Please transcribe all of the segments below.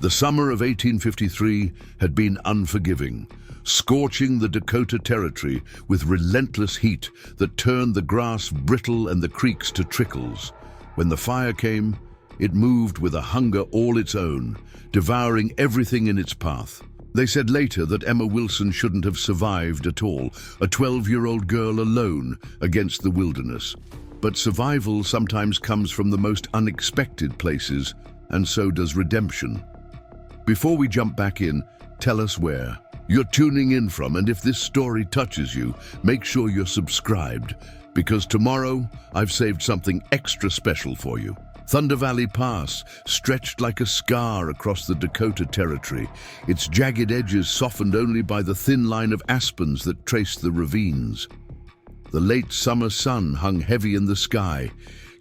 The summer of 1853 had been unforgiving, scorching the Dakota Territory with relentless heat that turned the grass brittle and the creeks to trickles. When the fire came, it moved with a hunger all its own, devouring everything in its path. They said later that Emma Wilson shouldn't have survived at all, a 12-year-old girl alone against the wilderness. But survival sometimes comes from the most unexpected places, and so does redemption. Before we jump back in, tell us where you're tuning in from, and if this story touches you, make sure you're subscribed, because tomorrow I've saved something extra special for you. Thunder Valley Pass, stretched like a scar across the Dakota Territory, its jagged edges softened only by the thin line of aspens that traced the ravines. The late summer sun hung heavy in the sky,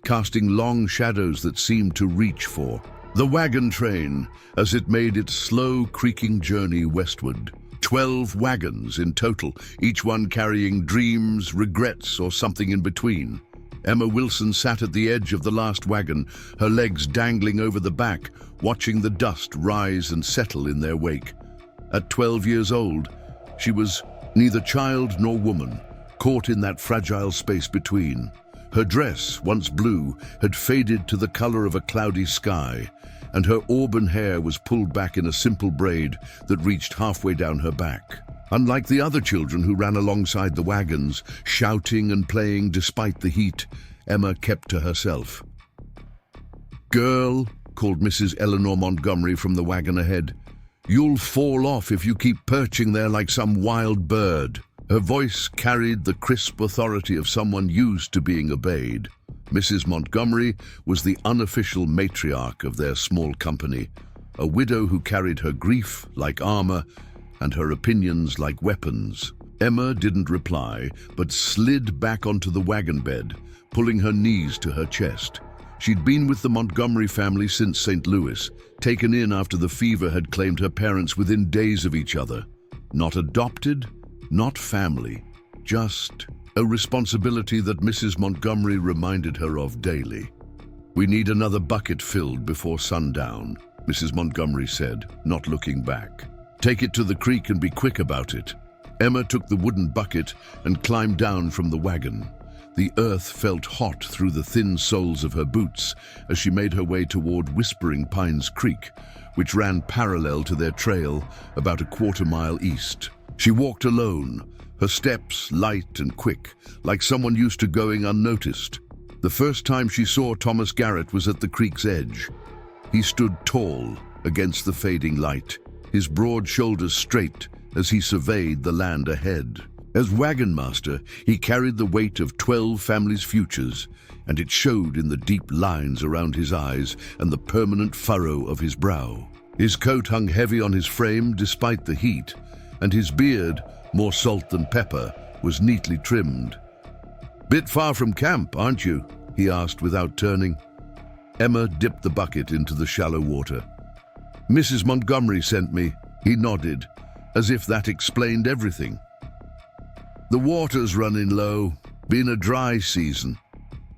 casting long shadows that seemed to reach for the wagon train as it made its slow, creaking journey westward. 12 wagons in total, each one carrying dreams, regrets, or something in between. Emma Wilson sat at the edge of the last wagon, her legs dangling over the back, watching the dust rise and settle in their wake. At 12 years old, she was neither child nor woman, caught in that fragile space between. Her dress, once blue, had faded to the color of a cloudy sky, and her auburn hair was pulled back in a simple braid that reached halfway down her back. Unlike the other children who ran alongside the wagons, shouting and playing despite the heat, Emma kept to herself. "Girl," called Mrs. Eleanor Montgomery from the wagon ahead, "you'll fall off if you keep perching there like some wild bird." Her voice carried the crisp authority of someone used to being obeyed. Mrs. Montgomery was the unofficial matriarch of their small company, a widow who carried her grief like armor and her opinions like weapons. Emma didn't reply, but slid back onto the wagon bed, pulling her knees to her chest. She'd been with the Montgomery family since St. Louis, taken in after the fever had claimed her parents within days of each other. Not adopted, not family, just a responsibility that Mrs. Montgomery reminded her of daily. "We need another bucket filled before sundown," Mrs. Montgomery said, not looking back. "Take it to the creek and be quick about it." Emma took the wooden bucket and climbed down from the wagon. The earth felt hot through the thin soles of her boots as she made her way toward Whispering Pines Creek, which ran parallel to their trail about a quarter-mile east. She walked alone, her steps light and quick, like someone used to going unnoticed. The first time she saw Thomas Garrett was at the creek's edge. He stood tall against the fading light, his broad shoulders straight as he surveyed the land ahead. As wagon master, he carried the weight of 12 families' futures, and it showed in the deep lines around his eyes and the permanent furrow of his brow. His coat hung heavy on his frame despite the heat, and his beard, more salt than pepper, was neatly trimmed. "Bit far from camp, aren't you?" he asked without turning. Emma dipped the bucket into the shallow water. "Mrs. Montgomery sent me," he nodded, as if that explained everything. "The water's running low. Been a dry season."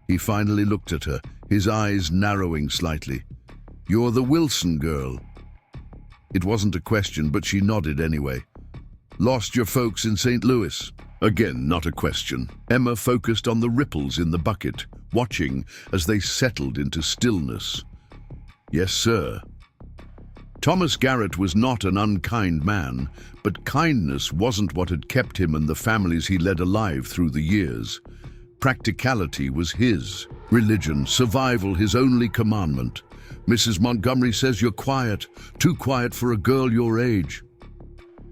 He finally looked at her, his eyes narrowing slightly. "You're the Wilson girl." It wasn't a question, but she nodded anyway. "Lost your folks in St. Louis?" Again, not a question. Emma focused on the ripples in the bucket, watching as they settled into stillness. "Yes, sir." Thomas Garrett was not an unkind man, but kindness wasn't what had kept him and the families he led alive through the years. Practicality was his. Religion, survival, his only commandment. "Mrs. Montgomery says you're quiet, too quiet for a girl your age."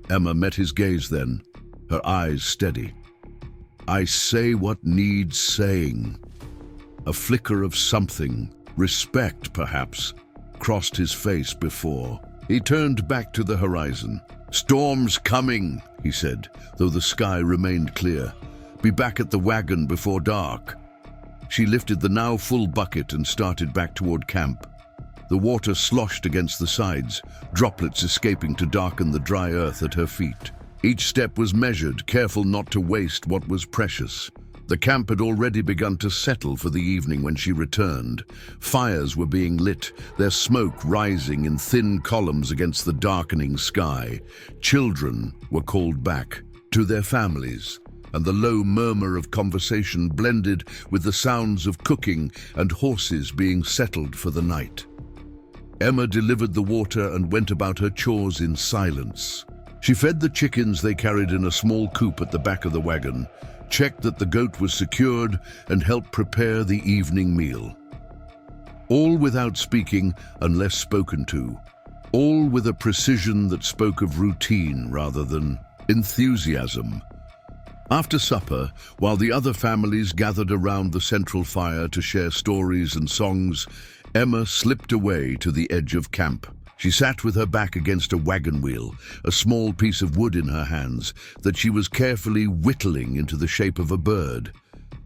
Emma met his gaze then, her eyes steady. "I say what needs saying." A flicker of something, respect perhaps, crossed his face before. He turned back to the horizon. "Storm's coming," he said, though the sky remained clear. "Be back at the wagon before dark." She lifted the now full bucket and started back toward camp. The water sloshed against the sides, droplets escaping to darken the dry earth at her feet. Each step was measured, careful not to waste what was precious. The camp had already begun to settle for the evening when she returned. Fires were being lit, their smoke rising in thin columns against the darkening sky. Children were called back to their families, and the low murmur of conversation blended with the sounds of cooking and horses being settled for the night. Emma delivered the water and went about her chores in silence. She fed the chickens they carried in a small coop at the back of the wagon, checked that the goat was secured, and helped prepare the evening meal. All without speaking unless spoken to. All with a precision that spoke of routine rather than enthusiasm. After supper, while the other families gathered around the central fire to share stories and songs, Emma slipped away to the edge of camp. She sat with her back against a wagon wheel, a small piece of wood in her hands that she was carefully whittling into the shape of a bird.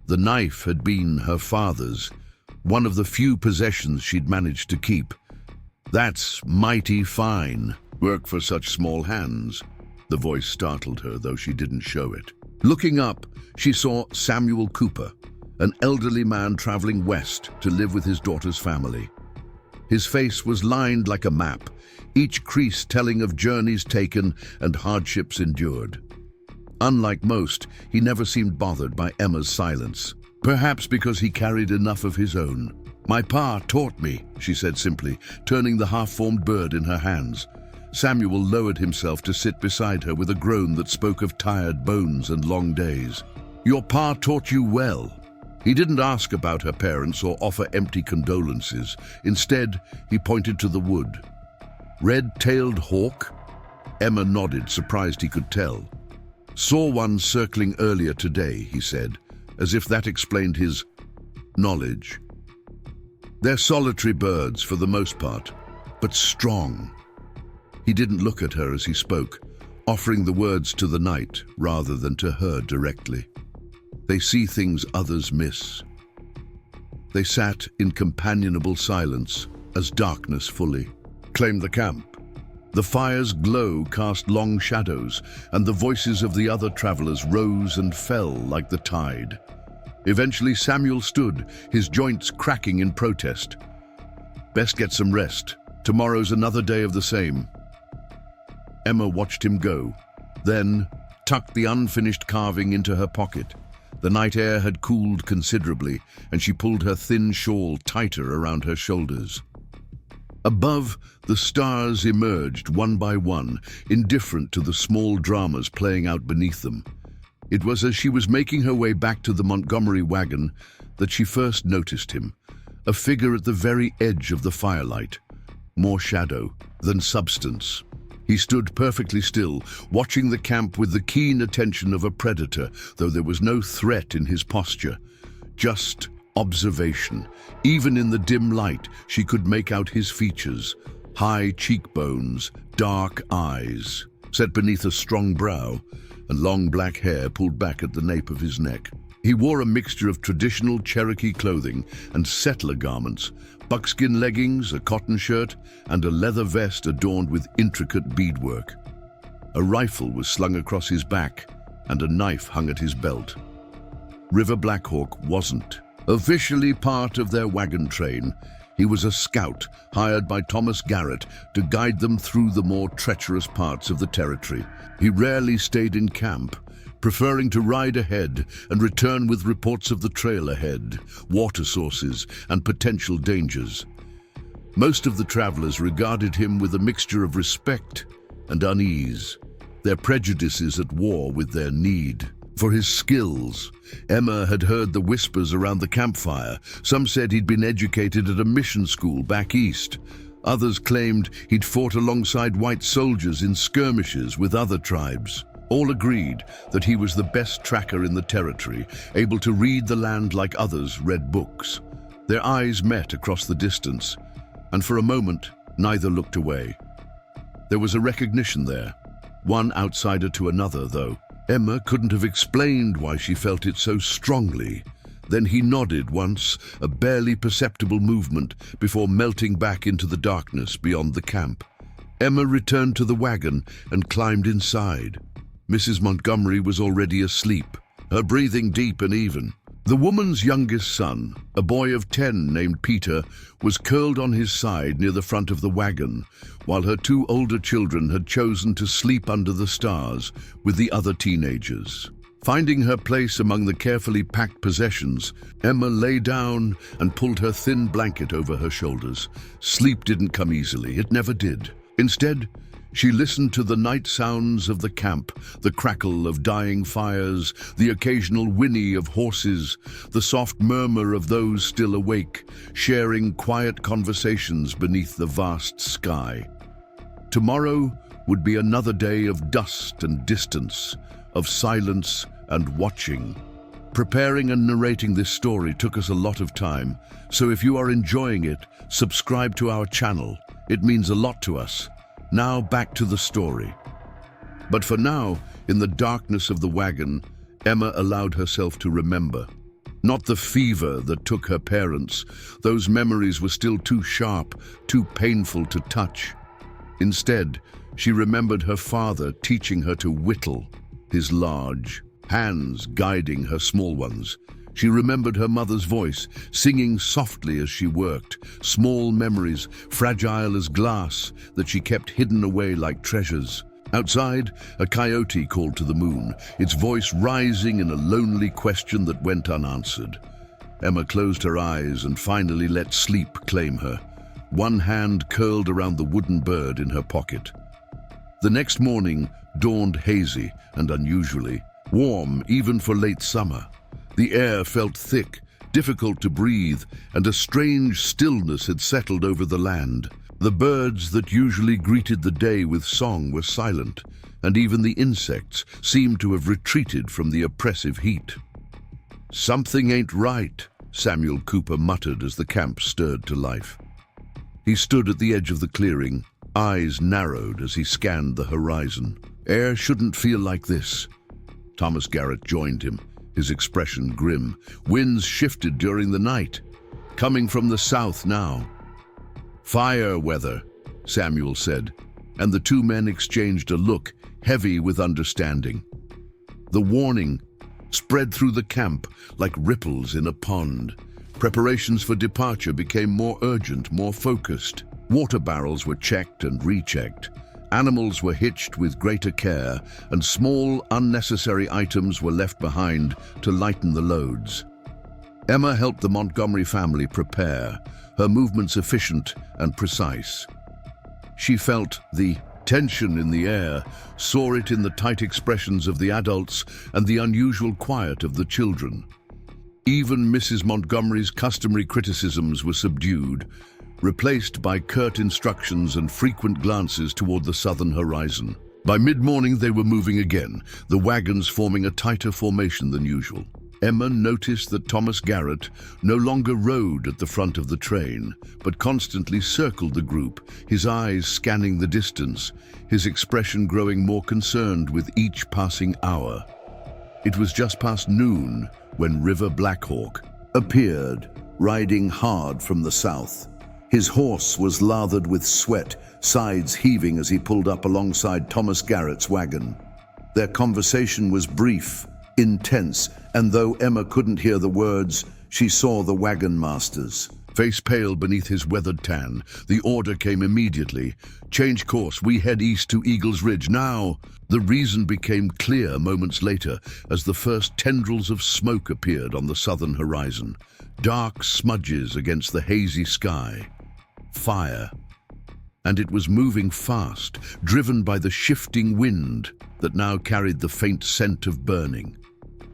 The knife had been her father's, one of the few possessions she'd managed to keep. "That's mighty fine work for such small hands." The voice startled her, though she didn't show it. Looking up, she saw Samuel Cooper, an elderly man traveling west to live with his daughter's family. His face was lined like a map, each crease telling of journeys taken and hardships endured. Unlike most, he never seemed bothered by Emma's silence, perhaps because he carried enough of his own. "My pa taught me," she said simply, turning the half-formed bird in her hands. Samuel lowered himself to sit beside her with a groan that spoke of tired bones and long days. "Your pa taught you well." He didn't ask about her parents or offer empty condolences. Instead, he pointed to the wood. "Red-tailed hawk?" Emma nodded, surprised he could tell. "Saw one circling earlier today," he said, as if that explained his knowledge. "They're solitary birds for the most part, but strong." He didn't look at her as he spoke, offering the words to the night rather than to her directly. "They see things others miss." They sat in companionable silence as darkness fully claimed the camp. The fire's glow cast long shadows, and the voices of the other travelers rose and fell like the tide. Eventually Samuel stood, his joints cracking in protest. "Best get some rest. Tomorrow's another day of the same." Emma watched him go, then tucked the unfinished carving into her pocket. The night air had cooled considerably, and she pulled her thin shawl tighter around her shoulders. Above, the stars emerged one by one, indifferent to the small dramas playing out beneath them. It was as she was making her way back to the Montgomery wagon that she first noticed him, a figure at the very edge of the firelight, more shadow than substance. He stood perfectly still, watching the camp with the keen attention of a predator, though there was no threat in his posture, just observation. Even in the dim light, she could make out his features: high cheekbones, dark eyes, set beneath a strong brow, and long black hair pulled back at the nape of his neck. He wore a mixture of traditional Cherokee clothing and settler garments, buckskin leggings, a cotton shirt, and a leather vest adorned with intricate beadwork. A rifle was slung across his back, and a knife hung at his belt. River Blackhawk wasn't officially part of their wagon train. He was a scout hired by Thomas Garrett to guide them through the more treacherous parts of the territory. He rarely stayed in camp, preferring to ride ahead and return with reports of the trail ahead, water sources, and potential dangers. Most of the travelers regarded him with a mixture of respect and unease, their prejudices at war with their need for his skills. Emma had heard the whispers around the campfire. Some said he'd been educated at a mission school back east. Others claimed he'd fought alongside white soldiers in skirmishes with other tribes. All agreed that he was the best tracker in the territory, able to read the land like others read books. Their eyes met across the distance, and for a moment, neither looked away. There was a recognition there, one outsider to another, though. Emma couldn't have explained why she felt it so strongly. Then he nodded once, a barely perceptible movement, before melting back into the darkness beyond the camp. Emma returned to the wagon and climbed inside. Mrs. Montgomery was already asleep, her breathing deep and even. The woman's youngest son, a boy of 10 named Peter, was curled on his side near the front of the wagon, while her 2 older children had chosen to sleep under the stars with the other teenagers. Finding her place among the carefully packed possessions, Emma lay down and pulled her thin blanket over her shoulders. Sleep didn't come easily, it never did. Instead, she listened to the night sounds of the camp, the crackle of dying fires, the occasional whinny of horses, the soft murmur of those still awake, sharing quiet conversations beneath the vast sky. Tomorrow would be another day of dust and distance, of silence and watching. Preparing and narrating this story took us a lot of time, so if you are enjoying it, subscribe to our channel. It means a lot to us. Now back to the story. But for now, in the darkness of the wagon, Emma allowed herself to remember. Not the fever that took her parents. Those memories were still too sharp, too painful to touch. Instead, she remembered her father teaching her to whittle, his large hands guiding her small ones. She remembered her mother's voice, singing softly as she worked, small memories, fragile as glass, that she kept hidden away like treasures. Outside, a coyote called to the moon, its voice rising in a lonely question that went unanswered. Emma closed her eyes and finally let sleep claim her, one hand curled around the wooden bird in her pocket. The next morning dawned hazy and unusually warm, even for late summer. The air felt thick, difficult to breathe, and a strange stillness had settled over the land. The birds that usually greeted the day with song were silent, and even the insects seemed to have retreated from the oppressive heat. "Something ain't right," Samuel Cooper muttered as the camp stirred to life. He stood at the edge of the clearing, eyes narrowed as he scanned the horizon. "Air shouldn't feel like this." Thomas Garrett joined him, his expression grim. Winds shifted during the night, coming from the south now. "Fire weather," Samuel said, and the 2 men exchanged a look, heavy with understanding. The warning spread through the camp like ripples in a pond. Preparations for departure became more urgent, more focused. Water barrels were checked and rechecked. Animals were hitched with greater care, and small, unnecessary items were left behind to lighten the loads. Emma helped the Montgomery family prepare, her movements efficient and precise. She felt the tension in the air, saw it in the tight expressions of the adults and the unusual quiet of the children. Even Mrs. Montgomery's customary criticisms were subdued, replaced by curt instructions and frequent glances toward the southern horizon. By mid-morning they were moving again, the wagons forming a tighter formation than usual. Emma noticed that Thomas Garrett no longer rode at the front of the train, but constantly circled the group, his eyes scanning the distance, his expression growing more concerned with each passing hour. It was just past noon when River Blackhawk appeared, riding hard from the south. His horse was lathered with sweat, sides heaving as he pulled up alongside Thomas Garrett's wagon. Their conversation was brief, intense, and though Emma couldn't hear the words, she saw the wagon master's face pale beneath his weathered tan. The order came immediately. "Change course, we head east to Eagles Ridge now." The reason became clear moments later as the first tendrils of smoke appeared on the southern horizon, dark smudges against the hazy sky. Fire. And it was moving fast, driven by the shifting wind that now carried the faint scent of burning.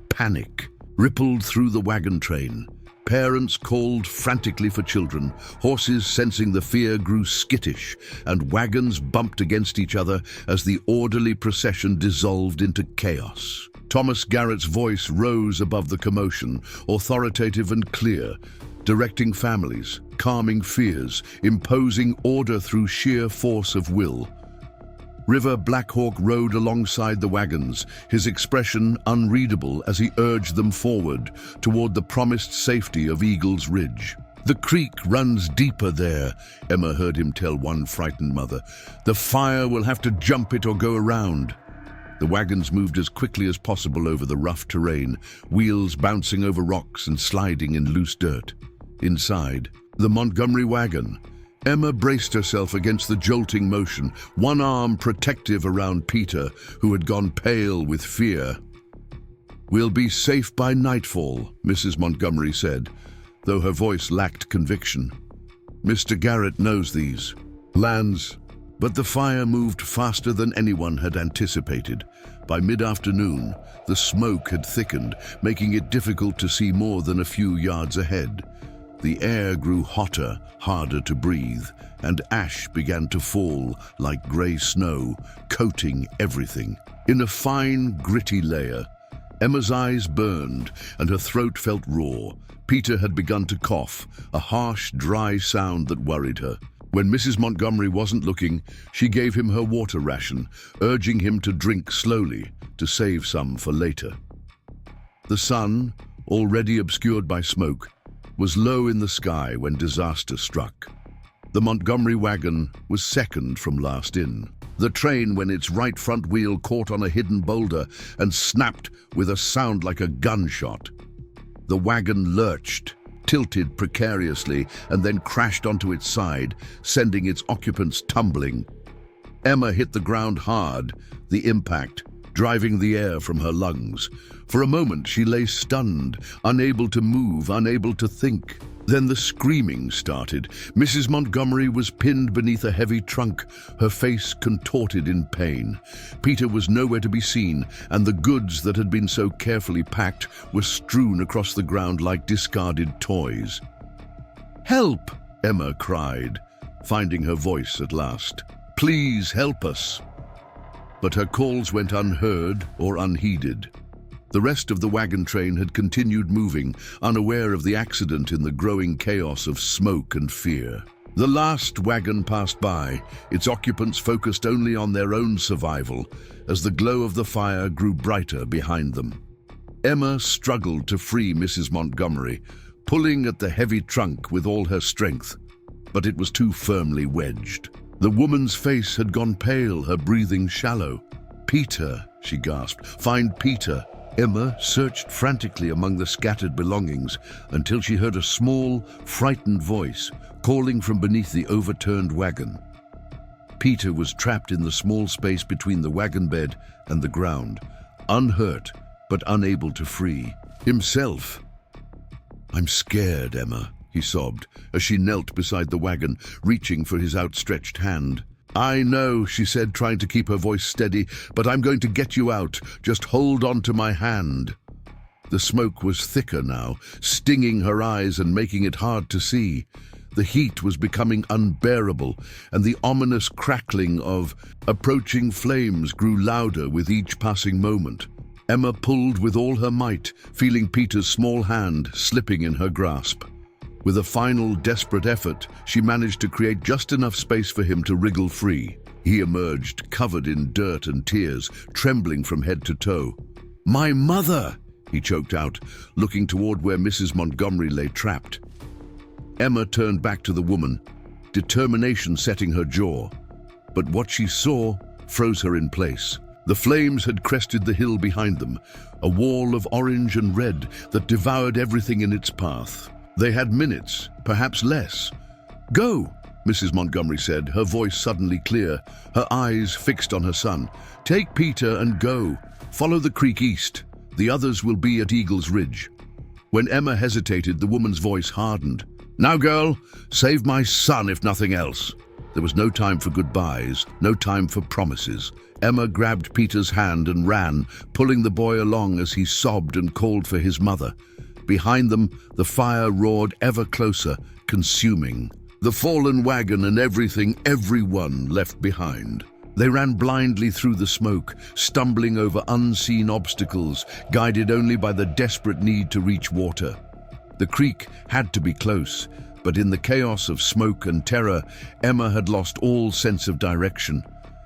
Panic rippled through the wagon train. Parents called frantically for children, horses sensing the fear grew skittish, and wagons bumped against each other as the orderly procession dissolved into chaos. Thomas Garrett's voice rose above the commotion, authoritative and clear, directing families, calming fears, imposing order through sheer force of will. River Blackhawk rode alongside the wagons, his expression unreadable as he urged them forward toward the promised safety of Eagles Ridge. "The creek runs deeper there," Emma heard him tell one frightened mother. "The fire will have to jump it or go around." The wagons moved as quickly as possible over the rough terrain, wheels bouncing over rocks and sliding in loose dirt. Inside, the Montgomery wagon, Emma braced herself against the jolting motion, one arm protective around Peter, who had gone pale with fear. "We'll be safe by nightfall," Mrs. Montgomery said, though her voice lacked conviction. "Mr. Garrett knows these lands." But the fire moved faster than anyone had anticipated. By mid-afternoon, the smoke had thickened, making it difficult to see more than a few yards ahead. The air grew hotter, harder to breathe, and ash began to fall like grey snow, coating everything. In a fine, gritty layer, Emma's eyes burned and her throat felt raw. Peter had begun to cough, a harsh, dry sound that worried her. When Mrs. Montgomery wasn't looking, she gave him her water ration, urging him to drink slowly, to save some for later. The sun, already obscured by smoke, was low in the sky when disaster struck. The Montgomery wagon was second from last in. The train, when its right front wheel caught on a hidden boulder and snapped with a sound like a gunshot. The wagon lurched, tilted precariously, and then crashed onto its side, sending its occupants tumbling. Emma hit the ground hard, the impact driving the air from her lungs. For a moment she lay stunned, unable to move, unable to think. Then the screaming started. Mrs. Montgomery was pinned beneath a heavy trunk, her face contorted in pain. Peter was nowhere to be seen, and the goods that had been so carefully packed were strewn across the ground like discarded toys. "Help!" Emma cried, finding her voice at last. "Please help us!" But her calls went unheard or unheeded. The rest of the wagon train had continued moving, unaware of the accident in the growing chaos of smoke and fear. The last wagon passed by, its occupants focused only on their own survival, as the glow of the fire grew brighter behind them. Emma struggled to free Mrs. Montgomery, pulling at the heavy trunk with all her strength, but it was too firmly wedged. The woman's face had gone pale, her breathing shallow. "Peter," she gasped. "Find Peter." Emma searched frantically among the scattered belongings until she heard a small, frightened voice calling from beneath the overturned wagon. Peter was trapped in the small space between the wagon bed and the ground, unhurt but unable to free himself. "I'm scared, Emma," he sobbed as she knelt beside the wagon, reaching for his outstretched hand. "I know," she said, trying to keep her voice steady, "but I'm going to get you out. Just hold on to my hand." The smoke was thicker now, stinging her eyes and making it hard to see. The heat was becoming unbearable, and the ominous crackling of approaching flames grew louder with each passing moment. Emma pulled with all her might, feeling Peter's small hand slipping in her grasp. With a final desperate effort, she managed to create just enough space for him to wriggle free. He emerged, covered in dirt and tears, trembling from head to toe. "My mother!" he choked out, looking toward where Mrs. Montgomery lay trapped. Emma turned back to the woman, determination setting her jaw. But what she saw froze her in place. The flames had crested the hill behind them, a wall of orange and red that devoured everything in its path. They had minutes, perhaps less. "Go," Mrs. Montgomery said, her voice suddenly clear, her eyes fixed on her son. "Take Peter and go. Follow the creek east. The others will be at Eagle's Ridge." When Emma hesitated, the woman's voice hardened. "Now, girl, save my son if nothing else." There was no time for goodbyes, no time for promises. Emma grabbed Peter's hand and ran, pulling the boy along as he sobbed and called for his mother. Behind them, the fire roared ever closer, consuming the fallen wagon and everyone left behind. They ran blindly through the smoke, stumbling over unseen obstacles, guided only by the desperate need to reach water. The creek had to be close, but in the chaos of smoke and terror, Emma had lost all sense of direction.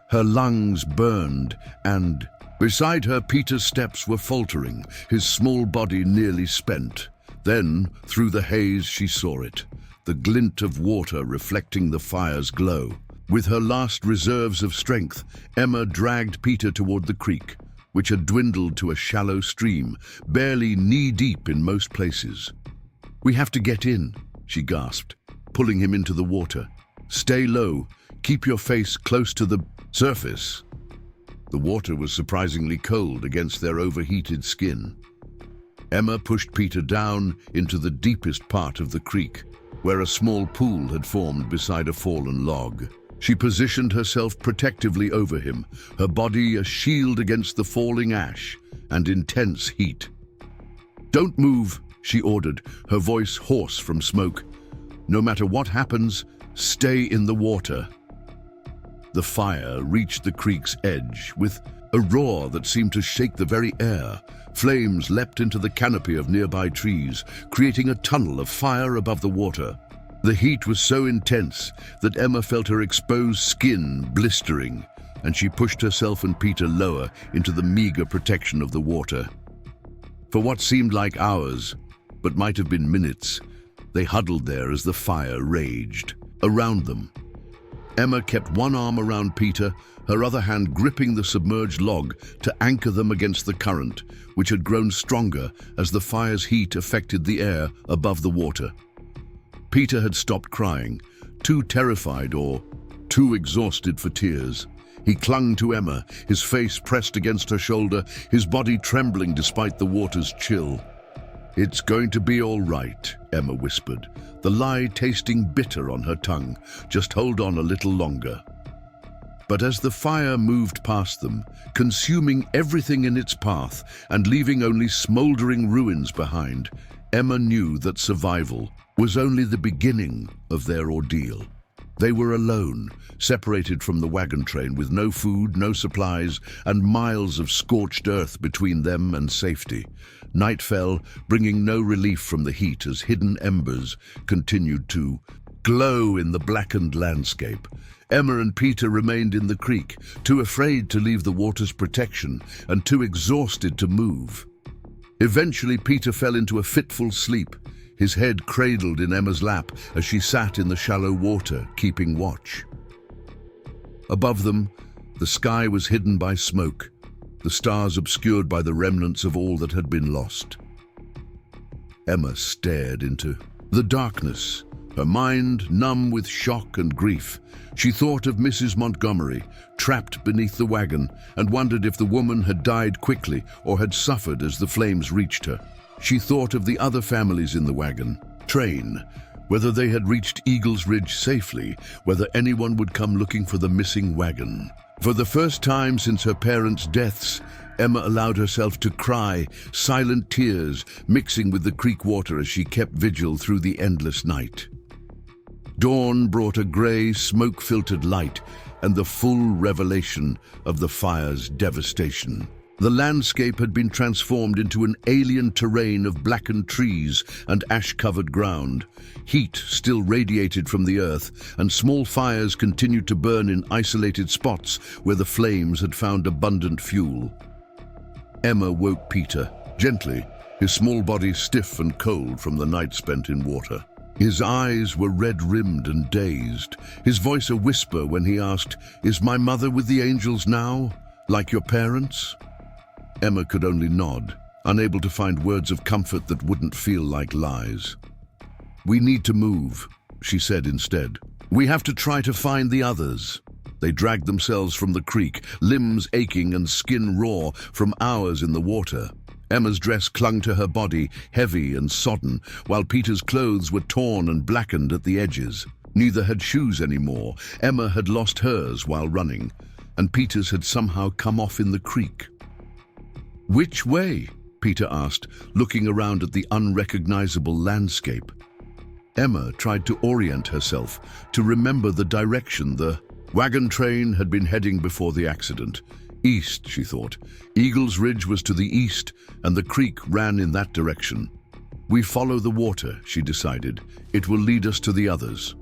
Her lungs burned, and beside her, Peter's steps were faltering, his small body nearly spent. Then, through the haze, she saw it, the glint of water reflecting the fire's glow. With her last reserves of strength, Emma dragged Peter toward the creek. which had dwindled to a shallow stream, barely knee-deep in most places. "We have to get in," she gasped, pulling him into the water. "Stay low. Keep your face close to the surface." The water was surprisingly cold against their overheated skin. Emma pushed Peter down into the deepest part of the creek, where a small pool had formed beside a fallen log. She positioned herself protectively over him, her body a shield against the falling ash and intense heat. "Don't move," she ordered, her voice hoarse from smoke. "No matter what happens, stay in the water." The fire reached the creek's edge with a roar that seemed to shake the very air. Flames leapt into the canopy of nearby trees, creating a tunnel of fire above the water. The heat was so intense that Emma felt her exposed skin blistering, and she pushed herself and Peter lower into the meager protection of the water. For what seemed like hours, but might have been minutes, they huddled there as the fire raged. Around them, Emma kept one arm around Peter, her other hand gripping the submerged log to anchor them against the current, which had grown stronger as the fire's heat affected the air above the water. Peter had stopped crying, too terrified or too exhausted for tears. He clung to Emma, his face pressed against her shoulder, his body trembling despite the water's chill. "It's going to be all right," Emma whispered, the lie tasting bitter on her tongue. "Just hold on a little longer." But as the fire moved past them, consuming everything in its path and leaving only smoldering ruins behind, Emma knew that survival was only the beginning of their ordeal. They were alone, separated from the wagon train with no food, no supplies, and miles of scorched earth between them and safety. Night fell, bringing no relief from the heat as hidden embers continued to glow in the blackened landscape. Emma and Peter remained in the creek, too afraid to leave the water's protection and too exhausted to move. Eventually, Peter fell into a fitful sleep, his head cradled in Emma's lap as she sat in the shallow water, keeping watch. Above them, the sky was hidden by smoke, the stars obscured by the remnants of all that had been lost. Emma stared into the darkness, her mind numb with shock and grief. She thought of Mrs. Montgomery, trapped beneath the wagon, and wondered if the woman had died quickly or had suffered as the flames reached her. She thought of the other families in the wagon train, whether they had reached Eagles Ridge safely, whether anyone would come looking for the missing wagon. For the first time since her parents' deaths, Emma allowed herself to cry, silent tears mixing with the creek water as she kept vigil through the endless night. Dawn brought a grey, smoke-filtered light and the full revelation of the fire's devastation. The landscape had been transformed into an alien terrain of blackened trees and ash-covered ground. Heat still radiated from the earth, and small fires continued to burn in isolated spots where the flames had found abundant fuel. Emma woke Peter, gently, his small body stiff and cold from the night spent in water. His eyes were red-rimmed and dazed, his voice a whisper when he asked, "Is my mother with the angels now, like your parents?" Emma could only nod, unable to find words of comfort that wouldn't feel like lies. "We need to move," she said instead. "We have to try to find the others." They dragged themselves from the creek, limbs aching and skin raw from hours in the water. Emma's dress clung to her body, heavy and sodden, while Peter's clothes were torn and blackened at the edges. Neither had shoes anymore. Emma had lost hers while running, and Peter's had somehow come off in the creek. "Which way?" Peter asked, looking around at the unrecognizable landscape. Emma tried to orient herself, to remember the direction the wagon train had been heading before the accident. East, she thought. Eagles Ridge was to the east, and the creek ran in that direction. "We follow the water," she decided. "It will lead us to the others."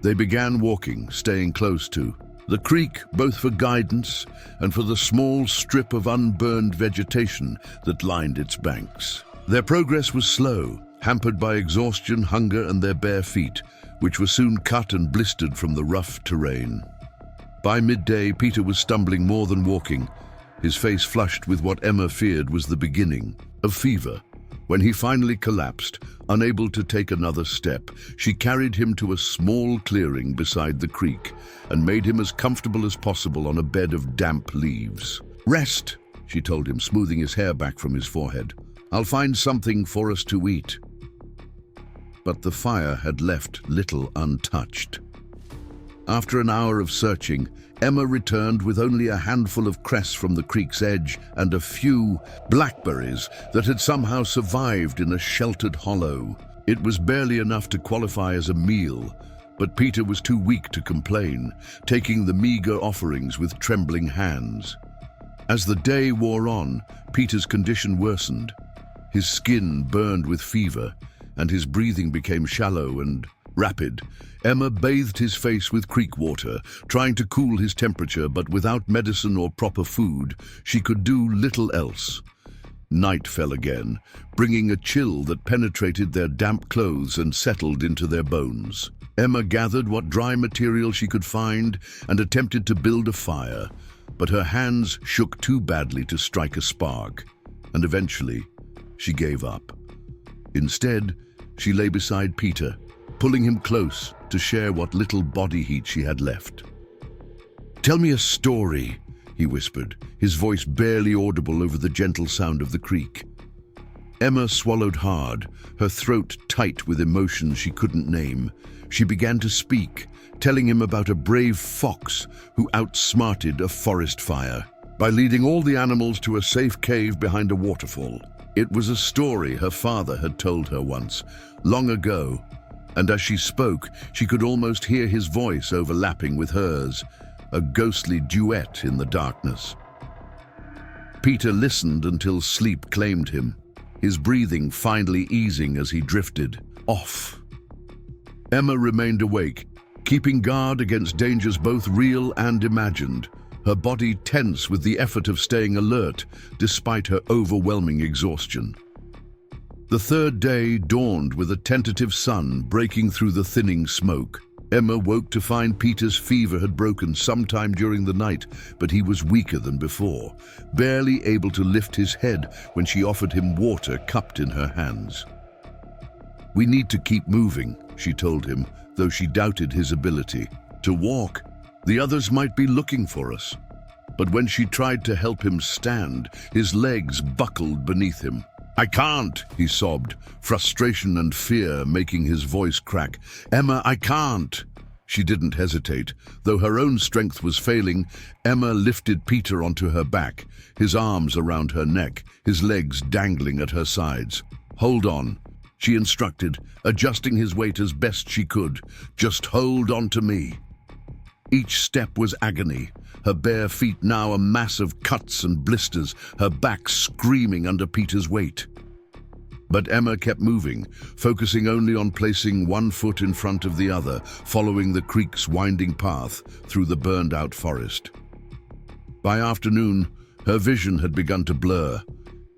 They began walking, staying close to the creek, both for guidance and for the small strip of unburned vegetation that lined its banks. Their progress was slow, hampered by exhaustion, hunger, and their bare feet, which were soon cut and blistered from the rough terrain. By midday, Peter was stumbling more than walking. his face flushed with what Emma feared was the beginning of fever. When he finally collapsed, unable to take another step, she carried him to a small clearing beside the creek and made him as comfortable as possible on a bed of damp leaves. "Rest," she told him, smoothing his hair back from his forehead. "I'll find something for us to eat." But the fire had left little untouched. After an hour of searching, Emma returned with only a handful of cress from the creek's edge and a few blackberries that had somehow survived in a sheltered hollow. It was barely enough to qualify as a meal, but Peter was too weak to complain, taking the meager offerings with trembling hands. As the day wore on, Peter's condition worsened. His skin burned with fever, and his breathing became shallow and rapid. Emma bathed his face with creek water, trying to cool his temperature, but without medicine or proper food, she could do little else. Night fell again, bringing a chill that penetrated their damp clothes and settled into their bones. Emma gathered what dry material she could find and attempted to build a fire, but her hands shook too badly to strike a spark, and eventually she gave up. Instead, she lay beside Peter, pulling him close to share what little body heat she had left. "Tell me a story," he whispered, his voice barely audible over the gentle sound of the creek. Emma swallowed hard, her throat tight with emotions she couldn't name. She began to speak, telling him about a brave fox who outsmarted a forest fire by leading all the animals to a safe cave behind a waterfall. It was a story her father had told her once, long ago, and as she spoke, she could almost hear his voice overlapping with hers, a ghostly duet in the darkness. Peter listened until sleep claimed him, his breathing finally easing as he drifted off. Emma remained awake, keeping guard against dangers both real and imagined, her body tense with the effort of staying alert despite her overwhelming exhaustion. The third day dawned with a tentative sun breaking through the thinning smoke. Emma woke to find Peter's fever had broken sometime during the night, but he was weaker than before, barely able to lift his head when she offered him water cupped in her hands. "We need to keep moving," she told him, though she doubted his ability to walk. The others might be looking for us. But when she tried to help him stand, his legs buckled beneath him. "I can't," he sobbed, frustration and fear making his voice crack. "Emma, I can't." She didn't hesitate. Though her own strength was failing, Emma lifted Peter onto her back, his arms around her neck, his legs dangling at her sides. "Hold on," she instructed, adjusting his weight as best she could. "Just hold on to me." Each step was agony, her bare feet now a mass of cuts and blisters, her back screaming under Peter's weight. But Emma kept moving, focusing only on placing one foot in front of the other, following the creek's winding path through the burned-out forest. By afternoon, her vision had begun to blur,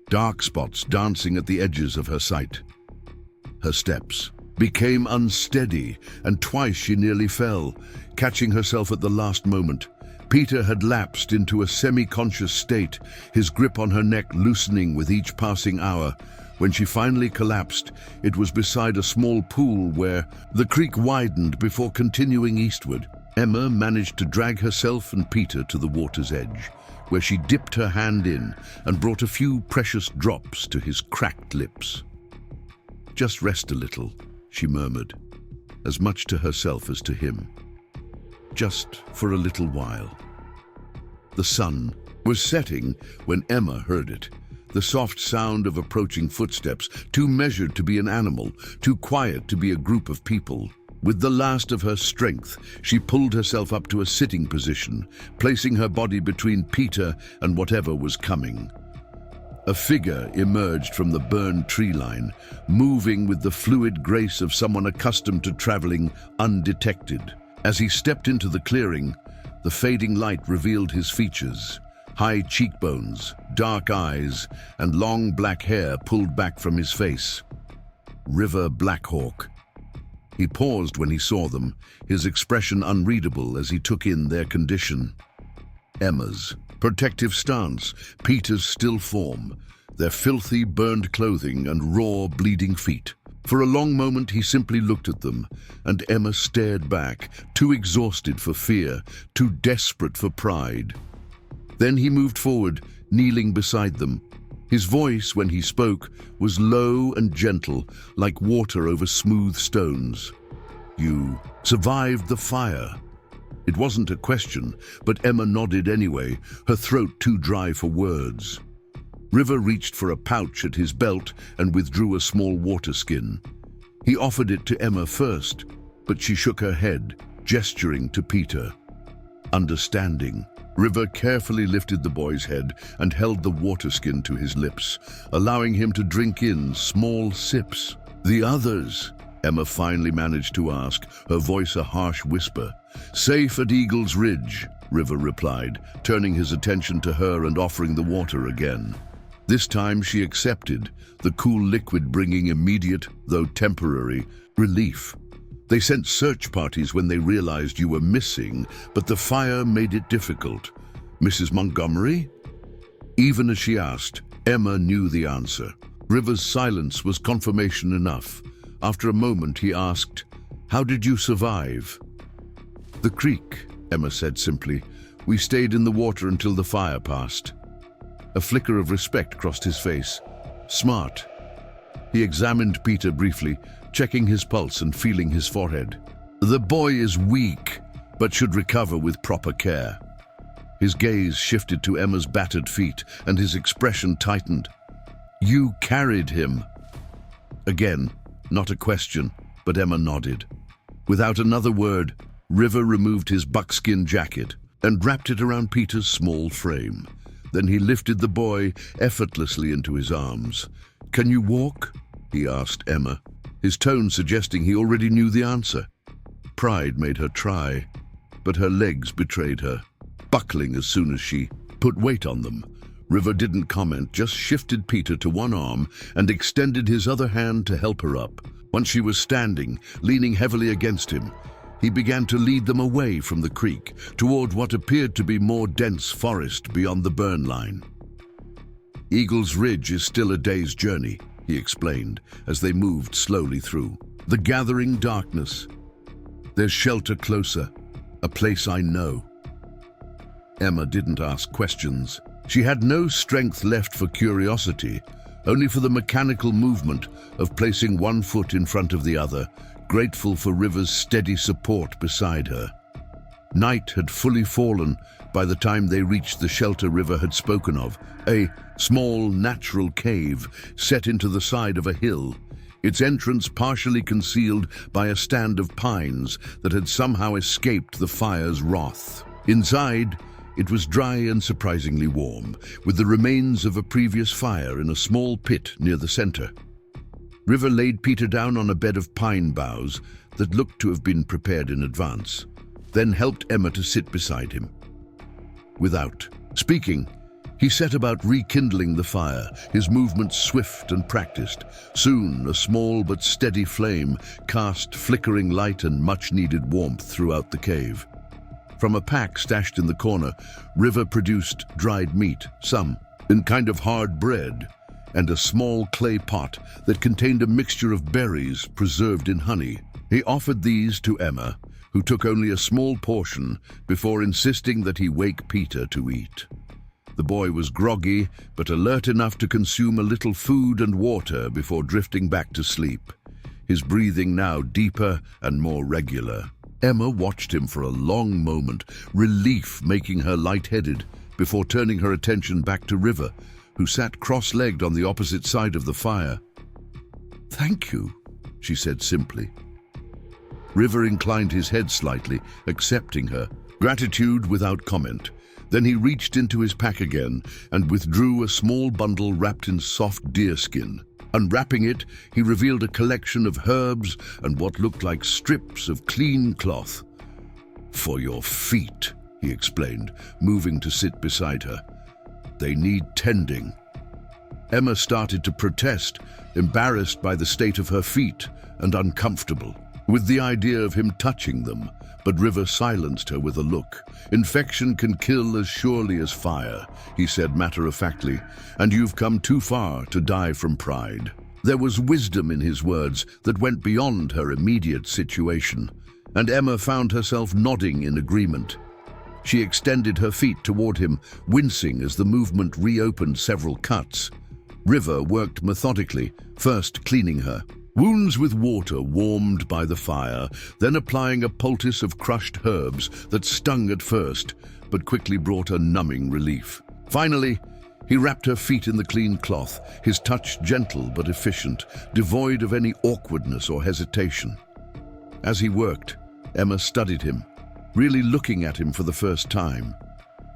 dark spots dancing at the edges of her sight. Her steps became unsteady, and twice she nearly fell, catching herself at the last moment. Peter had lapsed into a semi-conscious state, his grip on her neck loosening with each passing hour. When she finally collapsed, it was beside a small pool where the creek widened before continuing eastward. Emma managed to drag herself and Peter to the water's edge, where she dipped her hand in and brought a few precious drops to his cracked lips. "Just rest a little," she murmured, as much to herself as to him. "Just for a little while." The sun was setting when Emma heard it, the soft sound of approaching footsteps, too measured to be an animal, too quiet to be a group of people. With the last of her strength, she pulled herself up to a sitting position, placing her body between Peter and whatever was coming. A figure emerged from the burned tree line, moving with the fluid grace of someone accustomed to traveling undetected. As he stepped into the clearing, the fading light revealed his features. High cheekbones, dark eyes, and long black hair pulled back from his face. River Blackhawk. He paused when he saw them, his expression unreadable as he took in their condition. Emma's. protective stance, Peter's still form, their filthy, burned clothing and raw, bleeding feet. For a long moment he simply looked at them, and Emma stared back, too exhausted for fear, too desperate for pride. Then he moved forward, kneeling beside them. His voice, when he spoke, was low and gentle, like water over smooth stones. "You survived the fire." It wasn't a question, but Emma nodded anyway, her throat too dry for words. River reached for a pouch at his belt and withdrew a small water skin. He offered it to Emma first, but she shook her head, gesturing to Peter. Understanding, River carefully lifted the boy's head and held the water skin to his lips, allowing him to drink in small sips. "The others?" Emma finally managed to ask, her voice a harsh whisper. "Safe at Eagle's Ridge," River replied, turning his attention to her and offering the water again. This time she accepted, the cool liquid bringing immediate, though temporary, relief. They sent search parties when they realized you were missing, but the fire made it difficult. "Mrs. Montgomery?" Even as she asked, Emma knew the answer. River's silence was confirmation enough. After a moment he asked, "How did you survive?" "The creek," Emma said simply. "We stayed in the water until the fire passed." A flicker of respect crossed his face. "Smart." He examined Peter briefly, checking his pulse and feeling his forehead. "The boy is weak, but should recover with proper care." His gaze shifted to Emma's battered feet, and his expression tightened. "You carried him." Again, not a question, but Emma nodded. Without another word, River removed his buckskin jacket and wrapped it around Peter's small frame. Then he lifted the boy effortlessly into his arms. "Can you walk?" he asked Emma, his tone suggesting he already knew the answer. Pride made her try, but her legs betrayed her, buckling as soon as she put weight on them. River didn't comment, just shifted Peter to one arm and extended his other hand to help her up. Once she was standing, leaning heavily against him, he began to lead them away from the creek, toward what appeared to be more dense forest beyond the burn line. "Eagle's Ridge is still a day's journey," he explained, as they moved slowly through the gathering darkness. "There's shelter closer, a place I know." Emma didn't ask questions. She had no strength left for curiosity, only for the mechanical movement of placing one foot in front of the other, grateful for River's steady support beside her. Night had fully fallen by the time they reached the shelter River had spoken of, a small natural cave set into the side of a hill, its entrance partially concealed by a stand of pines that had somehow escaped the fire's wrath. Inside, it was dry and surprisingly warm, with the remains of a previous fire in a small pit near the center. River laid Peter down on a bed of pine boughs that looked to have been prepared in advance, then helped Emma to sit beside him. Without speaking, he set about rekindling the fire, his movements swift and practiced. Soon, a small but steady flame cast flickering light and much-needed warmth throughout the cave. From a pack stashed in the corner, River produced dried meat, some in kind of hard bread, and a small clay pot that contained a mixture of berries preserved in honey. He offered these to Emma, who took only a small portion before insisting that he wake Peter to eat. The boy was groggy, but alert enough to consume a little food and water before drifting back to sleep, his breathing now deeper and more regular. Emma watched him for a long moment, relief making her lightheaded, before turning her attention back to River, who sat cross-legged on the opposite side of the fire. "Thank you," she said simply. River inclined his head slightly, accepting her gratitude without comment. Then he reached into his pack again and withdrew a small bundle wrapped in soft deerskin. Unwrapping it, he revealed a collection of herbs and what looked like strips of clean cloth. "For your feet," he explained, moving to sit beside her. "They need tending." Emma started to protest, embarrassed by the state of her feet and uncomfortable. with the idea of him touching them, but River silenced her with a look. "Infection can kill as surely as fire," he said matter-of-factly, "and you've come too far to die from pride." There was wisdom in his words that went beyond her immediate situation, and Emma found herself nodding in agreement. She extended her feet toward him, wincing as the movement reopened several cuts. River worked methodically, first cleaning her wounds with water warmed by the fire, then applying a poultice of crushed herbs that stung at first, but quickly brought a numbing relief. Finally, he wrapped her feet in the clean cloth, his touch gentle but efficient, devoid of any awkwardness or hesitation. As he worked, Emma studied him, really looking at him for the first time.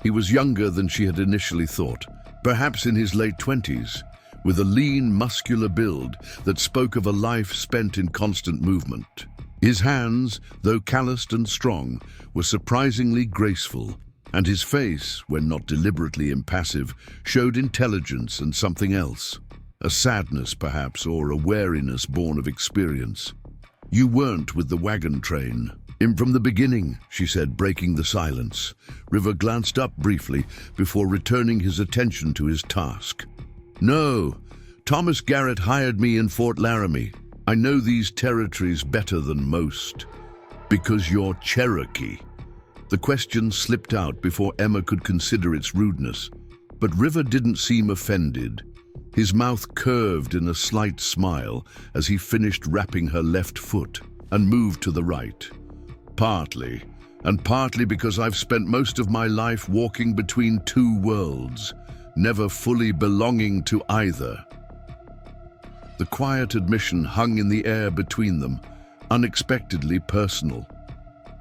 He was younger than she had initially thought, perhaps in his late 20s, with a lean, muscular build that spoke of a life spent in constant movement. His hands, though calloused and strong, were surprisingly graceful, and his face, when not deliberately impassive, showed intelligence and something else. A sadness, perhaps, or a wariness born of experience. "You weren't with the wagon train." "In from the beginning," she said, breaking the silence. River glanced up briefly before returning his attention to his task. "No, Thomas Garrett hired me in Fort Laramie. I know these territories better than most." "Because you're Cherokee." The question slipped out before Emma could consider its rudeness, but River didn't seem offended. His mouth curved in a slight smile as he finished wrapping her left foot and moved to the right. "Partly, and partly because I've spent most of my life walking between two worlds, never fully belonging to either." The quiet admission hung in the air between them, unexpectedly personal.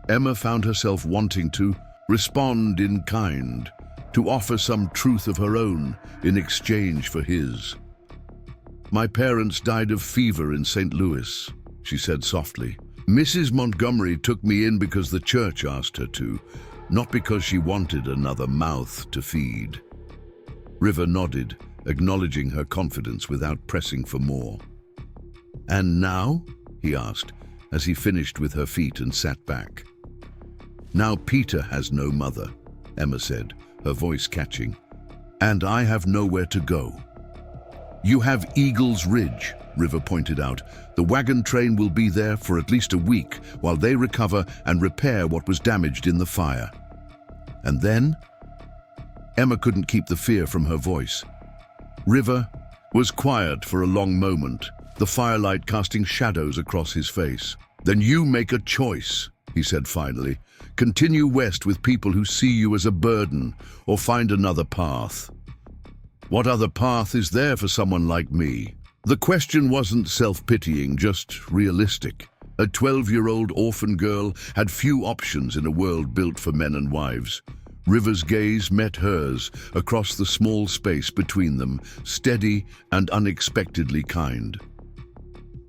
Emma found herself wanting to respond in kind, to offer some truth of her own in exchange for his. "My parents died of fever in St. Louis," she said softly. "Mrs. Montgomery took me in because the church asked her to, not because she wanted another mouth to feed." River nodded, acknowledging her confidence without pressing for more. "And now?" he asked, as he finished with her feet and sat back. "Now Peter has no mother," Emma said, her voice catching. "And I have nowhere to go." "You have Eagle's Ridge," River pointed out. "The wagon train will be there for at least a week while they recover and repair what was damaged in the fire." "And then?" Emma couldn't keep the fear from her voice. River was quiet for a long moment, the firelight casting shadows across his face. "Then you make a choice," he said finally. "Continue west with people who see you as a burden, or find another path." "What other path is there for someone like me?" The question wasn't self-pitying, just realistic. A 12-year-old orphan girl had few options in a world built for men and wives. River's gaze met hers across the small space between them, steady and unexpectedly kind.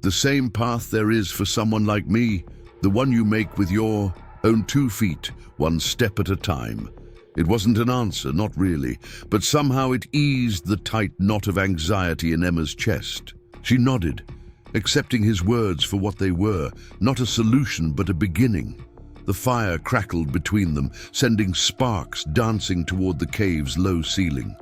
"The same path there is for someone like me, the one you make with your own 2 feet, one step at a time." It wasn't an answer, not really, but somehow it eased the tight knot of anxiety in Emma's chest. She nodded, accepting his words for what they were, not a solution but a beginning. The fire crackled between them, sending sparks dancing toward the cave's low ceiling.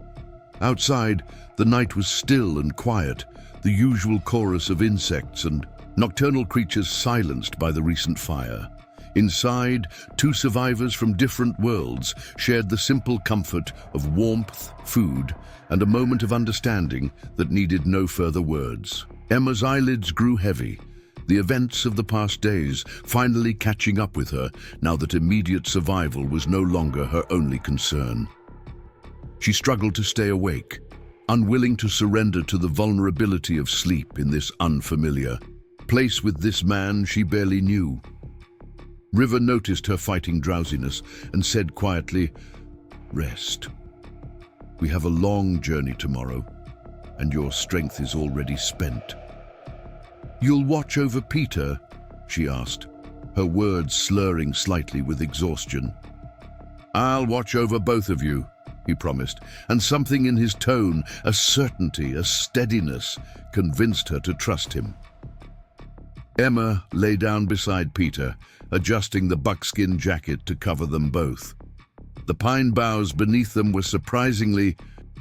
Outside, the night was still and quiet, the usual chorus of insects and nocturnal creatures silenced by the recent fire. Inside, 2 survivors from different worlds shared the simple comfort of warmth, food, and a moment of understanding that needed no further words. Emma's eyelids grew heavy, the events of the past days finally catching up with her now that immediate survival was no longer her only concern. She struggled to stay awake, unwilling to surrender to the vulnerability of sleep in this unfamiliar place with this man she barely knew. River noticed her fighting drowsiness and said quietly, "Rest. We have a long journey tomorrow, and your strength is already spent." "You'll watch over Peter?" she asked, her words slurring slightly with exhaustion. "I'll watch over both of you," he promised, and something in his tone, a certainty, a steadiness, convinced her to trust him. Emma lay down beside Peter, adjusting the buckskin jacket to cover them both. The pine boughs beneath them were surprisingly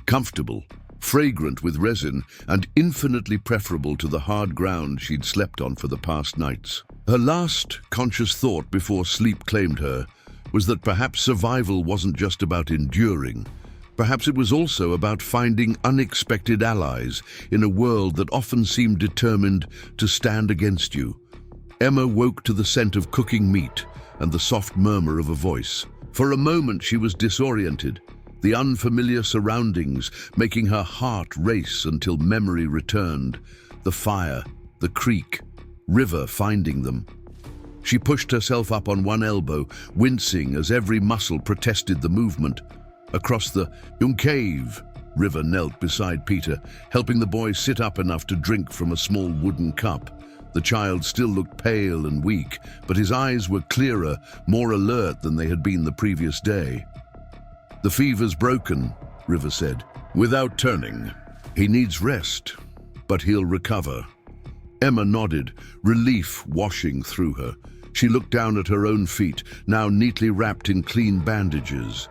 comfortable, fragrant with resin, and infinitely preferable to the hard ground she'd slept on for the past nights. Her last conscious thought before sleep claimed her was that perhaps survival wasn't just about enduring. Perhaps it was also about finding unexpected allies in a world that often seemed determined to stand against you. Emma woke to the scent of cooking meat and the soft murmur of a voice. For a moment she was disoriented, the unfamiliar surroundings making her heart race until memory returned. The fire, the creek, river finding them. She pushed herself up on one elbow, wincing as every muscle protested the movement. Across the cave, River knelt beside Peter, helping the boy sit up enough to drink from a small wooden cup. The child still looked pale and weak, but his eyes were clearer, more alert than they had been the previous day. "The fever's broken," River said, without turning. "He needs rest, but he'll recover." Emma nodded, relief washing through her. She looked down at her own feet, now neatly wrapped in clean bandages.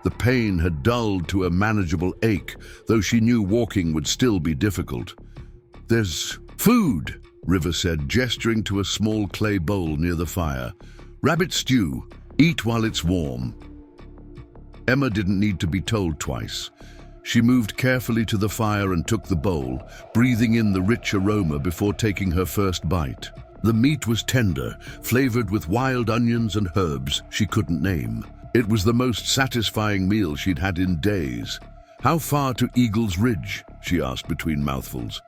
The pain had dulled to a manageable ache, though she knew walking would still be difficult. "There's food," River said, gesturing to a small clay bowl near the fire. "Rabbit stew. Eat while it's warm." Emma didn't need to be told twice. She moved carefully to the fire and took the bowl, breathing in the rich aroma before taking her first bite. The meat was tender, flavored with wild onions and herbs she couldn't name. It was the most satisfying meal she'd had in days. "How far to Eagle's Ridge?" she asked between mouthfuls.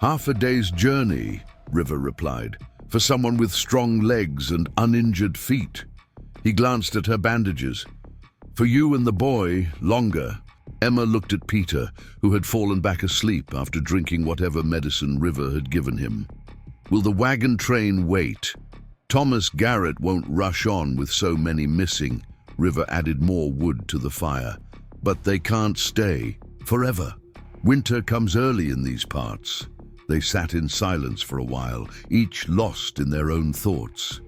"Half a day's journey," River replied, "for someone with strong legs and uninjured feet." He glanced at her bandages. "For you and the boy, longer." Emma looked at Peter, who had fallen back asleep after drinking whatever medicine River had given him. "Will the wagon train wait? Thomas Garrett won't rush on with so many missing." River added more wood to the fire. "But they can't stay forever. Winter comes early in these parts." They sat in silence for a while, each lost in their own thoughts.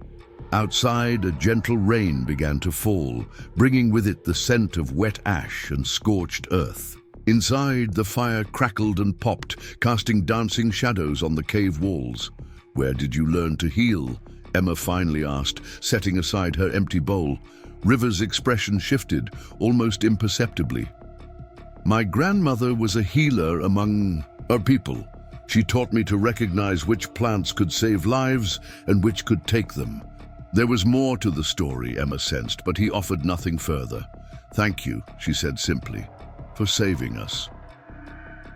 Outside, a gentle rain began to fall, bringing with it the scent of wet ash and scorched earth. Inside, the fire crackled and popped, casting dancing shadows on the cave walls. "Where did you learn to heal?" Emma finally asked, setting aside her empty bowl. River's expression shifted, almost imperceptibly. "My grandmother was a healer among our people. She taught me to recognize which plants could save lives and which could take them." There was more to the story, Emma sensed, but he offered nothing further. "Thank you," she said simply, "for saving us."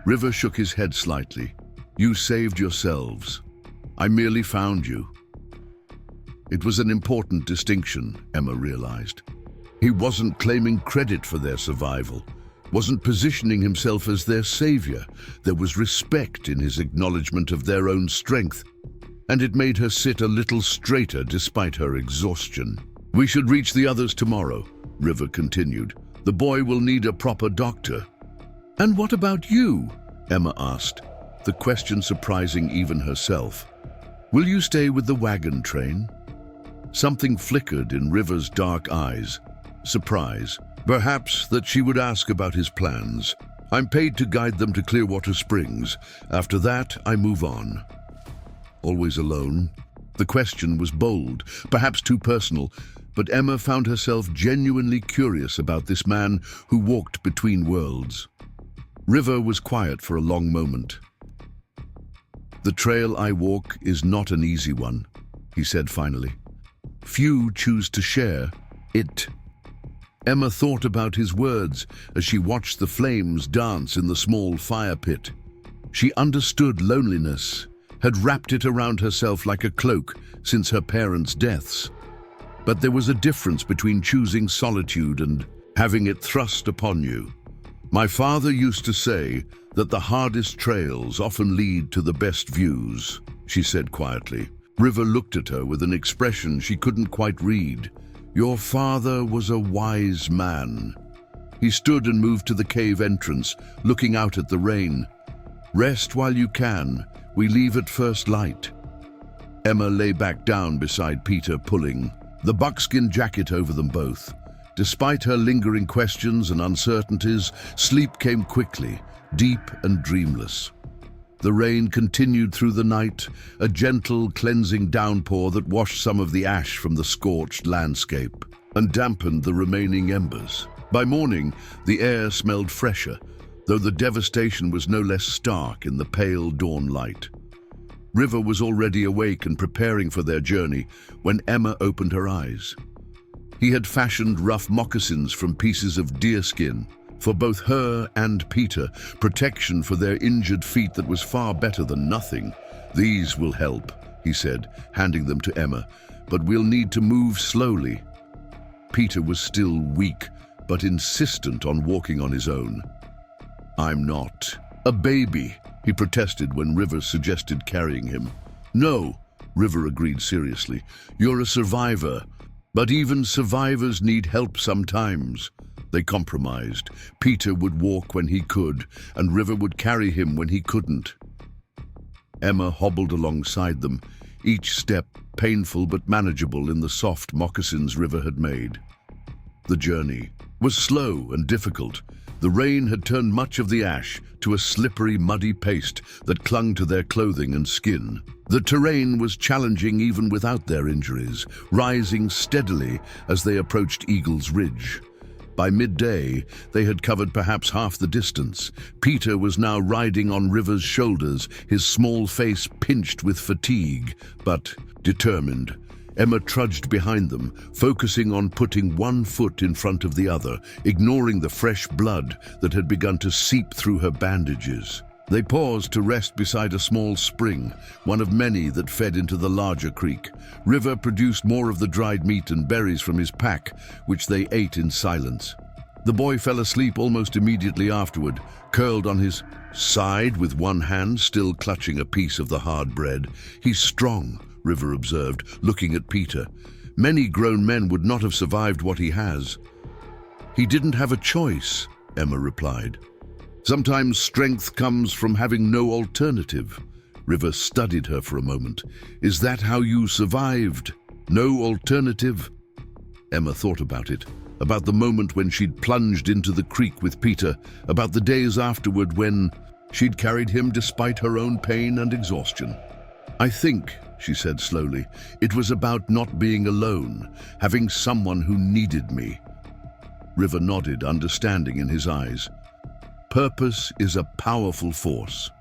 River shook his head slightly. "You saved yourselves. I merely found you." It was an important distinction, Emma realized. He wasn't claiming credit for their survival, wasn't positioning himself as their savior. There was respect in his acknowledgement of their own strength, and it made her sit a little straighter despite her exhaustion. "We should reach the others tomorrow," River continued. "The boy will need a proper doctor." "And what about you?" Emma asked, the question surprising even herself. "Will you stay with the wagon train?" Something flickered in River's dark eyes. Surprise. Perhaps that she would ask about his plans. "I'm paid to guide them to Clearwater Springs. After that, I move on." Always alone? The question was bold, perhaps too personal, but Emma found herself genuinely curious about this man who walked between worlds. River was quiet for a long moment. "The trail I walk is not an easy one," he said finally. "Few choose to share it." Emma thought about his words as she watched the flames dance in the small fire pit. She understood loneliness, had wrapped it around herself like a cloak since her parents' deaths. But there was a difference between choosing solitude and having it thrust upon you. "My father used to say that the hardest trails often lead to the best views," she said quietly. River looked at her with an expression she couldn't quite read. "Your father was a wise man." He stood and moved to the cave entrance, looking out at the rain. "Rest while you can. We leave at first light." Emma lay back down beside Peter, pulling the buckskin jacket over them both. Despite her lingering questions and uncertainties, sleep came quickly, deep and dreamless. The rain continued through the night, a gentle, cleansing downpour that washed some of the ash from the scorched landscape and dampened the remaining embers. By morning, the air smelled fresher, though the devastation was no less stark in the pale dawn light. River was already awake and preparing for their journey when Emma opened her eyes. He had fashioned rough moccasins from pieces of deerskin, for both her and Peter, protection for their injured feet that was far better than nothing. "These will help," he said, handing them to Emma, "but we'll need to move slowly." Peter was still weak, but insistent on walking on his own. "I'm not a baby," he protested when River suggested carrying him. "No," River agreed seriously. "You're a survivor, but even survivors need help sometimes." They compromised. Peter would walk when he could, and River would carry him when he couldn't. Emma hobbled alongside them, each step painful but manageable in the soft moccasins River had made. The journey was slow and difficult. The rain had turned much of the ash to a slippery, muddy paste that clung to their clothing and skin. The terrain was challenging even without their injuries, rising steadily as they approached Eagle's Ridge. By midday, they had covered perhaps half the distance. Peter was now riding on River's shoulders, his small face pinched with fatigue, but determined. Emma trudged behind them, focusing on putting one foot in front of the other, ignoring the fresh blood that had begun to seep through her bandages. They paused to rest beside a small spring, one of many that fed into the larger creek. River produced more of the dried meat and berries from his pack, which they ate in silence. The boy fell asleep almost immediately afterward, curled on his side with one hand still clutching a piece of the hard bread. "He's strong," River observed, looking at Peter. "Many grown men would not have survived what he has." "He didn't have a choice," Emma replied. "Sometimes strength comes from having no alternative." River studied her for a moment. "Is that how you survived? No alternative?" Emma thought about it, about the moment when she'd plunged into the creek with Peter, about the days afterward when she'd carried him despite her own pain and exhaustion. "I think," she said slowly, "it was about not being alone, having someone who needed me." River nodded, understanding in his eyes. Purpose is a powerful force.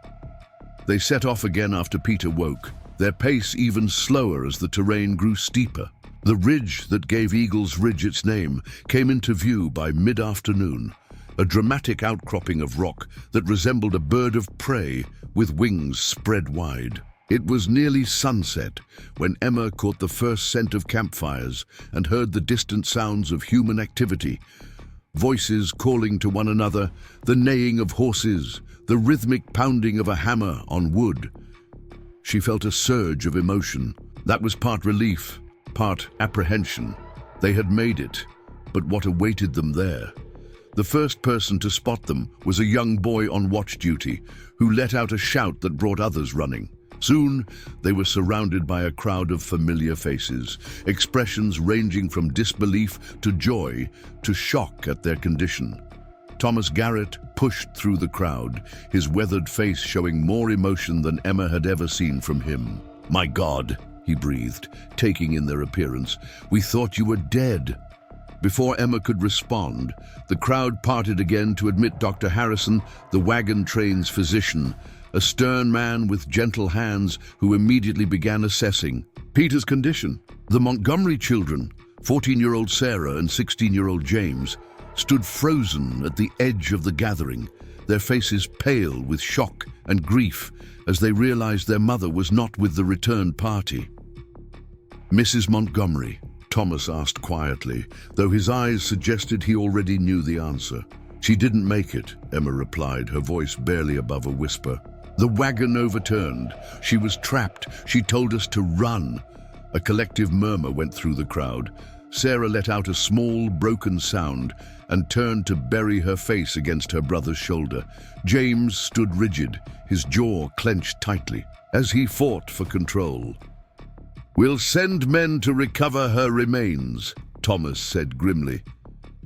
They set off again after Peter woke, their pace even slower as the terrain grew steeper. The ridge that gave Eagle's Ridge its name came into view by mid-afternoon, a dramatic outcropping of rock that resembled a bird of prey with wings spread wide. It was nearly sunset when Emma caught the first scent of campfires and heard the distant sounds of human activity. Voices calling to one another, the neighing of horses, the rhythmic pounding of a hammer on wood. She felt a surge of emotion. That was part relief, part apprehension. They had made it, but what awaited them there? The first person to spot them was a young boy on watch duty, who let out a shout that brought others running. Soon, they were surrounded by a crowd of familiar faces, expressions ranging from disbelief to joy to shock at their condition. Thomas Garrett pushed through the crowd, his weathered face showing more emotion than Emma had ever seen from him. "My God," he breathed, taking in their appearance. "We thought you were dead." Before Emma could respond, the crowd parted again to admit Dr. Harrison, the wagon train's physician, a stern man with gentle hands who immediately began assessing Peter's condition. The Montgomery children, 14-year-old Sarah and 16-year-old James, stood frozen at the edge of the gathering, their faces pale with shock and grief as they realized their mother was not with the return party. "Mrs. Montgomery," Thomas asked quietly, though his eyes suggested he already knew the answer. "She didn't make it," Emma replied, her voice barely above a whisper. "The wagon overturned. She was trapped. She told us to run." A collective murmur went through the crowd. Sarah let out a small, broken sound and turned to bury her face against her brother's shoulder. James stood rigid, his jaw clenched tightly, as he fought for control. "We'll send men to recover her remains," Thomas said grimly,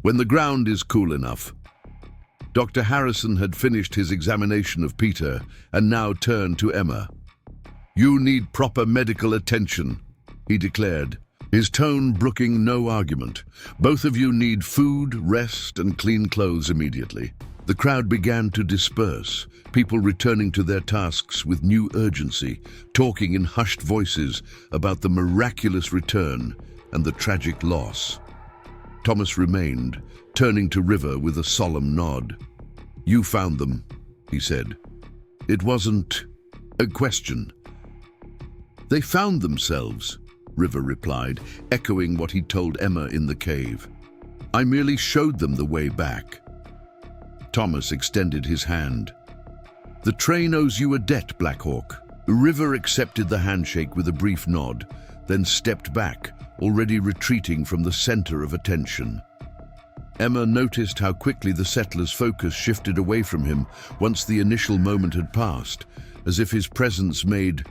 "when the ground is cool enough." Dr. Harrison had finished his examination of Peter and now turned to Emma. "You need proper medical attention," he declared, his tone brooking no argument. "Both of you need food, rest, and clean clothes immediately." The crowd began to disperse, people returning to their tasks with new urgency, talking in hushed voices about the miraculous return and the tragic loss. Thomas remained, turning to River with a solemn nod. "You found them," he said. "It wasn't a question." "They found themselves," River replied, echoing what he'd told Emma in the cave. "I merely showed them the way back." Thomas extended his hand. "The train owes you a debt, Blackhawk." River accepted the handshake with a brief nod, then stepped back, already retreating from the center of attention. Emma noticed how quickly the settler's focus shifted away from him once the initial moment had passed, as if his presence made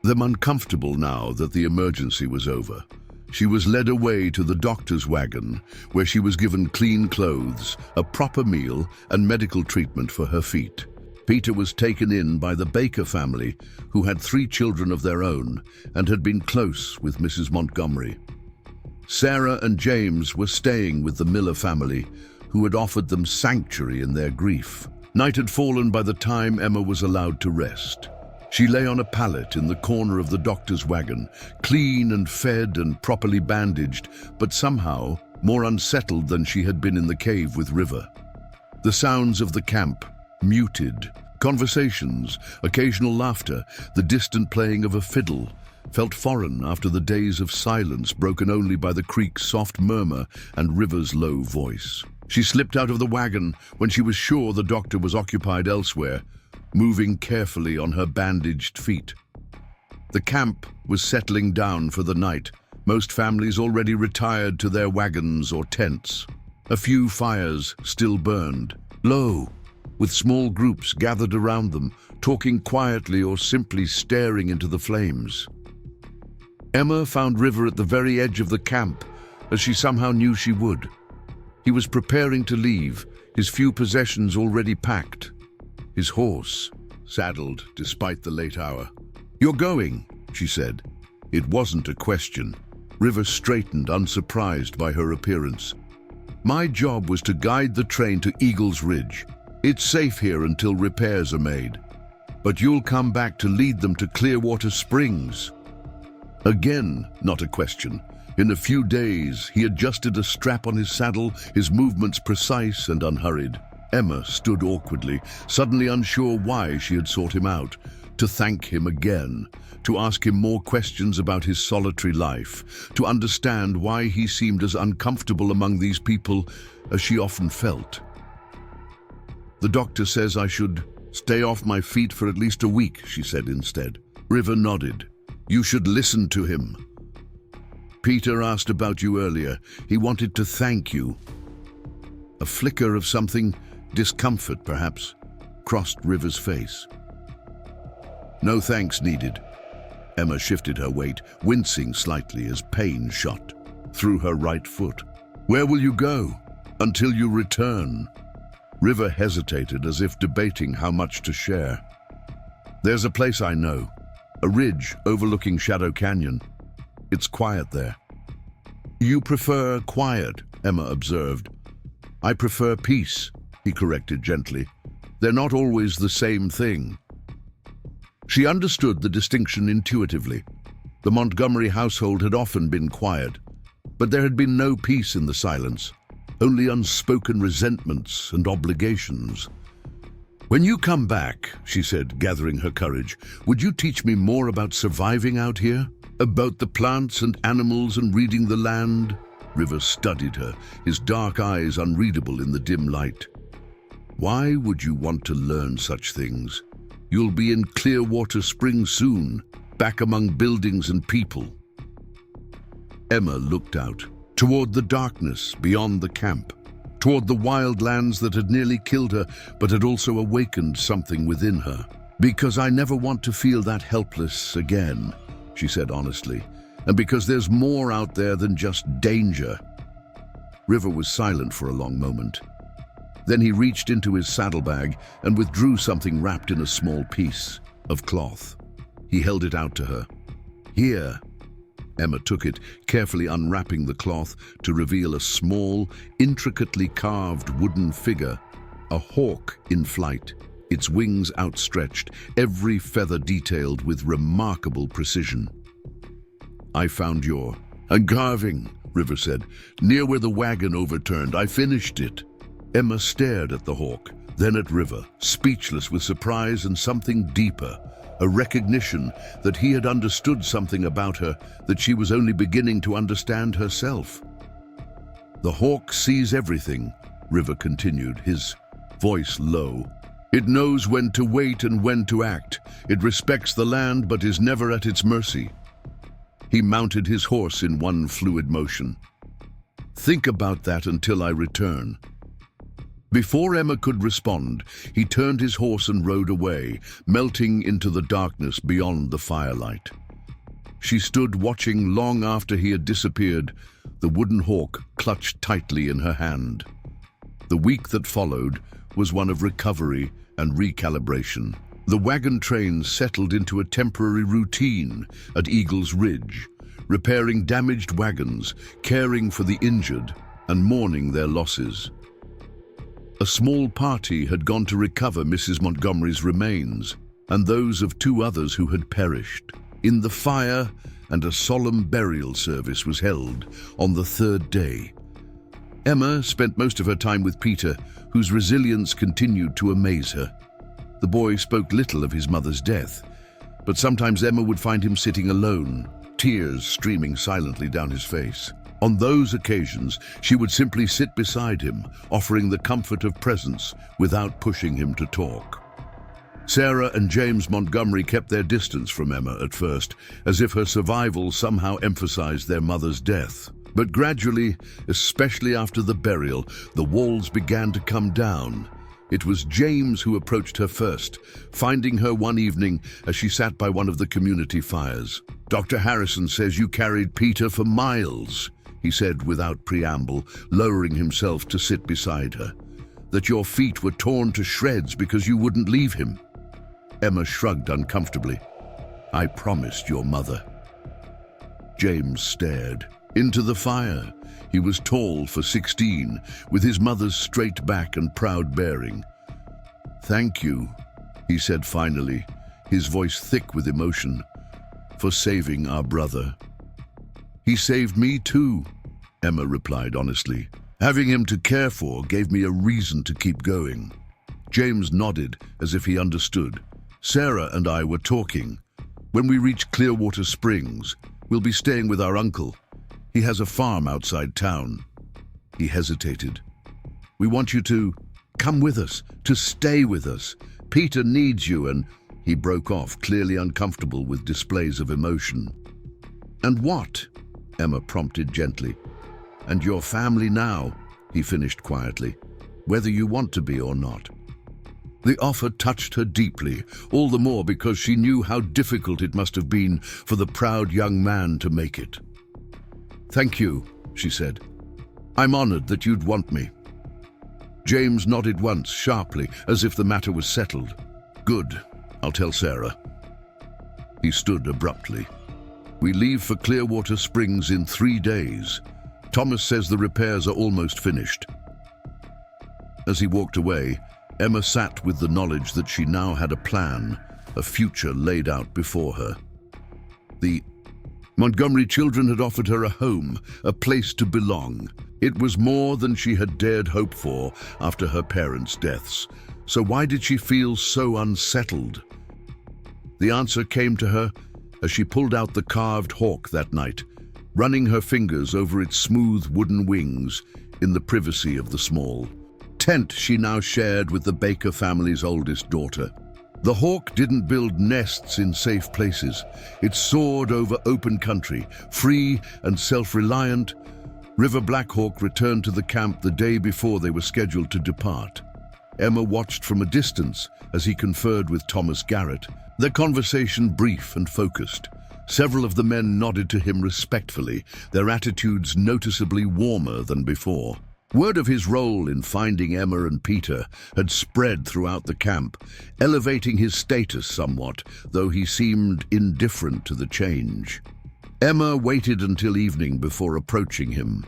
them uncomfortable now that the emergency was over. She was led away to the doctor's wagon, where she was given clean clothes, a proper meal, and medical treatment for her feet. Peter was taken in by the Baker family, who had 3 children of their own and had been close with Mrs. Montgomery. Sarah and James were staying with the Miller family, who had offered them sanctuary in their grief. Night had fallen by the time Emma was allowed to rest. She lay on a pallet in the corner of the doctor's wagon, clean and fed and properly bandaged, but somehow more unsettled than she had been in the cave with River. The sounds of the camp, muted, conversations, occasional laughter, the distant playing of a fiddle, felt foreign after the days of silence broken only by the creek's soft murmur and River's low voice. She slipped out of the wagon when she was sure the doctor was occupied elsewhere, moving carefully on her bandaged feet. The camp was settling down for the night, most families already retired to their wagons or tents. A few fires still burned, low, with small groups gathered around them, talking quietly or simply staring into the flames. Emma found River at the very edge of the camp, as she somehow knew she would. He was preparing to leave, his few possessions already packed. His horse, saddled despite the late hour. "You're going," she said. It wasn't a question. River straightened, unsurprised by her appearance. "My job was to guide the train to Eagle's Ridge. It's safe here until repairs are made. But you'll come back to lead them to Clearwater Springs." Again, not a question. In a few days, he adjusted a strap on his saddle, his movements precise and unhurried. Emma stood awkwardly, suddenly unsure why she had sought him out, to thank him again, to ask him more questions about his solitary life, to understand why he seemed as uncomfortable among these people as she often felt. "The doctor says I should stay off my feet for at least a week," she said instead. River nodded. "You should listen to him. Peter asked about you earlier. He wanted to thank you." A flicker of something, discomfort perhaps, crossed River's face. "No thanks needed." Emma shifted her weight, wincing slightly as pain shot through her right foot. "Where will you go? Until you return?" River hesitated, as if debating how much to share. "There's a place I know, a ridge overlooking Shadow Canyon. It's quiet there." "You prefer quiet," Emma observed. "I prefer peace," he corrected gently. "They're not always the same thing." She understood the distinction intuitively. The Montgomery household had often been quiet, but there had been no peace in the silence, only unspoken resentments and obligations. "When you come back," she said, gathering her courage, "would you teach me more about surviving out here? About the plants and animals and reading the land?" River studied her, his dark eyes unreadable in the dim light. "Why would you want to learn such things? You'll be in Clearwater Springs soon, back among buildings and people." Emma looked out, toward the darkness beyond the camp, toward the wild lands that had nearly killed her but had also awakened something within her. "Because I never want to feel that helpless again," she said honestly, and because there's more out there than just danger." River was silent for a long moment. Then he reached into his saddlebag and withdrew something wrapped in a small piece of cloth. He held it out to her. "Here." Emma took it, carefully unwrapping the cloth to reveal a small, intricately carved wooden figure, a hawk in flight, its wings outstretched, every feather detailed with remarkable precision. "I found your carving," River said, "near where the wagon overturned. I finished it." Emma stared at the hawk, then at River, speechless with surprise and something deeper, a recognition that he had understood something about her that she was only beginning to understand herself. "The hawk sees everything," River continued, his voice low. "It knows when to wait and when to act. It respects the land but is never at its mercy." He mounted his horse in one fluid motion. "Think about that until I return." Before Emma could respond, he turned his horse and rode away, melting into the darkness beyond the firelight. She stood watching long after he had disappeared, the wooden hawk clutched tightly in her hand. The week that followed was one of recovery and recalibration. The wagon train settled into a temporary routine at Eagle's Ridge, repairing damaged wagons, caring for the injured, and mourning their losses. A small party had gone to recover Mrs. Montgomery's remains and those of 2 others who had perished in the fire, and a solemn burial service was held on the 3rd day. Emma spent most of her time with Peter, whose resilience continued to amaze her. The boy spoke little of his mother's death, but sometimes Emma would find him sitting alone, tears streaming silently down his face. On those occasions, she would simply sit beside him, offering the comfort of presence without pushing him to talk. Sarah and James Montgomery kept their distance from Emma at first, as if her survival somehow emphasized their mother's death. But gradually, especially after the burial, the walls began to come down. It was James who approached her first, finding her one evening as she sat by one of the community fires. "Dr. Harrison says you carried Peter for miles," he said without preamble, lowering himself to sit beside her. "That your feet were torn to shreds because you wouldn't leave him." Emma shrugged uncomfortably. "I promised your mother." James stared into the fire. He was tall for 16, with his mother's straight back and proud bearing. "Thank you," he said finally, his voice thick with emotion, "for saving our brother." "He saved me too," Emma replied honestly. "Having him to care for gave me a reason to keep going." James nodded as if he understood. "Sarah and I were talking. When we reach Clearwater Springs, we'll be staying with our uncle. He has a farm outside town." He hesitated. "We want you to come with us, to stay with us. Peter needs you," and he broke off, clearly uncomfortable with displays of emotion. "And what?" Emma prompted gently. "And your family now," he finished quietly, "whether you want to be or not." The offer touched her deeply, all the more because she knew how difficult it must have been for the proud young man to make it. "Thank you," she said. "I'm honored that you'd want me." James nodded once, sharply, as if the matter was settled. "Good, I'll tell Sarah." He stood abruptly. "We leave for Clearwater Springs in 3 days. Thomas says the repairs are almost finished." As he walked away, Emma sat with the knowledge that she now had a plan, a future laid out before her. The Montgomery children had offered her a home, a place to belong. It was more than she had dared hope for after her parents' deaths. So why did she feel so unsettled? The answer came to her as she pulled out the carved hawk that night, running her fingers over its smooth wooden wings in the privacy of the small tent she now shared with the Baker family's oldest daughter. The hawk didn't build nests in safe places. It soared over open country, free and self-reliant. River Blackhawk returned to the camp the day before they were scheduled to depart. Emma watched from a distance as he conferred with Thomas Garrett, their conversation brief and focused. Several of the men nodded to him respectfully, their attitudes noticeably warmer than before. Word of his role in finding Emma and Peter had spread throughout the camp, elevating his status somewhat, though he seemed indifferent to the change. Emma waited until evening before approaching him.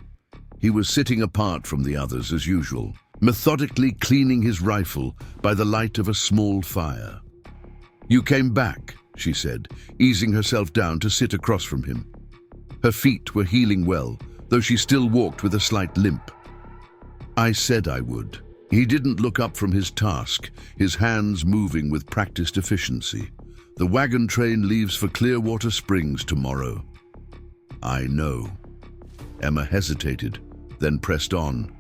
He was sitting apart from the others as usual, methodically cleaning his rifle by the light of a small fire. "You came back," she said, easing herself down to sit across from him. Her feet were healing well, though she still walked with a slight limp. "I said I would." He didn't look up from his task, his hands moving with practiced efficiency. "The wagon train leaves for Clearwater Springs tomorrow." "I know." Emma hesitated, then pressed on.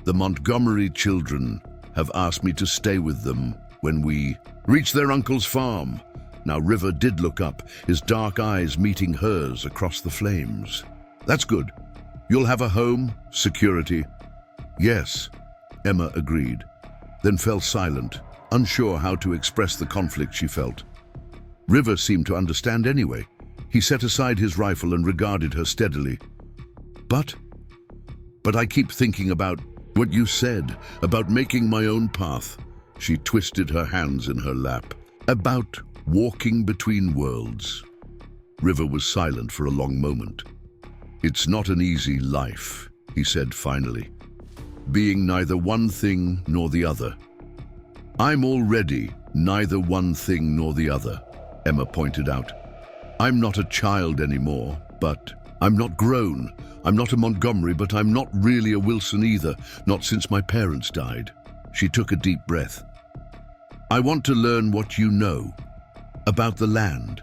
"The Montgomery children have asked me to stay with them when we reach their uncle's farm." Now River did look up, his dark eyes meeting hers across the flames. "That's good. You'll have a home, security." "Yes," Emma agreed, then fell silent, unsure how to express the conflict she felt. River seemed to understand anyway. He set aside his rifle and regarded her steadily. But I keep thinking about what you said, about making my own path." She twisted her hands in her lap. "About walking between worlds." River was silent for a long moment. "It's not an easy life," he said finally, "being neither one thing nor the other." "I'm already neither one thing nor the other," Emma pointed out. "I'm not a child anymore, but I'm not grown. I'm not a Montgomery, but I'm not really a Wilson either, not since my parents died." She took a deep breath. "I want to learn what you know, about the land,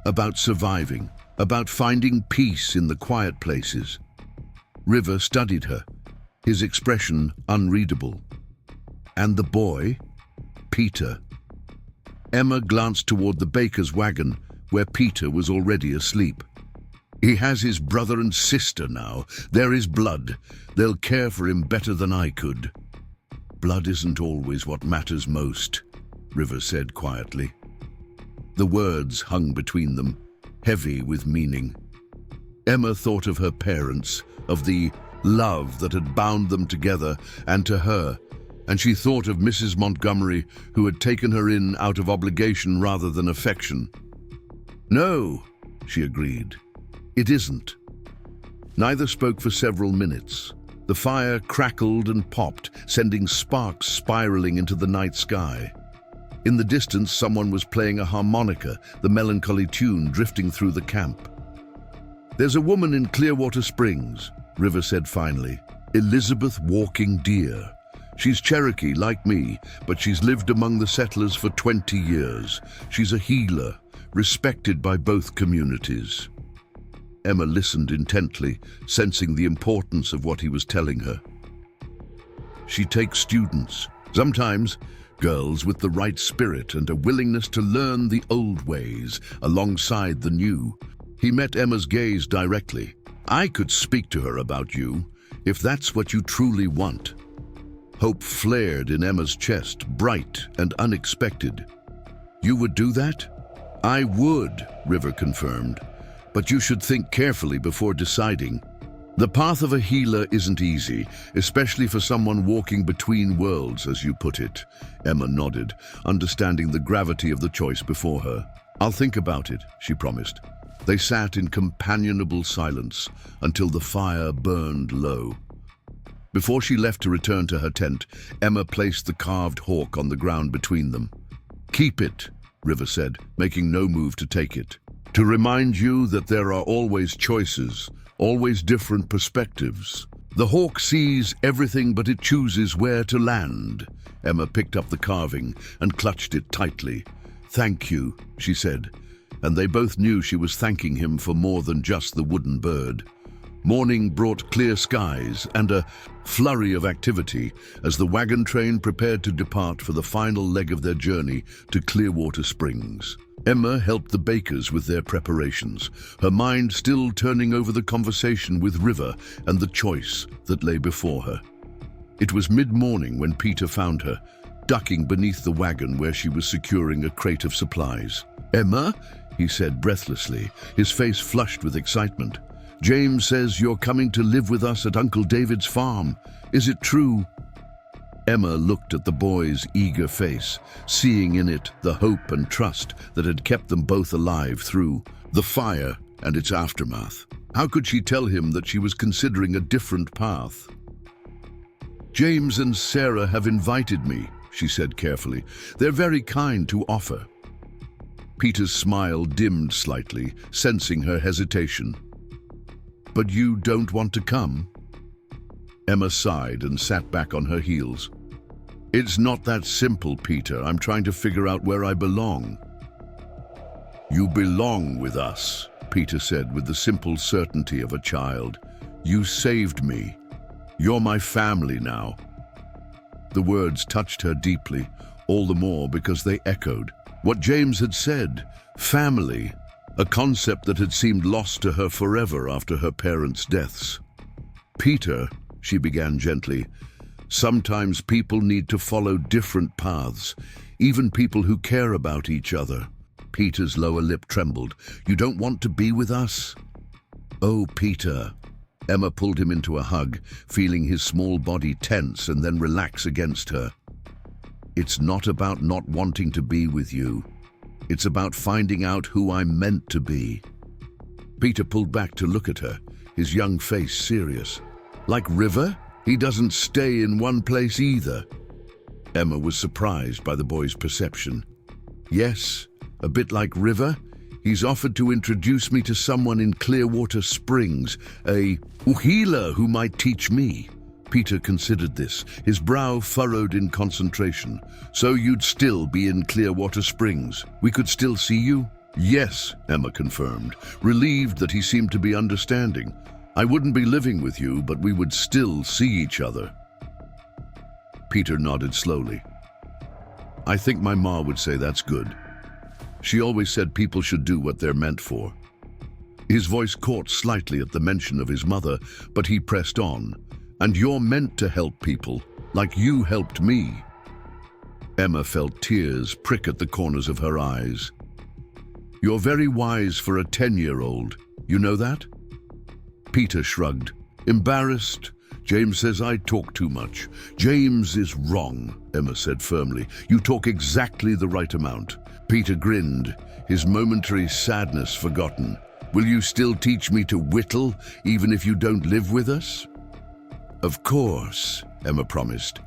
about surviving, about finding peace in the quiet places." River studied her, his expression unreadable. "And the boy? Peter?" Emma glanced toward the baker's wagon, where Peter was already asleep. "He has his brother and sister now. They're his blood. They'll care for him better than I could." "Blood isn't always what matters most," River said quietly. The words hung between them, heavy with meaning. Emma thought of her parents, of the love that had bound them together and to her, and she thought of Mrs. Montgomery, who had taken her in out of obligation rather than affection. "No," she agreed. "It isn't." Neither spoke for several minutes. The fire crackled and popped, sending sparks spiraling into the night sky. In the distance, someone was playing a harmonica, the melancholy tune drifting through the camp. "There's a woman in Clearwater Springs," River said finally. "Elizabeth Walking Deer. She's Cherokee, like me, but she's lived among the settlers for 20 years. She's a healer, respected by both communities." Emma listened intently, sensing the importance of what he was telling her. "She takes students, sometimes girls with the right spirit and a willingness to learn the old ways alongside the new." He met Emma's gaze directly. "I could speak to her about you, if that's what you truly want." Hope flared in Emma's chest, bright and unexpected. "You would do that?" "I would," River confirmed. "But you should think carefully before deciding. The path of a healer isn't easy, especially for someone walking between worlds, as you put it." Emma nodded, understanding the gravity of the choice before her. "I'll think about it," she promised. They sat in companionable silence until the fire burned low. Before she left to return to her tent, Emma placed the carved hawk on the ground between them. "Keep it," River said, making no move to take it. "To remind you that there are always choices, always different perspectives. The hawk sees everything, but it chooses where to land." Emma picked up the carving and clutched it tightly. "Thank you," she said, and they both knew she was thanking him for more than just the wooden bird. Morning brought clear skies and a flurry of activity as the wagon train prepared to depart for the final leg of their journey to Clearwater Springs. Emma helped the bakers with their preparations, her mind still turning over the conversation with River and the choice that lay before her. It was mid-morning when Peter found her, ducking beneath the wagon where she was securing a crate of supplies. "Emma?" he said breathlessly, his face flushed with excitement. "James says you're coming to live with us at Uncle David's farm. Is it true?" Emma looked at the boy's eager face, seeing in it the hope and trust that had kept them both alive through the fire and its aftermath. How could she tell him that she was considering a different path? "James and Sarah have invited me," she said carefully. "They're very kind to offer." Peter's smile dimmed slightly, sensing her hesitation. "But you don't want to come?" Emma sighed and sat back on her heels. "It's not that simple, Peter. I'm trying to figure out where I belong." "You belong with us," Peter said with the simple certainty of a child. "You saved me. You're my family now." The words touched her deeply, all the more because they echoed what James had said, family, a concept that had seemed lost to her forever after her parents' deaths. "Peter," she began gently, "sometimes people need to follow different paths, even people who care about each other." Peter's lower lip trembled. "You don't want to be with us?" "Oh, Peter." Emma pulled him into a hug, feeling his small body tense and then relax against her. "It's not about not wanting to be with you. It's about finding out who I'm meant to be." Peter pulled back to look at her, his young face serious. "Like River? He doesn't stay in one place either." Emma was surprised by the boy's perception. "Yes, a bit like River. He's offered to introduce me to someone in Clearwater Springs, a healer who might teach me." Peter considered this, his brow furrowed in concentration. "So you'd still be in Clearwater Springs? We could still see you?" "Yes," Emma confirmed, relieved that he seemed to be understanding. "I wouldn't be living with you, but we would still see each other." Peter nodded slowly. "I think my ma would say that's good. She always said people should do what they're meant for." His voice caught slightly at the mention of his mother, but he pressed on. "And you're meant to help people, like you helped me." Emma felt tears prick at the corners of her eyes. "You're very wise for a 10-year-old. You know that?" Peter shrugged. "Embarrassed? James says I talk too much." "James is wrong," Emma said firmly. "You talk exactly the right amount." Peter grinned, his momentary sadness forgotten. "Will you still teach me to whittle, even if you don't live with us?" "Of course," Emma promised.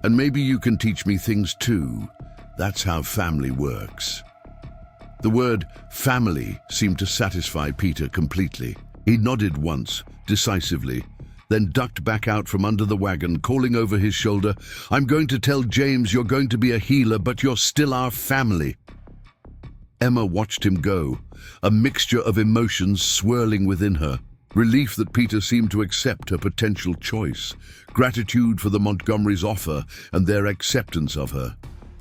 "And maybe you can teach me things too. That's how family works." The word family seemed to satisfy Peter completely. He nodded once, decisively, then ducked back out from under the wagon, calling over his shoulder, "I'm going to tell James you're going to be a healer, but you're still our family." Emma watched him go, a mixture of emotions swirling within her. Relief that Peter seemed to accept her potential choice, gratitude for the Montgomerys' offer and their acceptance of her,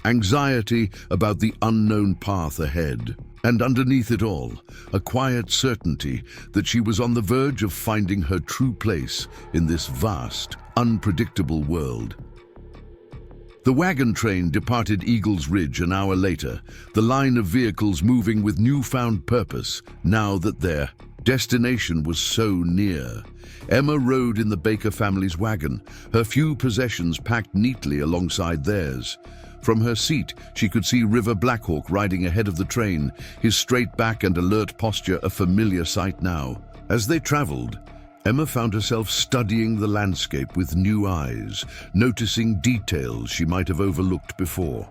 anxiety about the unknown path ahead, and underneath it all, a quiet certainty that she was on the verge of finding her true place in this vast, unpredictable world. The wagon train departed Eagles Ridge an hour later, the line of vehicles moving with newfound purpose now that their destination was so near. Emma rode in the Baker family's wagon, her few possessions packed neatly alongside theirs. From her seat, she could see River Blackhawk riding ahead of the train, his straight back and alert posture a familiar sight now. As they traveled, Emma found herself studying the landscape with new eyes, noticing details she might have overlooked before.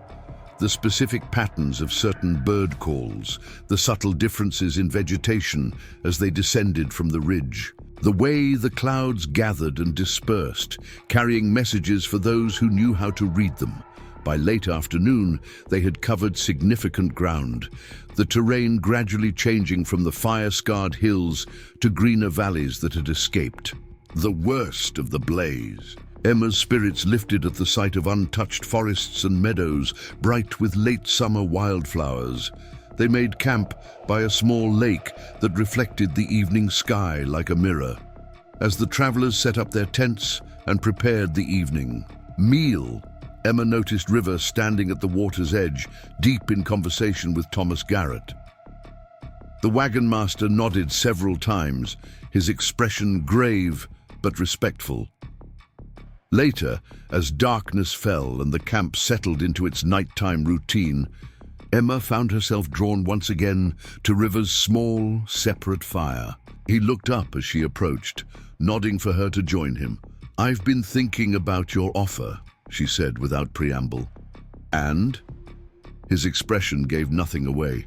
The specific patterns of certain bird calls, the subtle differences in vegetation as they descended from the ridge, the way the clouds gathered and dispersed, carrying messages for those who knew how to read them. By late afternoon, they had covered significant ground, the terrain gradually changing from the fire-scarred hills to greener valleys that had escaped the worst of the blaze. Emma's spirits lifted at the sight of untouched forests and meadows, bright with late summer wildflowers. They made camp by a small lake that reflected the evening sky like a mirror. As the travelers set up their tents and prepared the evening meal, Emma noticed River standing at the water's edge, deep in conversation with Thomas Garrett. The wagon master nodded several times, his expression grave but respectful. Later, as darkness fell and the camp settled into its nighttime routine, Emma found herself drawn once again to River's small, separate fire. He looked up as she approached, nodding for her to join him. "I've been thinking about your offer," she said without preamble. "And?" His expression gave nothing away.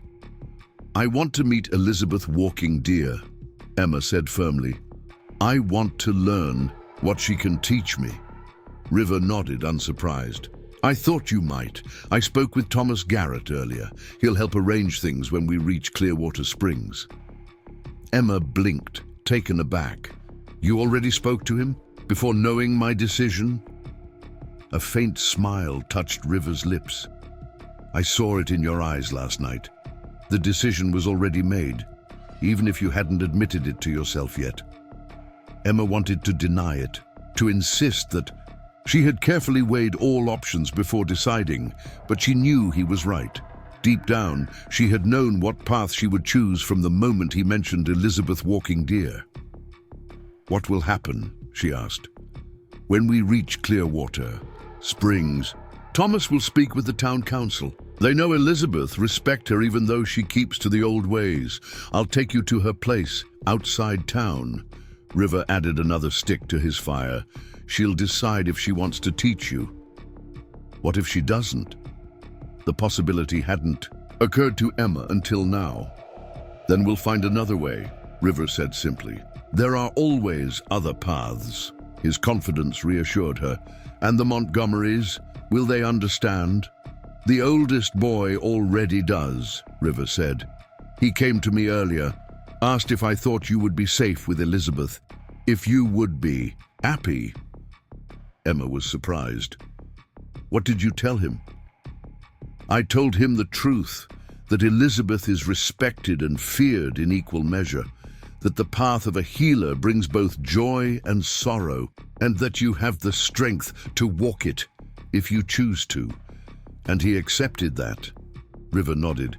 "I want to meet Elizabeth Walking Deer," Emma said firmly. "I want to learn what she can teach me." River nodded, unsurprised. "I thought you might. I spoke with Thomas Garrett earlier. He'll help arrange things when we reach Clearwater Springs." Emma blinked, taken aback. "You already spoke to him? Before knowing my decision?" A faint smile touched River's lips. "I saw it in your eyes last night. The decision was already made, even if you hadn't admitted it to yourself yet." Emma wanted to deny it, to insist that she had carefully weighed all options before deciding, but she knew he was right. Deep down, she had known what path she would choose from the moment he mentioned Elizabeth Walking Deer. "What will happen?" she asked. "When we reach Clearwater Springs, Thomas will speak with the town council. They know Elizabeth, respect her even though she keeps to the old ways. I'll take you to her place, outside town." River added another stick to his fire. "She'll decide if she wants to teach you." What if she doesn't? The possibility hadn't occurred to Emma until now. "Then we'll find another way," River said simply. "There are always other paths." His confidence reassured her. "And the Montgomerys, will they understand?" "The oldest boy already does," River said. "He came to me earlier, asked if I thought you would be safe with Elizabeth, if you would be happy." Emma was surprised. "What did you tell him?" "I told him the truth, that Elizabeth is respected and feared in equal measure, that the path of a healer brings both joy and sorrow, and that you have the strength to walk it if you choose to." "And he accepted that?" River nodded.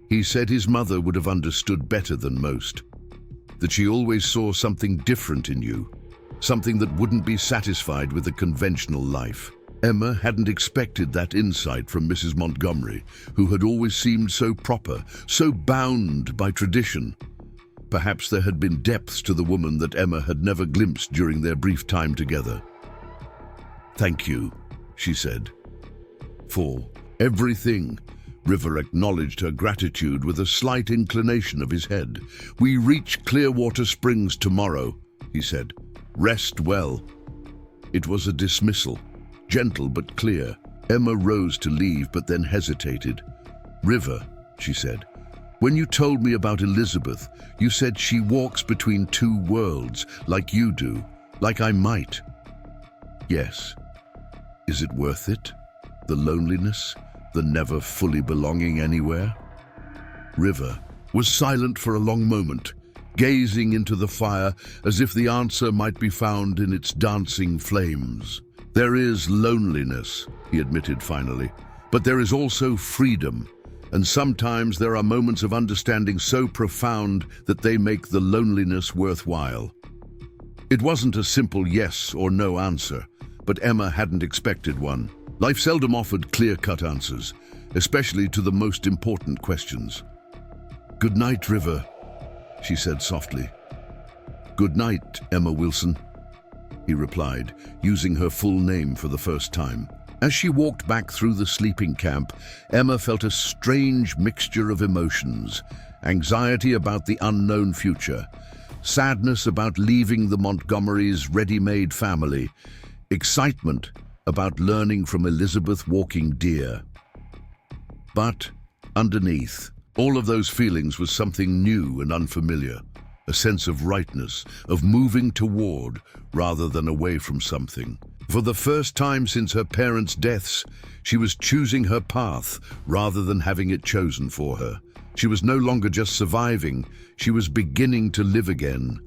"He said his mother would have understood better than most, that she always saw something different in you, something that wouldn't be satisfied with a conventional life." Emma hadn't expected that insight from Mrs. Montgomery, who had always seemed so proper, so bound by tradition. Perhaps there had been depths to the woman that Emma had never glimpsed during their brief time together. "Thank you," she said. "For everything." River acknowledged her gratitude with a slight inclination of his head. "We reach Clearwater Springs tomorrow," he said. "Rest well." It was a dismissal, gentle but clear. Emma rose to leave but then hesitated. "River," she said, "when you told me about Elizabeth, you said she walks between two worlds, like you do, like I might." "Yes. Is it worth it? The loneliness, the never fully belonging anywhere?" River was silent for a long moment, gazing into the fire as if the answer might be found in its dancing flames. "There is loneliness," he admitted finally, "but there is also freedom, and sometimes there are moments of understanding so profound that they make the loneliness worthwhile." It wasn't a simple yes or no answer, but Emma hadn't expected one. Life seldom offered clear-cut answers, especially to the most important questions. "Good night, River," she said softly. "Good night, Emma Wilson," he replied, using her full name for the first time. As she walked back through the sleeping camp, Emma felt a strange mixture of emotions: anxiety about the unknown future, sadness about leaving the Montgomerys' ready-made family, excitement about learning from Elizabeth Walking Deer. But underneath all of those feelings was something new and unfamiliar, a sense of rightness, of moving toward rather than away from something. For the first time since her parents' deaths, she was choosing her path rather than having it chosen for her. She was no longer just surviving, she was beginning to live again.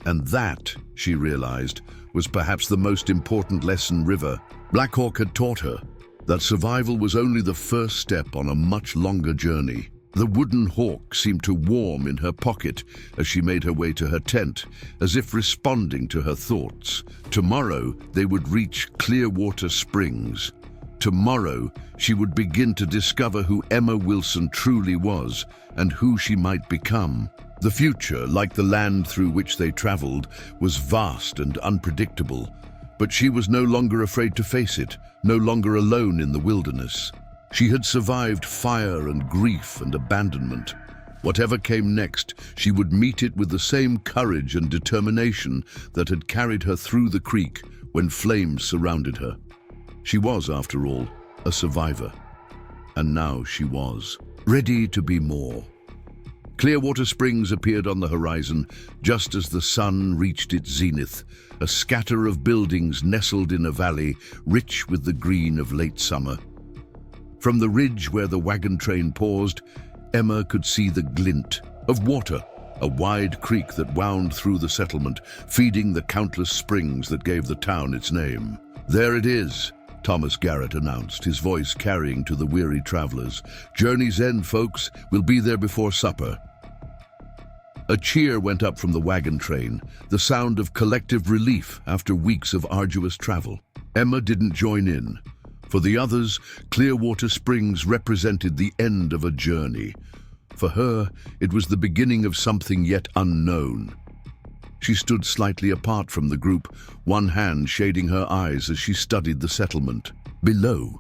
And that, she realized, was perhaps the most important lesson River Black Hawk had taught her that survival was only the first step on a much longer journey. The wooden hawk seemed to warm in her pocket as she made her way to her tent, as if responding to her thoughts. Tomorrow they would reach Clearwater Springs. Tomorrow she would begin to discover who Emma Wilson truly was and who she might become. The future, like the land through which they traveled, was vast and unpredictable, but she was no longer afraid to face it, no longer alone in the wilderness. She had survived fire and grief and abandonment. Whatever came next, she would meet it with the same courage and determination that had carried her through the creek when flames surrounded her. She was, after all, a survivor. And now she was ready to be more. Clearwater Springs appeared on the horizon just as the sun reached its zenith, a scatter of buildings nestled in a valley rich with the green of late summer. From the ridge where the wagon train paused, Emma could see the glint of water, a wide creek that wound through the settlement, feeding the countless springs that gave the town its name. "There it is," Thomas Garrett announced, his voice carrying to the weary travelers. "Journey's end, folks. We'll be there before supper." A cheer went up from the wagon train, the sound of collective relief after weeks of arduous travel. Emma didn't join in. For the others, Clearwater Springs represented the end of a journey. For her, it was the beginning of something yet unknown. She stood slightly apart from the group, one hand shading her eyes as she studied the settlement. Below,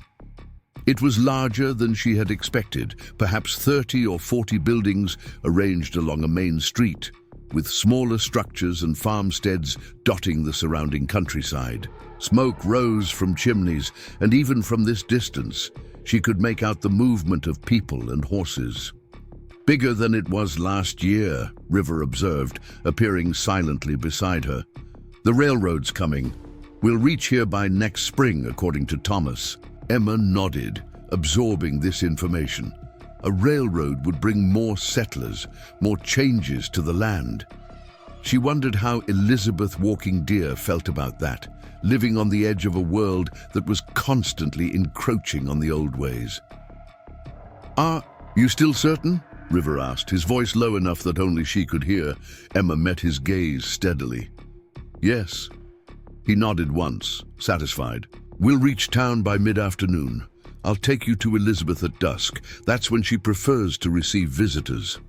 it was larger than she had expected, perhaps 30 or 40 buildings arranged along a main street, with smaller structures and farmsteads dotting the surrounding countryside. Smoke rose from chimneys, and even from this distance, she could make out the movement of people and horses. "Bigger than it was last year," River observed, appearing silently beside her. "The railroad's coming. We'll reach here by next spring, according to Thomas." Emma nodded, absorbing this information. A railroad would bring more settlers, more changes to the land. She wondered how Elizabeth Walking Deer felt about that, living on the edge of a world that was constantly encroaching on the old ways. "Are you still certain?" River asked, his voice low enough that only she could hear. Emma met his gaze steadily. "Yes." He nodded once, satisfied. "We'll reach town by mid-afternoon. I'll take you to Elizabeth at dusk. That's when she prefers to receive visitors."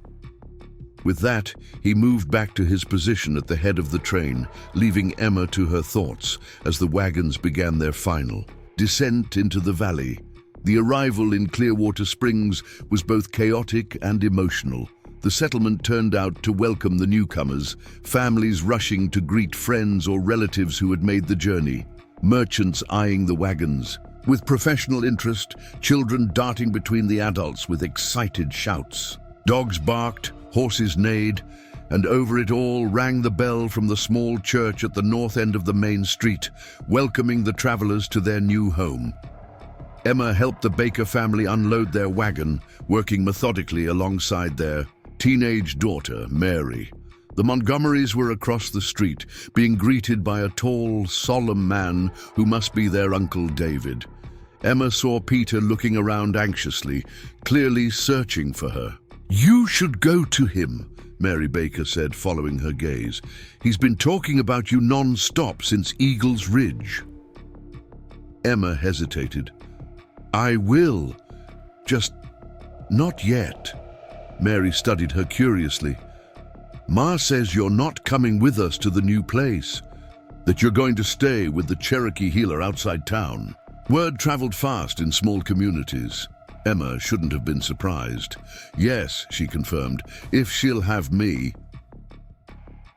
With that, he moved back to his position at the head of the train, leaving Emma to her thoughts as the wagons began their final descent into the valley. The arrival in Clearwater Springs was both chaotic and emotional. The settlement turned out to welcome the newcomers, families rushing to greet friends or relatives who had made the journey, merchants eyeing the wagons. With professional interest, children darting between the adults with excited shouts. Dogs barked, horses neighed, and over it all rang the bell from the small church at the north end of the main street, welcoming the travelers to their new home. Emma helped the Baker family unload their wagon, working methodically alongside their teenage daughter, Mary. The Montgomerys were across the street, being greeted by a tall, solemn man who must be their Uncle David. Emma saw Peter looking around anxiously, clearly searching for her. "You should go to him," Mary Baker said, following her gaze. "He's been talking about you non-stop since Eagle's Ridge." Emma hesitated. "I will. Just not yet." Mary studied her curiously. "Ma says you're not coming with us to the new place, that you're going to stay with the Cherokee healer outside town." Word traveled fast in small communities. Emma shouldn't have been surprised. "Yes," she confirmed, "if she'll have me."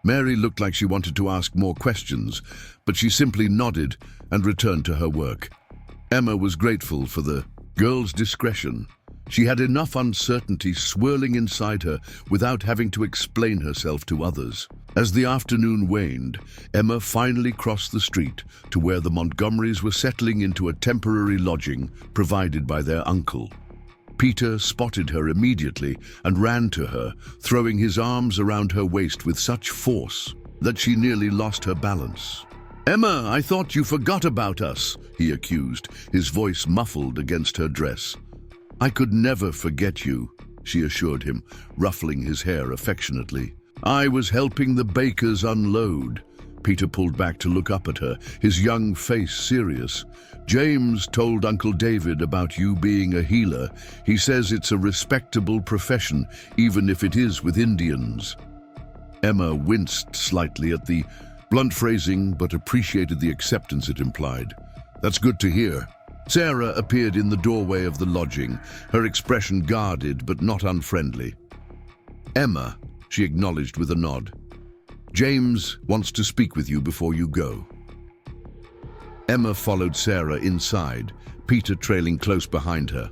Mary looked like she wanted to ask more questions, but she simply nodded and returned to her work. Emma was grateful for the girl's discretion. She had enough uncertainty swirling inside her without having to explain herself to others. As the afternoon waned, Emma finally crossed the street to where the Montgomerys were settling into a temporary lodging provided by their uncle. Peter spotted her immediately and ran to her, throwing his arms around her waist with such force that she nearly lost her balance. "Emma, I thought you forgot about us," he accused, his voice muffled against her dress. "I could never forget you," she assured him, ruffling his hair affectionately. "I was helping the bakers unload." Peter pulled back to look up at her, his young face serious. "James told Uncle David about you being a healer. He says it's a respectable profession, even if it is with Indians." Emma winced slightly at the blunt phrasing, but appreciated the acceptance it implied. "That's good to hear." Sarah appeared in the doorway of the lodging, her expression guarded but not unfriendly. "Emma," she acknowledged with a nod. "James wants to speak with you before you go." Emma followed Sarah inside, Peter trailing close behind her.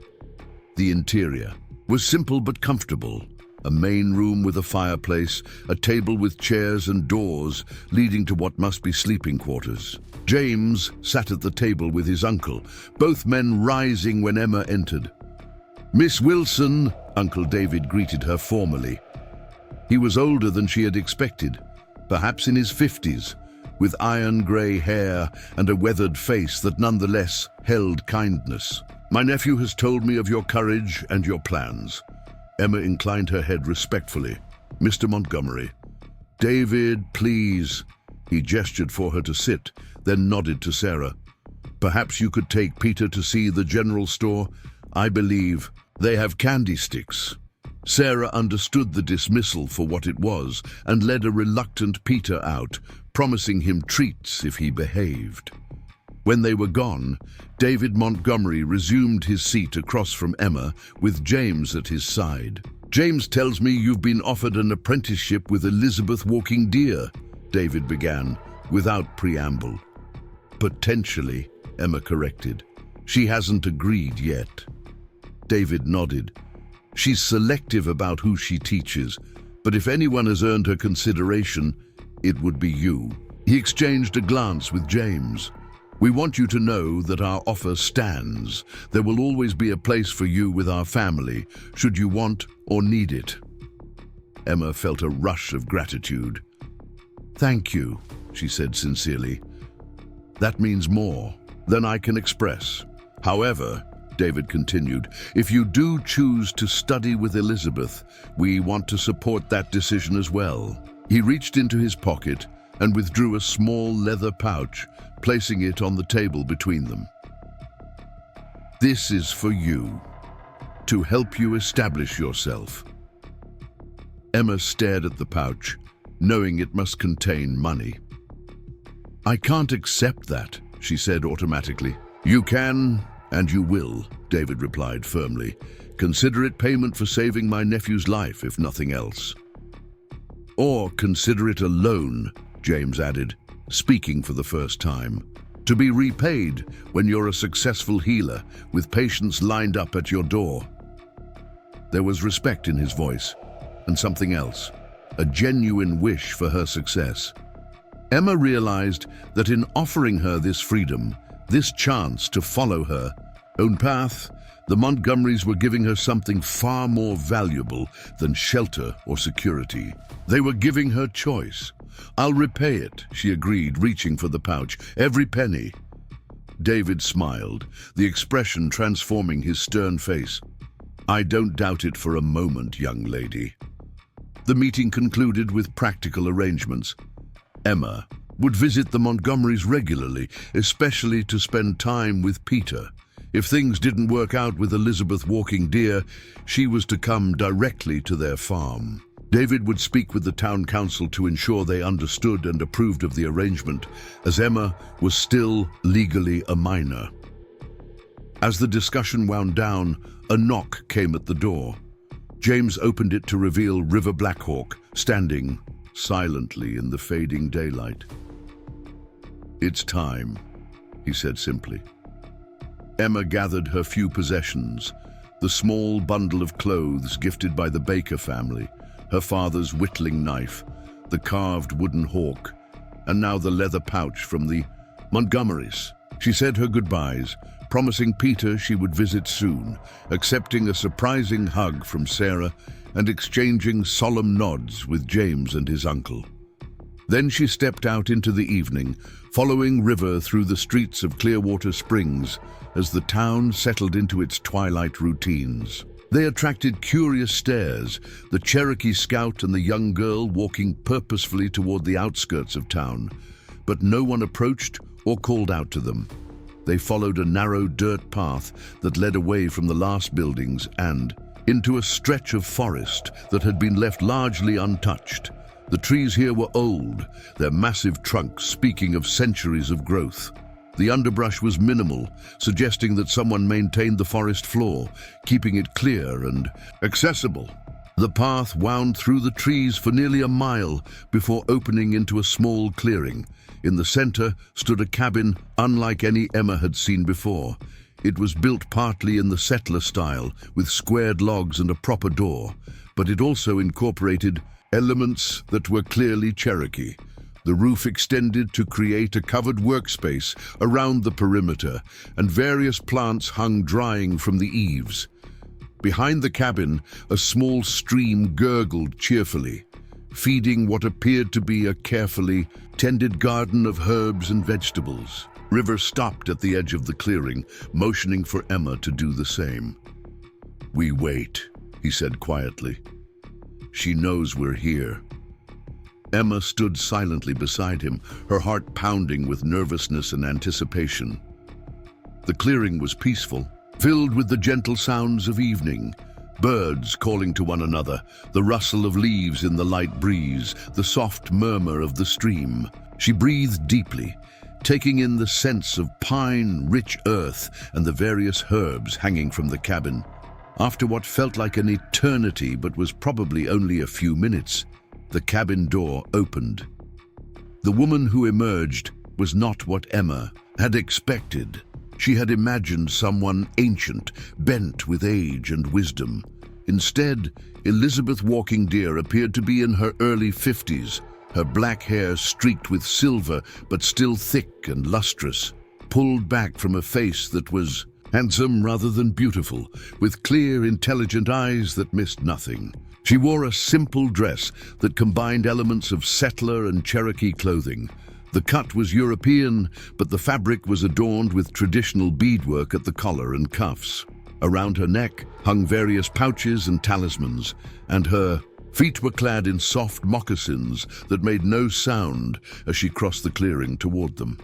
The interior was simple but comfortable. A main room with a fireplace, a table with chairs and doors leading to what must be sleeping quarters. James sat at the table with his uncle, both men rising when Emma entered. "Miss Wilson," Uncle David greeted her formally. He was older than she had expected, perhaps in his 50s, with iron-grey hair and a weathered face that nonetheless held kindness. "My nephew has told me of your courage and your plans." Emma inclined her head respectfully. "Mr. Montgomery." "David, please." He gestured for her to sit, then nodded to Sarah. "Perhaps you could take Peter to see the general store. I believe they have candy sticks." Sarah understood the dismissal for what it was and led a reluctant Peter out, promising him treats if he behaved. When they were gone, David Montgomery resumed his seat across from Emma, with James at his side. "James tells me you've been offered an apprenticeship with Elizabeth Walking Deer," David began, without preamble. "Potentially," Emma corrected. "She hasn't agreed yet." David nodded. "She's selective about who she teaches, but if anyone has earned her consideration, it would be you." He exchanged a glance with James. "We want you to know that our offer stands. There will always be a place for you with our family, should you want or need it." Emma felt a rush of gratitude. "Thank you," she said sincerely. "That means more than I can express. However," David continued, "if you do choose to study with Elizabeth, we want to support that decision as well." He reached into his pocket and withdrew a small leather pouch, placing it on the table between them. "This is for you, to help you establish yourself." Emma stared at the pouch, knowing it must contain money. "I can't accept that," she said automatically. "You can, and you will," David replied firmly. "Consider it payment for saving my nephew's life, if nothing else." "Or consider it a loan," James added, speaking for the first time. "To be repaid when you're a successful healer, with patients lined up at your door." There was respect in his voice, and something else, a genuine wish for her success. Emma realized that in offering her this freedom, this chance to follow her own path, the Montgomerys were giving her something far more valuable than shelter or security. They were giving her choice. "I'll repay it," she agreed, reaching for the pouch. "Every penny." David smiled, the expression transforming his stern face. "I don't doubt it for a moment, young lady." The meeting concluded with practical arrangements. Emma would visit the Montgomerys regularly, especially to spend time with Peter. If things didn't work out with Elizabeth Walking Deer, she was to come directly to their farm. David would speak with the town council to ensure they understood and approved of the arrangement, as Emma was still legally a minor. As the discussion wound down, a knock came at the door. James opened it to reveal River Blackhawk, standing silently in the fading daylight. "It's time," he said simply. Emma gathered her few possessions, the small bundle of clothes gifted by the Baker family, her father's whittling knife, the carved wooden hawk, and now the leather pouch from the Montgomerys. She said her goodbyes, promising Peter she would visit soon, accepting a surprising hug from Sarah and exchanging solemn nods with James and his uncle. Then she stepped out into the evening, following River through the streets of Clearwater Springs as the town settled into its twilight routines. They attracted curious stares, the Cherokee scout and the young girl walking purposefully toward the outskirts of town, but no one approached or called out to them. They followed a narrow dirt path that led away from the last buildings and into a stretch of forest that had been left largely untouched. The trees here were old, their massive trunks speaking of centuries of growth. The underbrush was minimal, suggesting that someone maintained the forest floor, keeping it clear and accessible. The path wound through the trees for nearly a mile before opening into a small clearing. In the center stood a cabin unlike any Emma had seen before. It was built partly in the settler style, with squared logs and a proper door, but it also incorporated elements that were clearly Cherokee. The roof extended to create a covered workspace around the perimeter, and various plants hung drying from the eaves. Behind the cabin, a small stream gurgled cheerfully, feeding what appeared to be a carefully tended garden of herbs and vegetables. River stopped at the edge of the clearing, motioning for Emma to do the same. "We wait," he said quietly. "She knows we're here." Emma stood silently beside him, her heart pounding with nervousness and anticipation. The clearing was peaceful, filled with the gentle sounds of evening. Birds calling to one another, the rustle of leaves in the light breeze, the soft murmur of the stream. She breathed deeply, taking in the sense of pine, rich earth, and the various herbs hanging from the cabin. After what felt like an eternity but was probably only a few minutes, the cabin door opened. The woman who emerged was not what Emma had expected. She had imagined someone ancient, bent with age and wisdom. Instead, Elizabeth Walking Deer appeared to be in her early 50s, her black hair streaked with silver but still thick and lustrous, pulled back from a face that was handsome rather than beautiful, with clear, intelligent eyes that missed nothing. She wore a simple dress that combined elements of settler and Cherokee clothing. The cut was European, but the fabric was adorned with traditional beadwork at the collar and cuffs. Around her neck hung various pouches and talismans, and her feet were clad in soft moccasins that made no sound as she crossed the clearing toward them.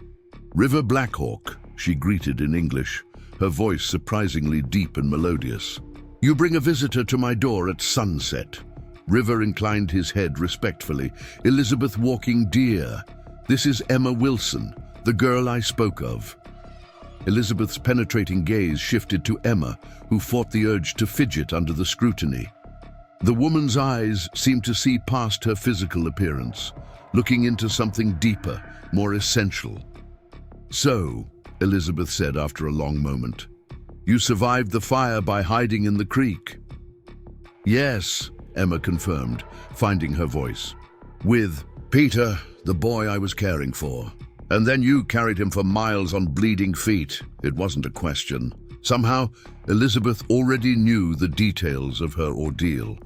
"River Blackhawk," she greeted in English, her voice surprisingly deep and melodious. "You bring a visitor to my door at sunset." River inclined his head respectfully. "Elizabeth Walking Deer. This is Emma Wilson, the girl I spoke of." Elizabeth's penetrating gaze shifted to Emma, who fought the urge to fidget under the scrutiny. The woman's eyes seemed to see past her physical appearance, looking into something deeper, more essential. "So," Elizabeth said after a long moment, "you survived the fire by hiding in the creek?" "Yes," Emma confirmed, finding her voice. "With Peter, the boy I was caring for. And then you carried him for miles on bleeding feet." It wasn't a question. Somehow, Elizabeth already knew the details of her ordeal.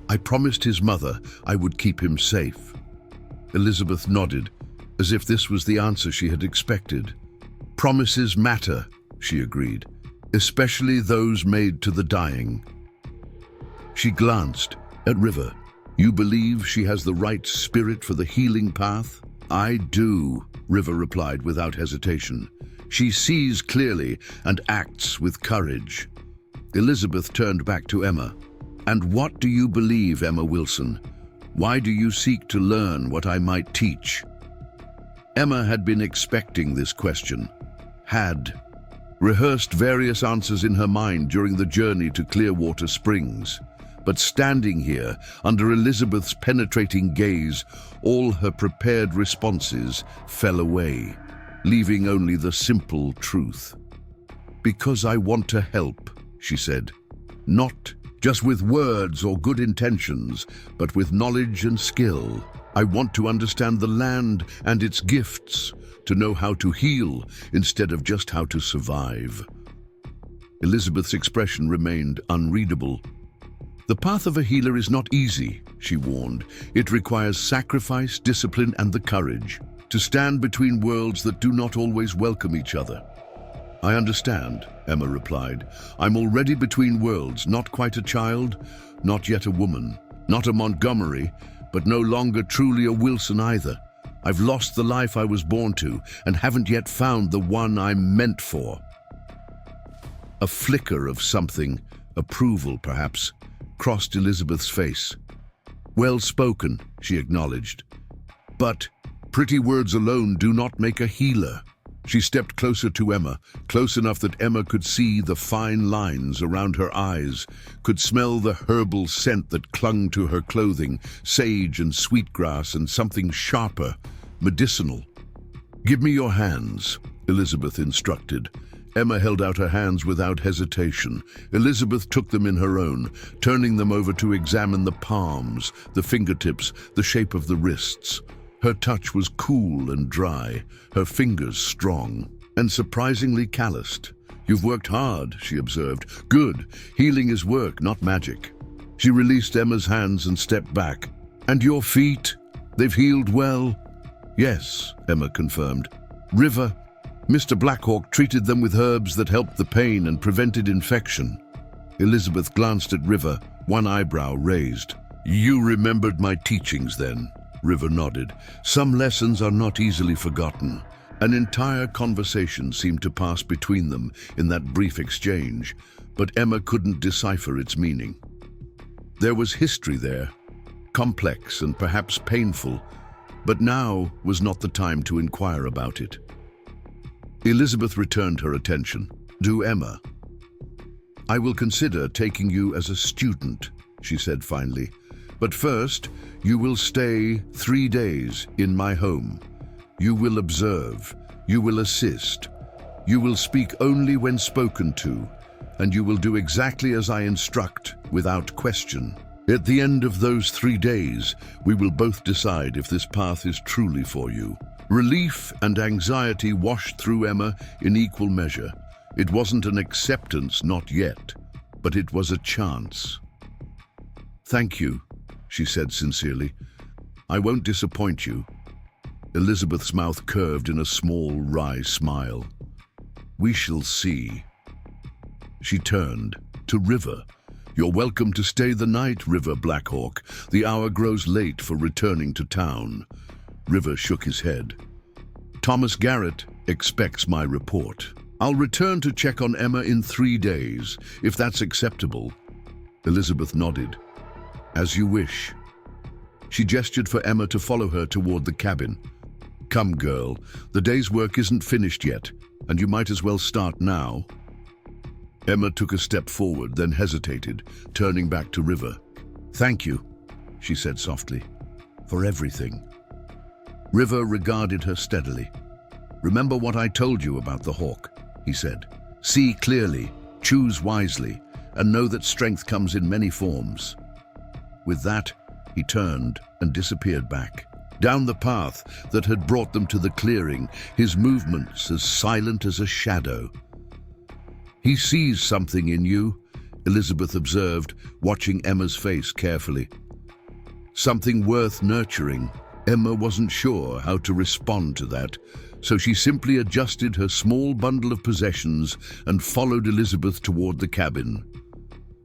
"I promised his mother I would keep him safe." Elizabeth nodded, as if this was the answer she had expected. "Promises matter," she agreed, "especially those made to the dying." She glanced at River. "You believe she has the right spirit for the healing path?" "I do," River replied without hesitation. "She sees clearly and acts with courage." Elizabeth turned back to Emma. "And what do you believe, Emma Wilson? Why do you seek to learn what I might teach?" Emma had been expecting this question, had rehearsed various answers in her mind during the journey to Clearwater Springs. But standing here, under Elizabeth's penetrating gaze, all her prepared responses fell away, leaving only the simple truth. "Because I want to help," she said. "Not just with words or good intentions, but with knowledge and skill. I want to understand the land and its gifts, to know how to heal instead of just how to survive." Elizabeth's expression remained unreadable. The path of a healer is not easy, she warned. It requires sacrifice, discipline, and the courage to stand between worlds that do not always welcome each other. I understand, Emma replied. I'm already between worlds, not quite a child, not yet a woman, not a Montgomery, but no longer truly a Wilson either. I've lost the life I was born to and haven't yet found the one I'm meant for. A flicker of something, approval perhaps, crossed Elizabeth's face. Well spoken, she acknowledged. But pretty words alone do not make a healer. She stepped closer to Emma, close enough that Emma could see the fine lines around her eyes, could smell the herbal scent that clung to her clothing, sage and sweetgrass and something sharper, medicinal. Give me your hands, Elizabeth instructed. Emma held out her hands without hesitation. Elizabeth took them in her own, turning them over to examine the palms, the fingertips, the shape of the wrists. Her touch was cool and dry, her fingers strong, and surprisingly calloused. You've worked hard, she observed. Good. Healing is work, not magic. She released Emma's hands and stepped back. And your feet? They've healed well? Yes, Emma confirmed. River, Mr. Blackhawk treated them with herbs that helped the pain and prevented infection. Elizabeth glanced at River, one eyebrow raised. You remembered my teachings then? River nodded. Some lessons are not easily forgotten. An entire conversation seemed to pass between them in that brief exchange, but Emma couldn't decipher its meaning. There was history there, complex and perhaps painful, but now was not the time to inquire about it. Elizabeth returned her attention. To Emma. I will consider taking you as a student, she said finally. But first, you will stay 3 days in my home. You will observe, you will assist, you will speak only when spoken to, and you will do exactly as I instruct, without question. At the end of those 3 days, we will both decide if this path is truly for you. Relief and anxiety washed through Emma in equal measure. It wasn't an acceptance, not yet, but it was a chance. Thank you, she said sincerely. I won't disappoint you. Elizabeth's mouth curved in a small, wry smile. We shall see. She turned to River. You're welcome to stay the night, River Blackhawk. The hour grows late for returning to town. River shook his head. Thomas Garrett expects my report. I'll return to check on Emma in 3 days, if that's acceptable. Elizabeth nodded. As you wish. She gestured for Emma to follow her toward the cabin. Come, girl, the day's work isn't finished yet, and you might as well start now. Emma took a step forward, then hesitated, turning back to River. Thank you, she said softly, for everything. River regarded her steadily. Remember what I told you about the hawk, he said. See clearly, choose wisely, and know that strength comes in many forms. With that, he turned and disappeared back, down the path that had brought them to the clearing, his movements as silent as a shadow. He sees something in you, Elizabeth observed, watching Emma's face carefully. Something worth nurturing. Emma wasn't sure how to respond to that, so she simply adjusted her small bundle of possessions and followed Elizabeth toward the cabin.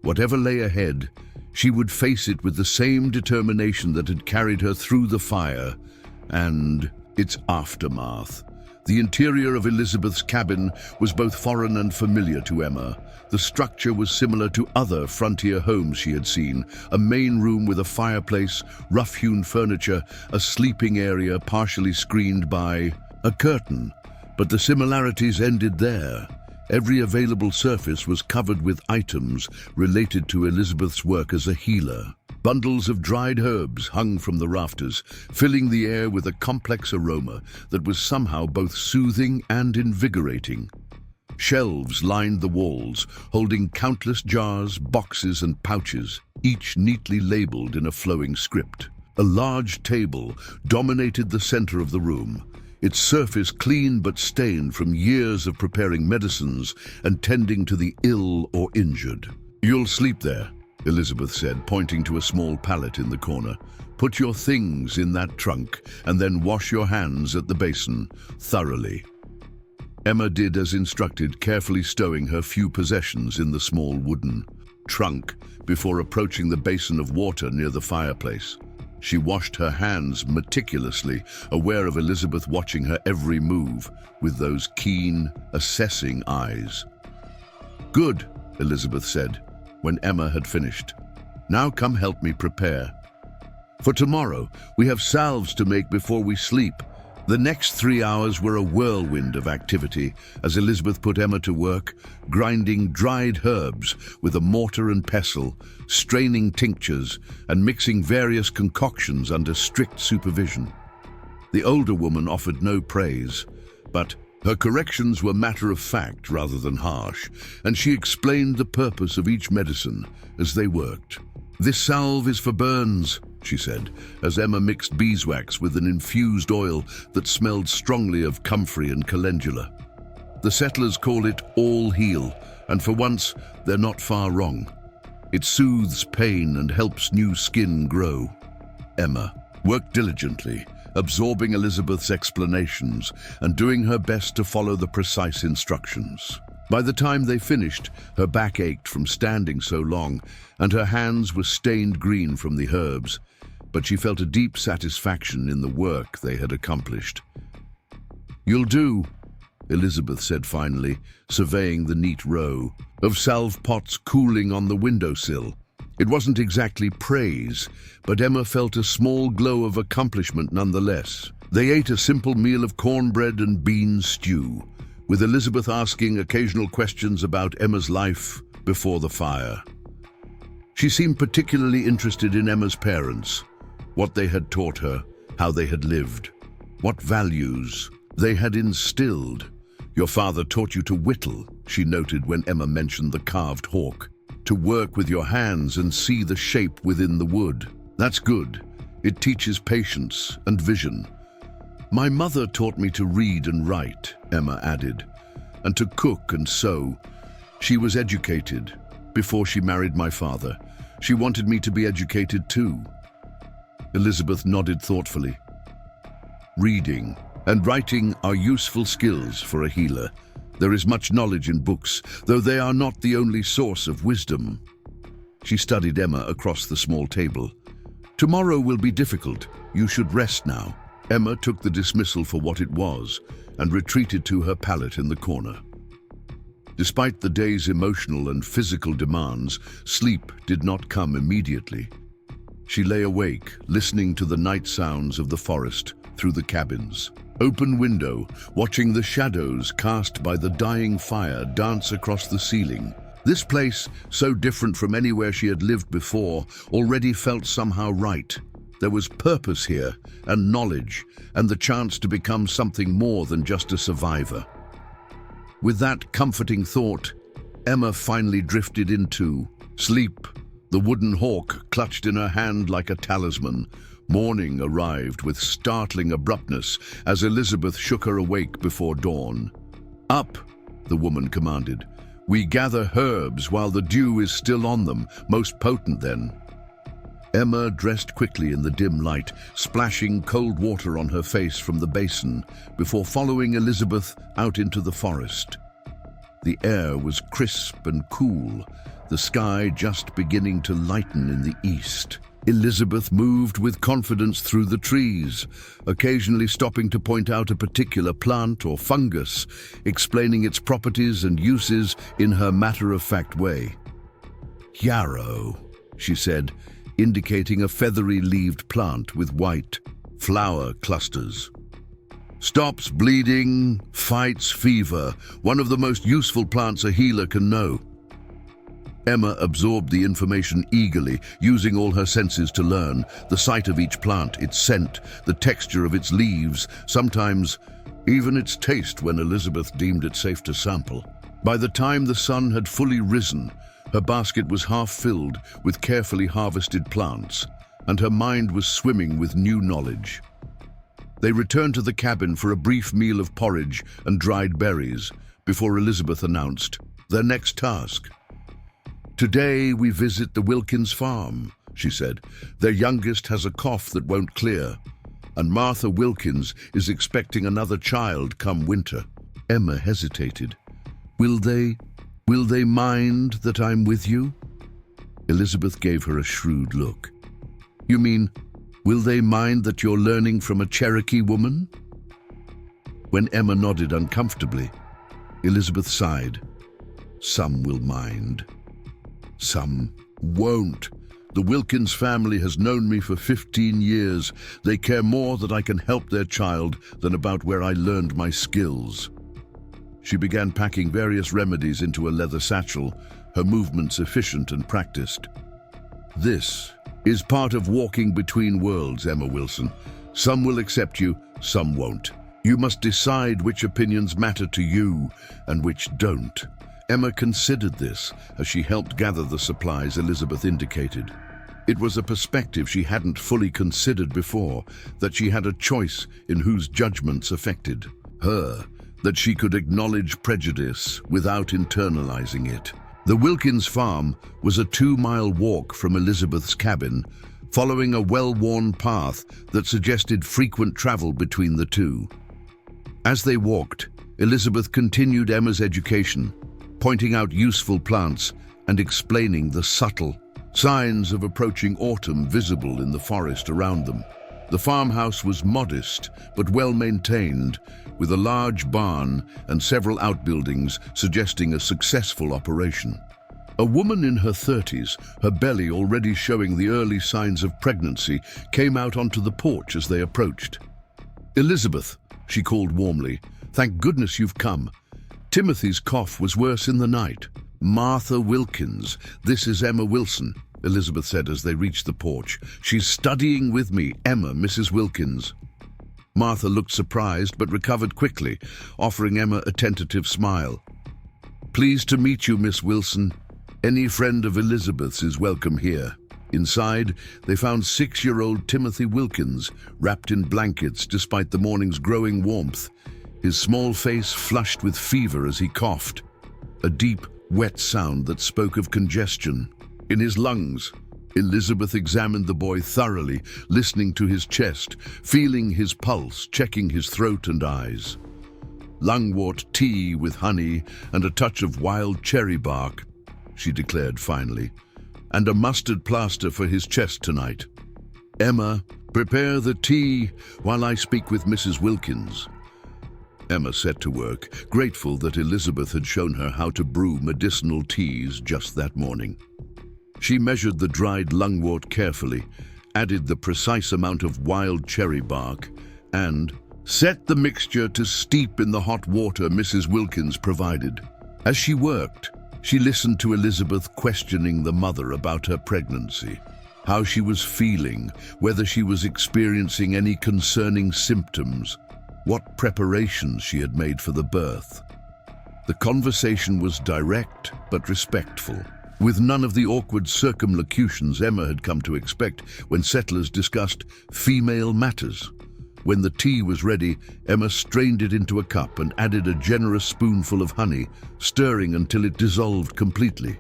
Whatever lay ahead, she would face it with the same determination that had carried her through the fire and its aftermath. The interior of Elizabeth's cabin was both foreign and familiar to Emma. The structure was similar to other frontier homes she had seen, a main room with a fireplace, rough-hewn furniture, a sleeping area partially screened by a curtain. But the similarities ended there. Every available surface was covered with items related to Elizabeth's work as a healer. Bundles of dried herbs hung from the rafters, filling the air with a complex aroma that was somehow both soothing and invigorating. Shelves lined the walls, holding countless jars, boxes, and pouches, each neatly labeled in a flowing script. A large table dominated the center of the room, its surface clean but stained from years of preparing medicines and tending to the ill or injured. You'll sleep there, Elizabeth said, pointing to a small pallet in the corner. Put your things in that trunk and then wash your hands at the basin thoroughly. Emma did as instructed, carefully stowing her few possessions in the small wooden trunk before approaching the basin of water near the fireplace. She washed her hands meticulously, aware of Elizabeth watching her every move with those keen, assessing eyes. "Good," Elizabeth said, when Emma had finished. "Now come help me prepare. For tomorrow, we have salves to make before we sleep." The next 3 hours were a whirlwind of activity as Elizabeth put Emma to work, grinding dried herbs with a mortar and pestle, straining tinctures, and mixing various concoctions under strict supervision. The older woman offered no praise, but her corrections were matter-of-fact rather than harsh, and she explained the purpose of each medicine as they worked. "This salve is for burns," she said, as Emma mixed beeswax with an infused oil that smelled strongly of comfrey and calendula. "The settlers call it all heal, and for once, they're not far wrong. It soothes pain and helps new skin grow." Emma worked diligently, absorbing Elizabeth's explanations and doing her best to follow the precise instructions. By the time they finished, her back ached from standing so long, and her hands were stained green from the herbs, but she felt a deep satisfaction in the work they had accomplished. "You'll do," Elizabeth said finally, surveying the neat row of salve pots cooling on the windowsill. It wasn't exactly praise, but Emma felt a small glow of accomplishment nonetheless. They ate a simple meal of cornbread and bean stew, with Elizabeth asking occasional questions about Emma's life before the fire. She seemed particularly interested in Emma's parents, what they had taught her, how they had lived, what values they had instilled. "Your father taught you to whittle," she noted when Emma mentioned the carved hawk, "to work with your hands and see the shape within the wood. That's good. It teaches patience and vision." "My mother taught me to read and write," Emma added, "and to cook and sew. She was educated before she married my father. She wanted me to be educated too." Elizabeth nodded thoughtfully. "Reading and writing are useful skills for a healer. There is much knowledge in books, though they are not the only source of wisdom." She studied Emma across the small table. "Tomorrow will be difficult. You should rest now." Emma took the dismissal for what it was and retreated to her pallet in the corner. Despite the day's emotional and physical demands, sleep did not come immediately. She lay awake, listening to the night sounds of the forest through the cabin's open window, watching the shadows cast by the dying fire dance across the ceiling. This place, so different from anywhere she had lived before, already felt somehow right. There was purpose here, and knowledge, and the chance to become something more than just a survivor. With that comforting thought, Emma finally drifted into sleep, the wooden hawk clutched in her hand like a talisman. Morning arrived with startling abruptness as Elizabeth shook her awake before dawn. "Up," the woman commanded. "We gather herbs while the dew is still on them, most potent then." Emma dressed quickly in the dim light, splashing cold water on her face from the basin before following Elizabeth out into the forest. The air was crisp and cool, the sky just beginning to lighten in the east. Elizabeth moved with confidence through the trees, occasionally stopping to point out a particular plant or fungus, explaining its properties and uses in her matter-of-fact way. "Yarrow," she said, indicating a feathery-leaved plant with white flower clusters. "Stops bleeding, fights fever, one of the most useful plants a healer can know." Emma absorbed the information eagerly, using all her senses to learn the sight of each plant, its scent, the texture of its leaves, sometimes even its taste when Elizabeth deemed it safe to sample. By the time the sun had fully risen, her basket was half filled with carefully harvested plants, and her mind was swimming with new knowledge. They returned to the cabin for a brief meal of porridge and dried berries before Elizabeth announced their next task. "Today we visit the Wilkins farm," she said. "Their youngest has a cough that won't clear, and Martha Wilkins is expecting another child come winter." Emma hesitated. Will they mind that I'm with you?" Elizabeth gave her a shrewd look. "You mean, will they mind that you're learning from a Cherokee woman?" When Emma nodded uncomfortably, Elizabeth sighed. "Some will mind. Some won't. The Wilkins family has known me for 15 years. They care more that I can help their child than about where I learned my skills." She began packing various remedies into a leather satchel, her movements efficient and practiced. "This is part of walking between worlds, Emma Wilson. Some will accept you, some won't. You must decide which opinions matter to you and which don't." Emma considered this as she helped gather the supplies Elizabeth indicated. It was a perspective she hadn't fully considered before, that she had a choice in whose judgments affected her, that she could acknowledge prejudice without internalizing it. The Wilkins farm was a 2-mile walk from Elizabeth's cabin, following a well-worn path that suggested frequent travel between the two. As they walked, Elizabeth continued Emma's education, pointing out useful plants and explaining the subtle signs of approaching autumn visible in the forest around them. The farmhouse was modest but well-maintained, with a large barn and several outbuildings suggesting a successful operation. A woman in her 30s, her belly already showing the early signs of pregnancy, came out onto the porch as they approached. "Elizabeth," she called warmly, "thank goodness you've come. Timothy's cough was worse in the night." "Martha Wilkins, this is Emma Wilson," Elizabeth said as they reached the porch. "She's studying with me, Emma, Mrs. Wilkins." Martha looked surprised but recovered quickly, offering Emma a tentative smile. "Pleased to meet you, Miss Wilson. Any friend of Elizabeth's is welcome here." Inside, they found 6-year-old Timothy Wilkins, wrapped in blankets despite the morning's growing warmth. His small face flushed with fever as he coughed, a deep, wet sound that spoke of congestion in his lungs. Elizabeth examined the boy thoroughly, listening to his chest, feeling his pulse, checking his throat and eyes. "Lungwort tea with honey and a touch of wild cherry bark," she declared finally, "and a mustard plaster for his chest tonight. Emma, prepare the tea while I speak with Mrs. Wilkins." Emma set to work, grateful that Elizabeth had shown her how to brew medicinal teas just that morning. She measured the dried lungwort carefully, added the precise amount of wild cherry bark, and set the mixture to steep in the hot water Mrs. Wilkins provided. As she worked, she listened to Elizabeth questioning the mother about her pregnancy, how she was feeling, whether she was experiencing any concerning symptoms, what preparations she had made for the birth. The conversation was direct but respectful, with none of the awkward circumlocutions Emma had come to expect when settlers discussed female matters. When the tea was ready, Emma strained it into a cup and added a generous spoonful of honey, stirring until it dissolved completely.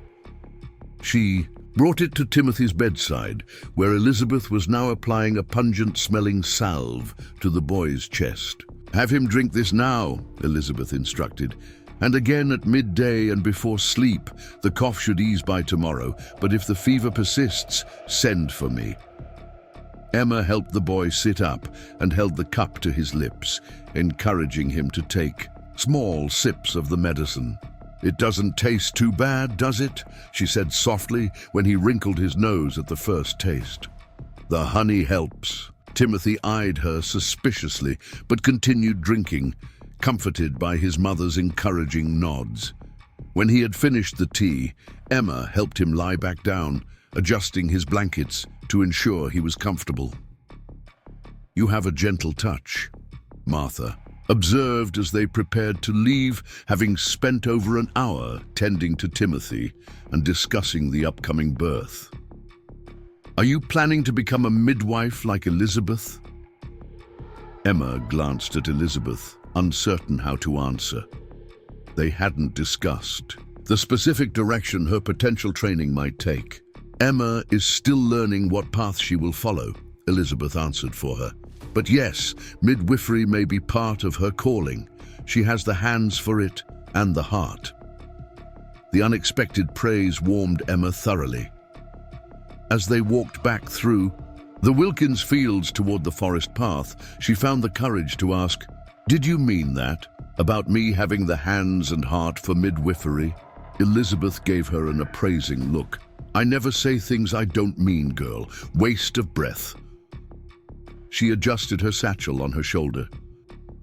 She brought it to Timothy's bedside, where Elizabeth was now applying a pungent-smelling salve to the boy's chest. "Have him drink this now," Elizabeth instructed, "and again at midday and before sleep. The cough should ease by tomorrow, but if the fever persists, send for me." Emma helped the boy sit up and held the cup to his lips, encouraging him to take small sips of the medicine. "It doesn't taste too bad, does it?" she said softly when he wrinkled his nose at the first taste. "The honey helps." Timothy eyed her suspiciously, but continued drinking, comforted by his mother's encouraging nods. When he had finished the tea, Emma helped him lie back down, adjusting his blankets to ensure he was comfortable. "You have a gentle touch," Martha observed as they prepared to leave, having spent over an hour tending to Timothy and discussing the upcoming birth. "Are you planning to become a midwife like Elizabeth?" Emma glanced at Elizabeth, uncertain how to answer. They hadn't discussed the specific direction her potential training might take. Emma is still learning what path she will follow, Elizabeth answered for her. But yes, midwifery may be part of her calling. She has the hands for it and the heart. The unexpected praise warmed Emma thoroughly. As they walked back through the Wilkins fields toward the forest path, she found the courage to ask, "Did you mean that, about me having the hands and heart for midwifery?" Elizabeth gave her an appraising look. "I never say things I don't mean, girl. Waste of breath." She adjusted her satchel on her shoulder.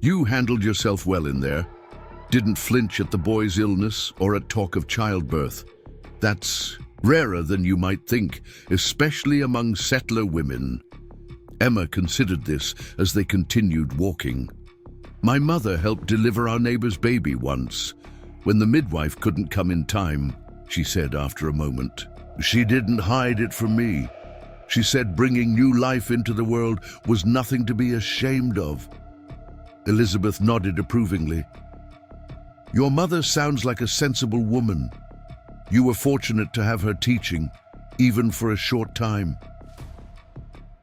"You handled yourself well in there. Didn't flinch at the boy's illness or at talk of childbirth. That's rarer than you might think, especially among settler women." Emma considered this as they continued walking. "My mother helped deliver our neighbor's baby once, when the midwife couldn't come in time," she said after a moment. "She didn't hide it from me. She said bringing new life into the world was nothing to be ashamed of." Elizabeth nodded approvingly. "Your mother sounds like a sensible woman. You were fortunate to have her teaching, even for a short time."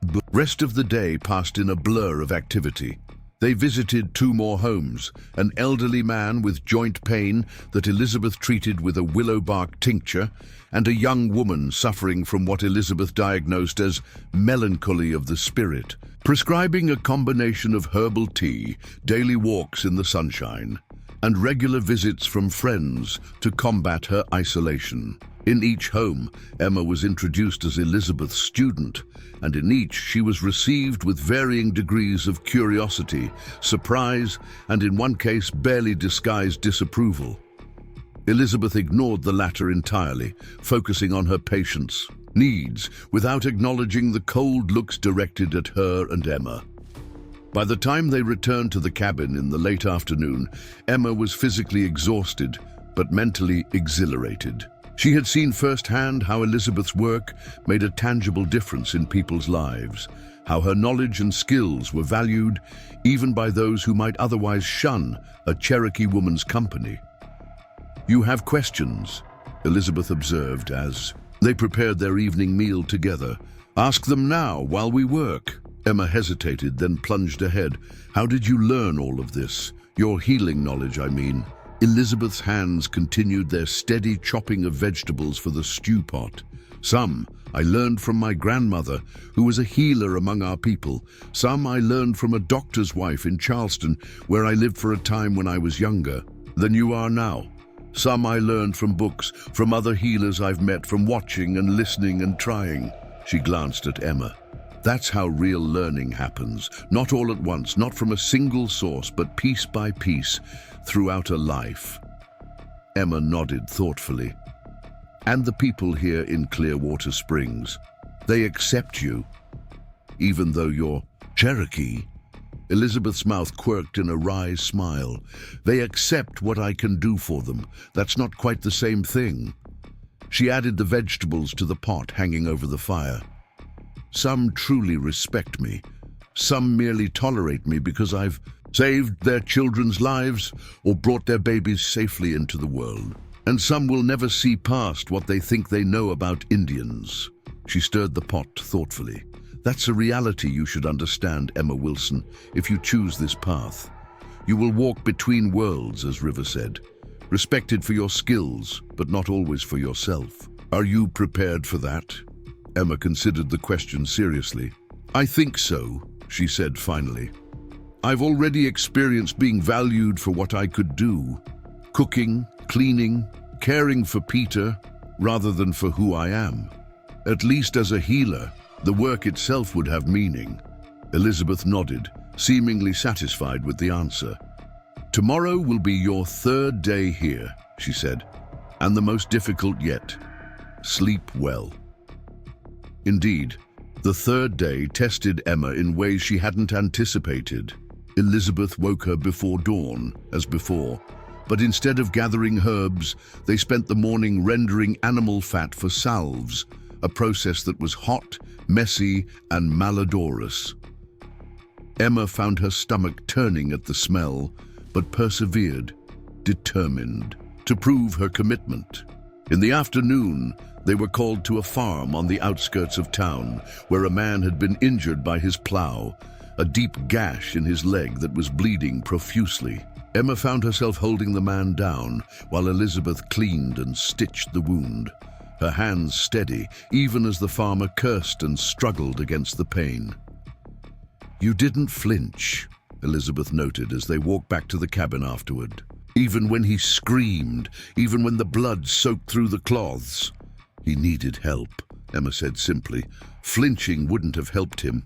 The rest of the day passed in a blur of activity. They visited 2 more homes, an elderly man with joint pain that Elizabeth treated with a willow bark tincture, and a young woman suffering from what Elizabeth diagnosed as melancholy of the spirit, prescribing a combination of herbal tea, daily walks in the sunshine, and regular visits from friends to combat her isolation. In each home, Emma was introduced as Elizabeth's student, and in each she was received with varying degrees of curiosity, surprise, and in one case barely disguised disapproval. Elizabeth ignored the latter entirely, focusing on her patient's needs without acknowledging the cold looks directed at her and Emma. By the time they returned to the cabin in the late afternoon, Emma was physically exhausted, but mentally exhilarated. She had seen firsthand how Elizabeth's work made a tangible difference in people's lives, how her knowledge and skills were valued even by those who might otherwise shun a Cherokee woman's company. "You have questions," Elizabeth observed as they prepared their evening meal together. "Ask them now while we work." Emma hesitated, then plunged ahead. "How did you learn all of this? Your healing knowledge, I mean." Elizabeth's hands continued their steady chopping of vegetables for the stew pot. "Some I learned from my grandmother, who was a healer among our people. Some I learned from a doctor's wife in Charleston, where I lived for a time when I was younger than you are now. Some I learned from books, from other healers I've met, from watching and listening and trying." She glanced at Emma. "That's how real learning happens, not all at once, not from a single source, but piece by piece, throughout a life." Emma nodded thoughtfully. "And the people here in Clearwater Springs, they accept you, even though you're Cherokee?" Elizabeth's mouth quirked in a wry smile. "They accept what I can do for them. That's not quite the same thing." She added the vegetables to the pot hanging over the fire. "Some truly respect me. Some merely tolerate me because I've saved their children's lives or brought their babies safely into the world. And some will never see past what they think they know about Indians." She stirred the pot thoughtfully. "That's a reality you should understand, Emma Wilson, if you choose this path. You will walk between worlds, as River said, respected for your skills, but not always for yourself. Are you prepared for that?" Emma considered the question seriously. "I think so," she said finally. "I've already experienced being valued for what I could do. Cooking, cleaning, caring for Peter, rather than for who I am. At least as a healer, the work itself would have meaning." Elizabeth nodded, seemingly satisfied with the answer. "Tomorrow will be your 3rd day here," she said, "and the most difficult yet. Sleep well." Indeed, the 3rd day tested Emma in ways she hadn't anticipated. Elizabeth woke her before dawn, as before, but instead of gathering herbs, they spent the morning rendering animal fat for salves, a process that was hot, messy, and malodorous. Emma found her stomach turning at the smell, but persevered, determined. to prove her commitment. In the afternoon, they were called to a farm on the outskirts of town, where a man had been injured by his plow, a deep gash in his leg that was bleeding profusely. Emma found herself holding the man down while Elizabeth cleaned and stitched the wound, her hands steady even as the farmer cursed and struggled against the pain. "You didn't flinch," Elizabeth noted as they walked back to the cabin afterward. "Even when he screamed, even when the blood soaked through the cloths." "He needed help," Emma said simply. "Flinching wouldn't have helped him."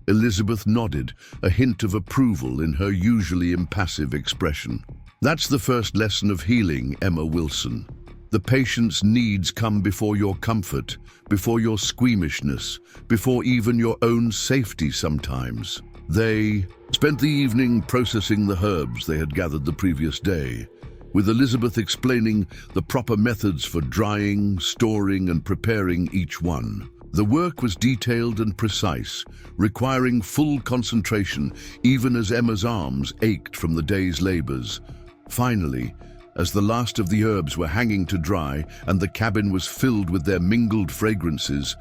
Elizabeth nodded, a hint of approval in her usually impassive expression. "That's the first lesson of healing, Emma Wilson. The patient's needs come before your comfort, before your squeamishness, before even your own safety sometimes." They spent the evening processing the herbs they had gathered the previous day, with Elizabeth explaining the proper methods for drying, storing, and preparing each one. The work was detailed and precise, requiring full concentration even as Emma's arms ached from the day's labors. Finally, as the last of the herbs were hanging to dry and the cabin was filled with their mingled fragrances,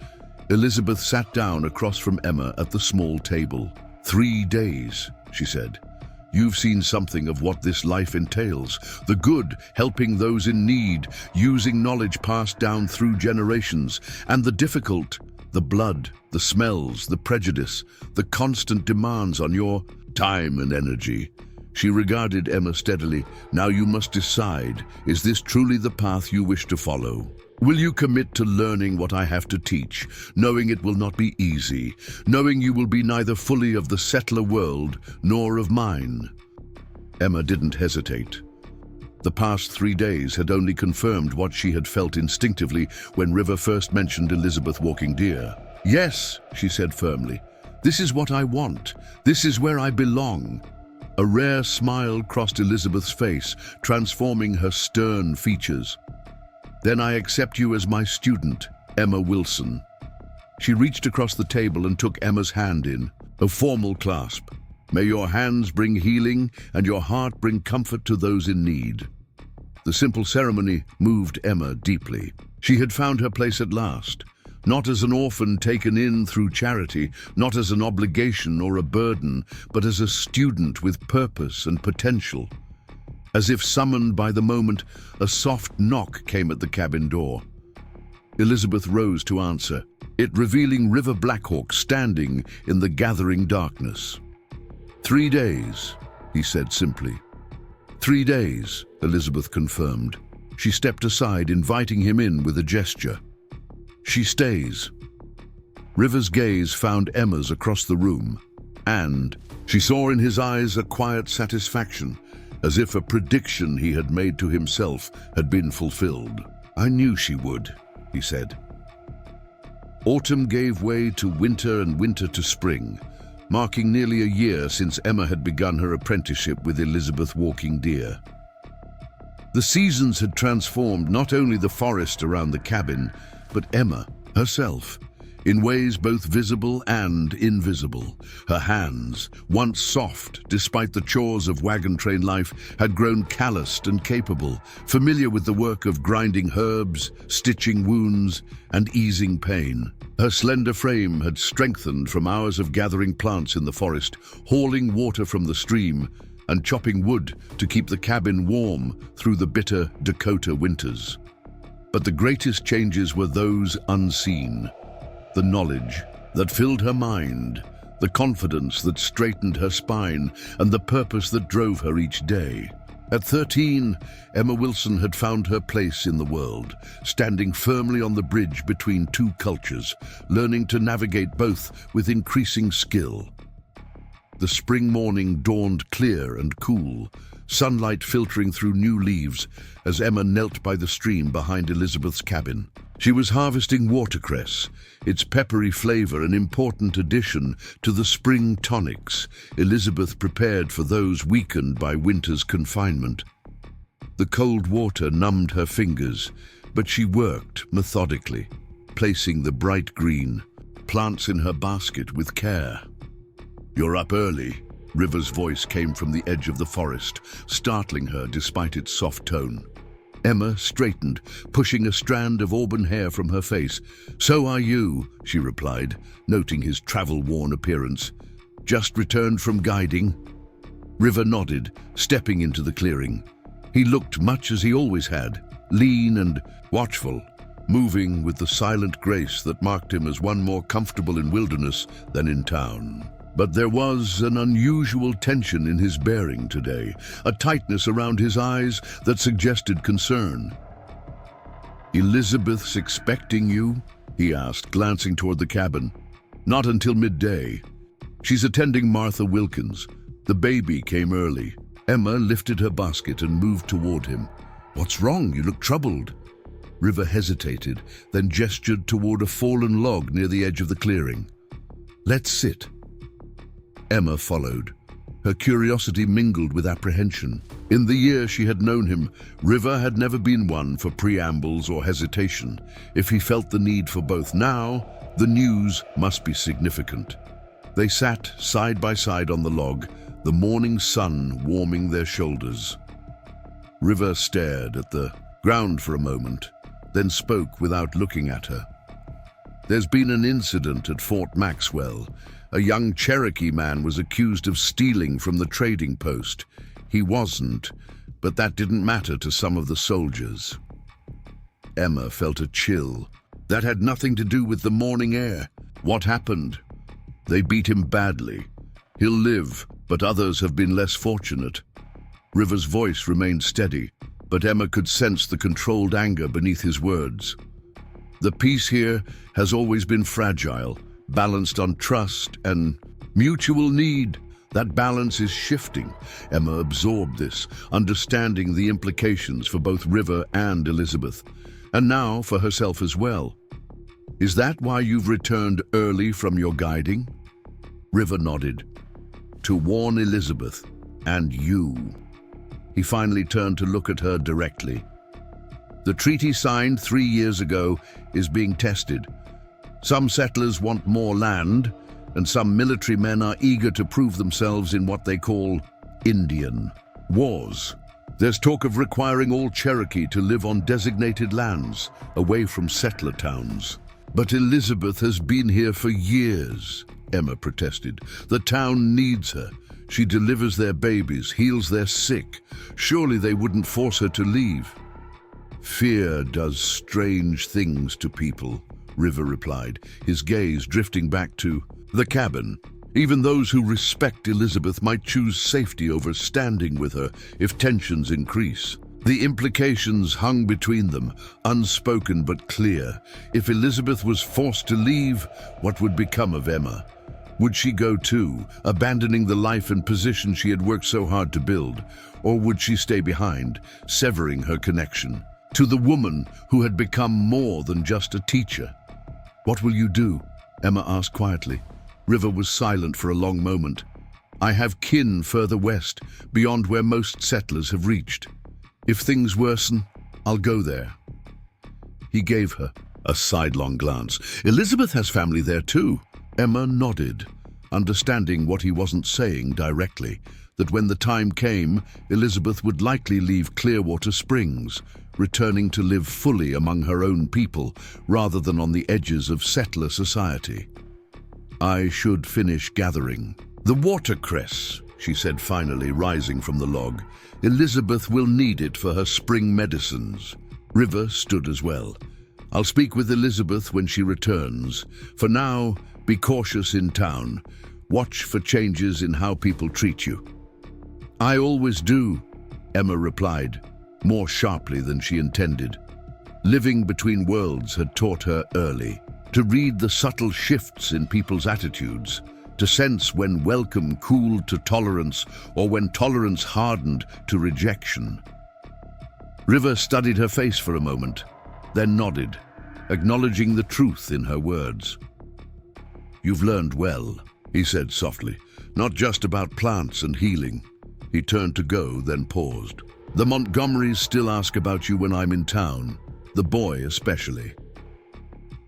Elizabeth sat down across from Emma at the small table. 3 days, she said. You've seen something of what this life entails. The good, helping those in need, using knowledge passed down through generations, and the difficult, the blood, the smells, the prejudice, the constant demands on your time and energy. She regarded Emma steadily. Now you must decide, is this truly the path you wish to follow? Will you commit to learning what I have to teach, knowing it will not be easy, knowing you will be neither fully of the settler world nor of mine? Emma didn't hesitate. The past 3 days had only confirmed what she had felt instinctively when River first mentioned Elizabeth walking deer. Yes, she said firmly. This is what I want. This is where I belong. A rare smile crossed Elizabeth's face, transforming her stern features. Then I accept you as my student, Emma Wilson. She reached across the table and took Emma's hand in, a formal clasp. May your hands bring healing and your heart bring comfort to those in need. The simple ceremony moved Emma deeply. She had found her place at last, not as an orphan taken in through charity, not as an obligation or a burden, but as a student with purpose and potential. As if summoned by the moment, a soft knock came at the cabin door. Elizabeth rose to answer, it revealing River Blackhawk standing in the gathering darkness. 3 days, he said simply. 3 days, Elizabeth confirmed. She stepped aside, inviting him in with a gesture. She stays. River's gaze found Emma's across the room, and she saw in his eyes a quiet satisfaction, as if a prediction he had made to himself had been fulfilled. I knew she would, he said. Autumn gave way to winter and winter to spring, marking nearly a year since Emma had begun her apprenticeship with Elizabeth walking deer. The seasons had transformed not only the forest around the cabin, but Emma herself, in ways both visible and invisible. Her hands, once soft despite the chores of wagon train life, had grown calloused and capable, familiar with the work of grinding herbs, stitching wounds, and easing pain. Her slender frame had strengthened from hours of gathering plants in the forest, hauling water from the stream, and chopping wood to keep the cabin warm through the bitter Dakota winters. But the greatest changes were those unseen. The knowledge that filled her mind, the confidence that straightened her spine, and the purpose that drove her each day. At 13, Emma Wilson had found her place in the world, standing firmly on the bridge between two cultures, learning to navigate both with increasing skill. The spring morning dawned clear and cool, sunlight filtering through new leaves as Emma knelt by the stream behind Elizabeth's cabin. She was harvesting watercress, its peppery flavor an important addition to the spring tonics Elizabeth prepared for those weakened by winter's confinement. The cold water numbed her fingers, but she worked methodically, placing the bright green plants in her basket with care. You're up early, River's voice came from the edge of the forest, startling her despite its soft tone. Emma straightened, pushing a strand of auburn hair from her face. "So are you," she replied, noting his travel-worn appearance. "Just returned from guiding?" River nodded, stepping into the clearing. He looked much as he always had, lean and watchful, moving with the silent grace that marked him as one more comfortable in wilderness than in town. But there was an unusual tension in his bearing today, a tightness around his eyes that suggested concern. "Elizabeth's expecting you?" he asked, glancing toward the cabin. "Not until midday. She's attending Martha Wilkins. The baby came early." Emma lifted her basket and moved toward him. "What's wrong? You look troubled." River hesitated, then gestured toward a fallen log near the edge of the clearing. "Let's sit." Emma followed. Her curiosity mingled with apprehension. In the year she had known him, River had never been one for preambles or hesitation. If he felt the need for both now, the news must be significant. They sat side by side on the log, the morning sun warming their shoulders. River stared at the ground for a moment, then spoke without looking at her. "There's been an incident at Fort Maxwell. A young Cherokee man was accused of stealing from the trading post. He wasn't, but that didn't matter to some of the soldiers." Emma felt a chill. That had nothing to do with the morning air. What happened? "They beat him badly. He'll live, but others have been less fortunate." River's voice remained steady, but Emma could sense the controlled anger beneath his words. "The peace here has always been fragile, balanced on trust and mutual need. That balance is shifting." Emma absorbed this, understanding the implications for both River and Elizabeth, and now for herself as well. "Is that why you've returned early from your guiding?" River nodded. "To warn Elizabeth and you." He finally turned to look at her directly. "The treaty signed 3 years ago is being tested. Some settlers want more land, and some military men are eager to prove themselves in what they call Indian wars. There's talk of requiring all Cherokee to live on designated lands, away from settler towns." "But Elizabeth has been here for years," Emma protested. "The town needs her. She delivers their babies, heals their sick. Surely they wouldn't force her to leave." "Fear does strange things to people," River replied, his gaze drifting back to the cabin. "Even those who respect Elizabeth might choose safety over standing with her if tensions increase." The implications hung between them, unspoken but clear. If Elizabeth was forced to leave, what would become of Emma? Would she go too, abandoning the life and position she had worked so hard to build? Or would she stay behind, severing her connection to the woman who had become more than just a teacher? "What will you do?" Emma asked quietly. River was silent for a long moment. "I have kin further west, beyond where most settlers have reached. If things worsen, I'll go there." He gave her a sidelong glance. "Elizabeth has family there too." Emma nodded, understanding what he wasn't saying directly, that when the time came, Elizabeth would likely leave Clearwater Springs, returning to live fully among her own people, rather than on the edges of settler society. "I should finish gathering the watercress," she said finally, rising from the log. "Elizabeth will need it for her spring medicines." River stood as well. "I'll speak with Elizabeth when she returns. For now, be cautious in town. Watch for changes in how people treat you." "I always do," Emma replied, more sharply than she intended. Living between worlds had taught her early to read the subtle shifts in people's attitudes, to sense when welcome cooled to tolerance or when tolerance hardened to rejection. River studied her face for a moment, then nodded, acknowledging the truth in her words. "You've learned well," he said softly, "not just about plants and healing." He turned to go, then paused. "The Montgomerys still ask about you when I'm in town, the boy especially."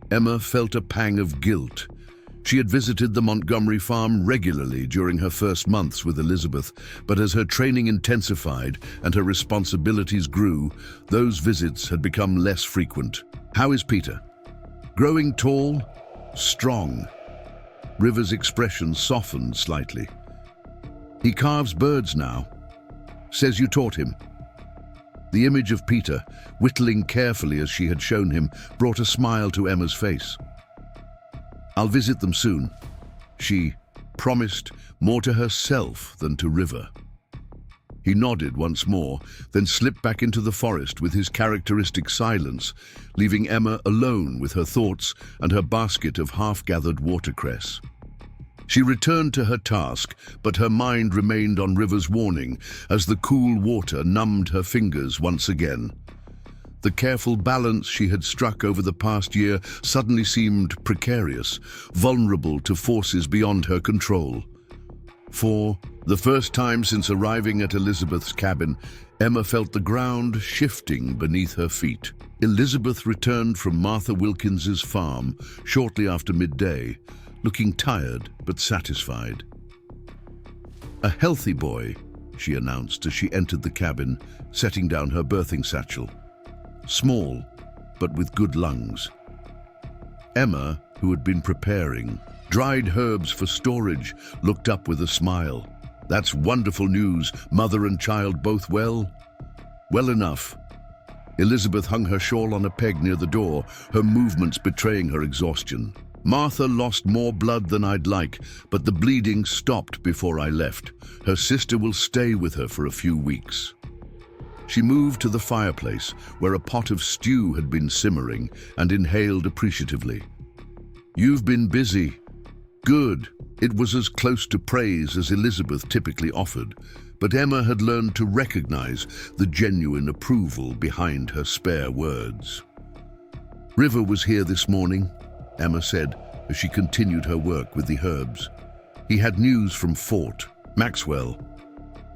Emma felt a pang of guilt. She had visited the Montgomery farm regularly during her first months with Elizabeth, but as her training intensified and her responsibilities grew, those visits had become less frequent. "How is Peter?" "Growing tall, strong." River's expression softened slightly. "He carves birds now. Says you taught him." The image of Peter, whittling carefully as she had shown him, brought a smile to Emma's face. "I'll visit them soon," she promised, more to herself than to River. He nodded once more, then slipped back into the forest with his characteristic silence, leaving Emma alone with her thoughts and her basket of half-gathered watercress. She returned to her task, but her mind remained on River's warning as the cool water numbed her fingers once again. The careful balance she had struck over the past year suddenly seemed precarious, vulnerable to forces beyond her control. For the first time since arriving at Elizabeth's cabin, Emma felt the ground shifting beneath her feet. Elizabeth returned from Martha Wilkins's farm shortly after midday, looking tired but satisfied. "A healthy boy," she announced as she entered the cabin, setting down her birthing satchel. "Small, but with good lungs." Emma, who had been preparing dried herbs for storage, looked up with a smile. "That's wonderful news. Mother and child both well?" "Well enough." Elizabeth hung her shawl on a peg near the door, her movements betraying her exhaustion. "Martha lost more blood than I'd like, but the bleeding stopped before I left. Her sister will stay with her for a few weeks." She moved to the fireplace, where a pot of stew had been simmering, and inhaled appreciatively. "You've been busy." "Good." It was as close to praise as Elizabeth typically offered, but Emma had learned to recognize the genuine approval behind her spare words. "River was here this morning," Emma said as she continued her work with the herbs. "He had news from Fort Maxwell."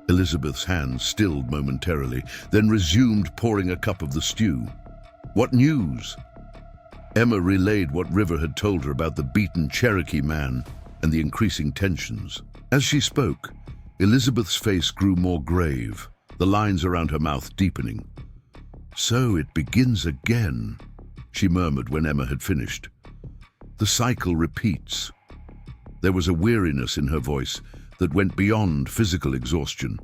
Elizabeth's hands stilled momentarily, then resumed pouring a cup of the stew. "What news?" Emma relayed what River had told her about the beaten Cherokee man and the increasing tensions. As she spoke, Elizabeth's face grew more grave, the lines around her mouth deepening. "So it begins again," she murmured when Emma had finished. "The cycle repeats." There was a weariness in her voice that went beyond physical exhaustion,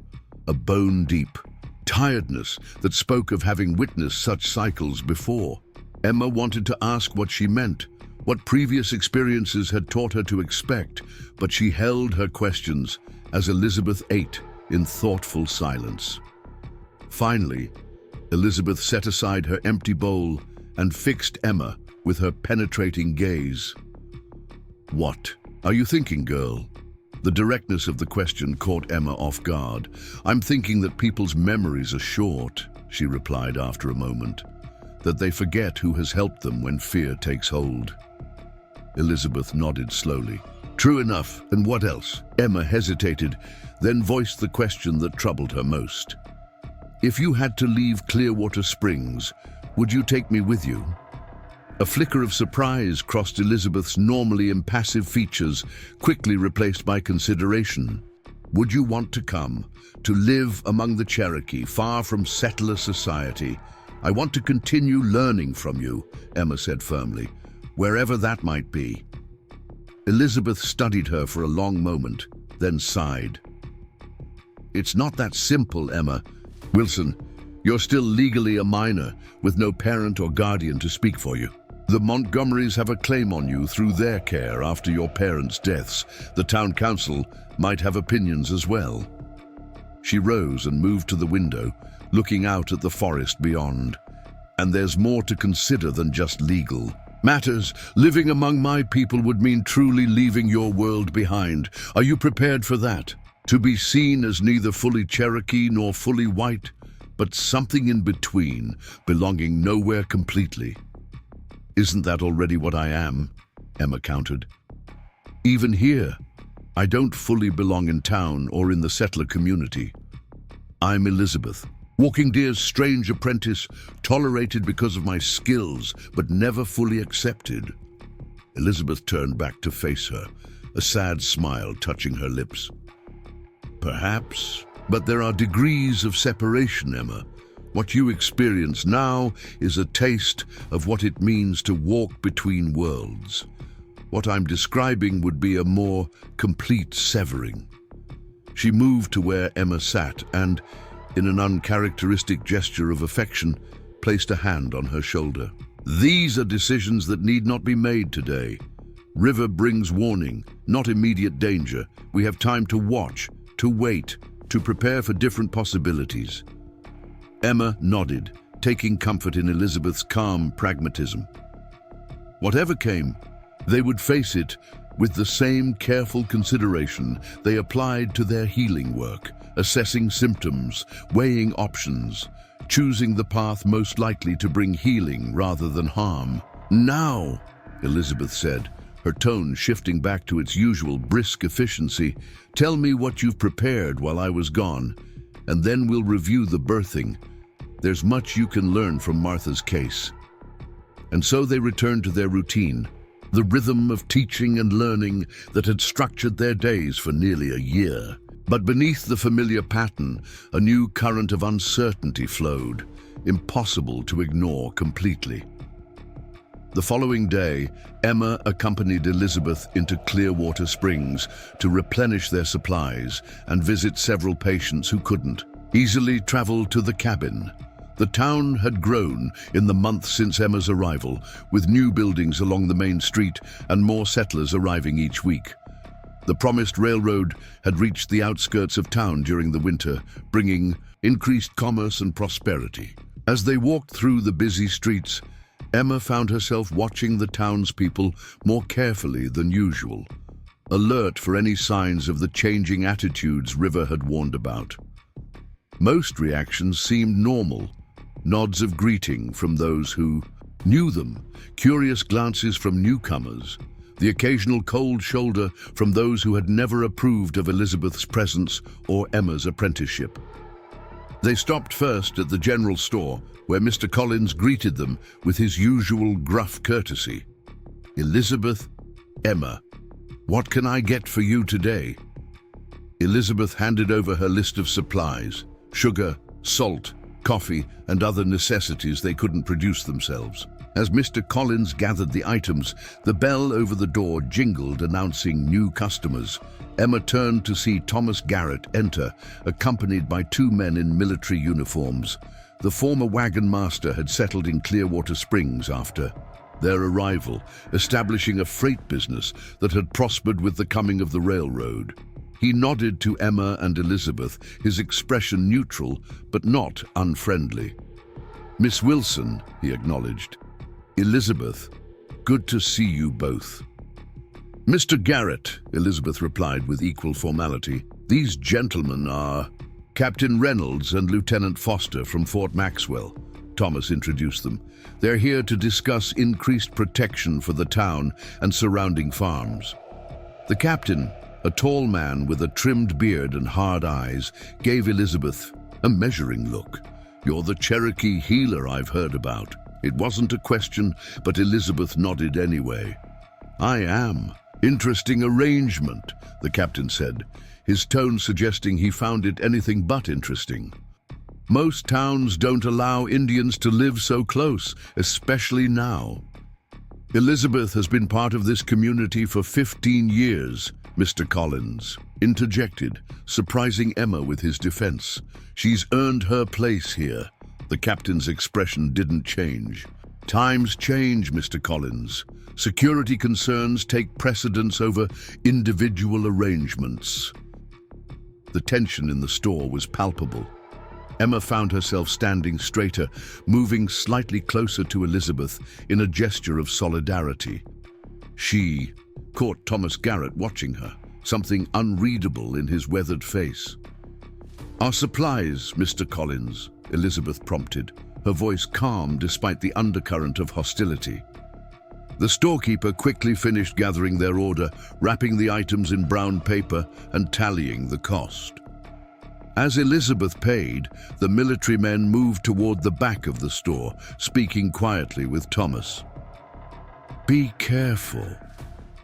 a bone-deep tiredness that spoke of having witnessed such cycles before. Emma wanted to ask what she meant, what previous experiences had taught her to expect, but she held her questions as Elizabeth ate in thoughtful silence. Finally, Elizabeth set aside her empty bowl and fixed Emma with her penetrating gaze. "What are you thinking, girl?" The directness of the question caught Emma off guard. "I'm thinking that people's memories are short," she replied after a moment. "That they forget who has helped them when fear takes hold." Elizabeth nodded slowly. "True enough, and what else?" Emma hesitated, then voiced the question that troubled her most. "If you had to leave Clearwater Springs, would you take me with you?" A flicker of surprise crossed Elizabeth's normally impassive features, quickly replaced by consideration. "Would you want to come, to live among the Cherokee, far from settler society? I want to continue learning from you," Emma said firmly, "wherever that might be." Elizabeth studied her for a long moment, then sighed. "It's not that simple, Emma. Wilson, you're still legally a minor, with no parent or guardian to speak for you. The Montgomerys have a claim on you through their care after your parents' deaths. The town council might have opinions as well." She rose and moved to the window, looking out at the forest beyond. "And there's more to consider than just legal matters. Living among my people would mean truly leaving your world behind. Are you prepared for that? To be seen as neither fully Cherokee nor fully white, but something in between, belonging nowhere completely." "Isn't that already what I am?" Emma countered. "Even here, I don't fully belong in town or in the settler community. I'm Elizabeth, Walking Deer's strange apprentice, tolerated because of my skills, but never fully accepted." Elizabeth turned back to face her, a sad smile touching her lips. Perhaps, but there are degrees of separation, Emma. What you experience now is a taste of what it means to walk between worlds. What I'm describing would be a more complete severing. She moved to where Emma sat and, in an uncharacteristic gesture of affection, placed a hand on her shoulder. These are decisions that need not be made today. River brings warning, not immediate danger. We have time to watch, to wait, to prepare for different possibilities. Emma nodded, taking comfort in Elizabeth's calm pragmatism. Whatever came, they would face it with the same careful consideration they applied to their healing work, assessing symptoms, weighing options, choosing the path most likely to bring healing rather than harm. "Now," Elizabeth said, her tone shifting back to its usual brisk efficiency, "tell me what you've prepared while I was gone, and then we'll review the birthing. There's much you can learn from Martha's case." And so they returned to their routine, the rhythm of teaching and learning that had structured their days for nearly a year. But beneath the familiar pattern, a new current of uncertainty flowed, impossible to ignore completely. The following day, Emma accompanied Elizabeth into Clearwater Springs to replenish their supplies and visit several patients who couldn't easily travel to the cabin. The town had grown in the months since Emma's arrival, with new buildings along the main street and more settlers arriving each week. The promised railroad had reached the outskirts of town during the winter, bringing increased commerce and prosperity. As they walked through the busy streets, Emma found herself watching the townspeople more carefully than usual, alert for any signs of the changing attitudes River had warned about. Most reactions seemed normal, nods of greeting from those who knew them, curious glances from newcomers, the occasional cold shoulder from those who had never approved of Elizabeth's presence or Emma's apprenticeship. They stopped first at the general store, where Mr. Collins greeted them with his usual gruff courtesy. "Elizabeth, Emma, what can I get for you today?" Elizabeth handed over her list of supplies: sugar, salt, coffee, and other necessities they couldn't produce themselves. As Mr. Collins gathered the items, the bell over the door jingled, announcing new customers. Emma turned to see Thomas Garrett enter, accompanied by two men in military uniforms. The former wagon master had settled in Clearwater Springs after their arrival, establishing a freight business that had prospered with the coming of the railroad. He nodded to Emma and Elizabeth, his expression neutral but not unfriendly. "Miss Wilson," he acknowledged. "Elizabeth, good to see you both." "Mr. Garrett," Elizabeth replied with equal formality. "These gentlemen are Captain Reynolds and Lieutenant Foster from Fort Maxwell," Thomas introduced them. "They're here to discuss increased protection for the town and surrounding farms." The captain, a tall man with a trimmed beard and hard eyes, gave Elizabeth a measuring look. "You're the Cherokee healer I've heard about." It wasn't a question, but Elizabeth nodded anyway. "I am. Interesting arrangement," the captain said, his tone suggesting he found it anything but interesting. "Most towns don't allow Indians to live so close, especially now." "Elizabeth has been part of this community for 15 years, Mr. Collins interjected, surprising Emma with his defense. "She's earned her place here." The captain's expression didn't change. "Times change, Mr. Collins. Security concerns take precedence over individual arrangements." The tension in the store was palpable. Emma found herself standing straighter, moving slightly closer to Elizabeth in a gesture of solidarity. She caught Thomas Garrett watching her, something unreadable in his weathered face. "Our supplies, Mr. Collins," Elizabeth prompted, her voice calm despite the undercurrent of hostility. The storekeeper quickly finished gathering their order, wrapping the items in brown paper and tallying the cost. As Elizabeth paid, the military men moved toward the back of the store, speaking quietly with Thomas. "Be careful,"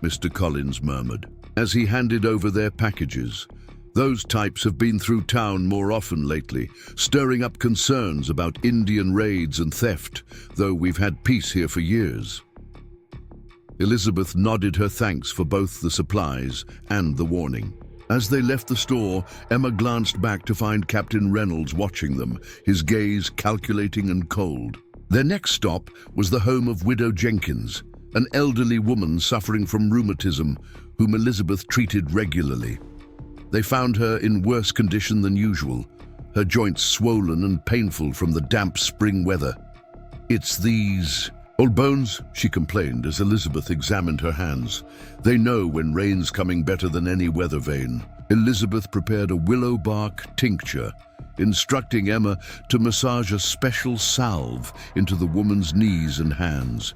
Mr. Collins murmured, as he handed over their packages. "Those types have been through town more often lately, stirring up concerns about Indian raids and theft, though we've had peace here for years." Elizabeth nodded her thanks for both the supplies and the warning. As they left the store, Emma glanced back to find Captain Reynolds watching them, his gaze calculating and cold. Their next stop was the home of Widow Jenkins, an elderly woman suffering from rheumatism whom Elizabeth treated regularly. They found her in worse condition than usual, her joints swollen and painful from the damp spring weather. "It's these old bones," she complained as Elizabeth examined her hands. "They know when rain's coming better than any weather vane." Elizabeth prepared a willow bark tincture, instructing Emma to massage a special salve into the woman's knees and hands.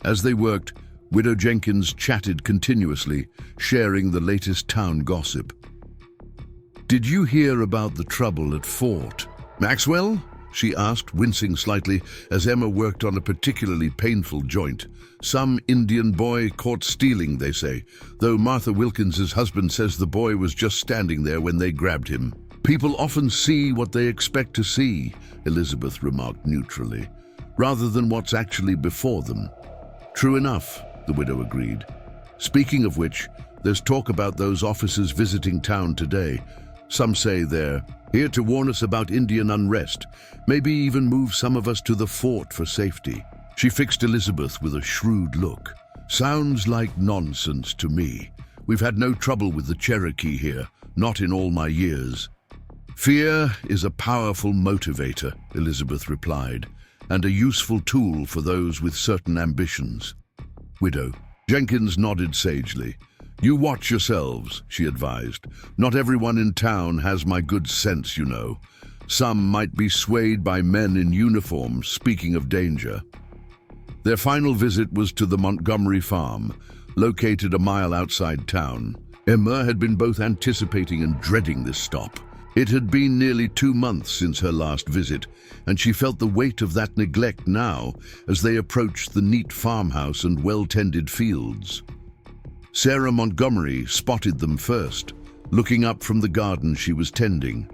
As they worked, Widow Jenkins chatted continuously, sharing the latest town gossip. "Did you hear about the trouble at Fort Maxwell?" she asked, wincing slightly as Emma worked on a particularly painful joint. "Some Indian boy caught stealing, they say, though Martha Wilkins's husband says the boy was just standing there when they grabbed him." "People often see what they expect to see," Elizabeth remarked neutrally, "rather than what's actually before them." "True enough," the widow agreed. "Speaking of which, there's talk about those officers visiting town today. Some say they're here to warn us about Indian unrest, maybe even move some of us to the fort for safety." She fixed Elizabeth with a shrewd look. "Sounds like nonsense to me. We've had no trouble with the Cherokee here, not in all my years." "Fear is a powerful motivator," Elizabeth replied, "and a useful tool for those with certain ambitions." Widow Jenkins nodded sagely. "You watch yourselves," she advised. "Not everyone in town has my good sense, you know. Some might be swayed by men in uniform, speaking of danger." Their final visit was to the Montgomery farm, located a mile outside town. Emma had been both anticipating and dreading this stop. It had been nearly 2 months since her last visit, and she felt the weight of that neglect now as they approached the neat farmhouse and well-tended fields. Sarah Montgomery spotted them first, looking up from the garden she was tending.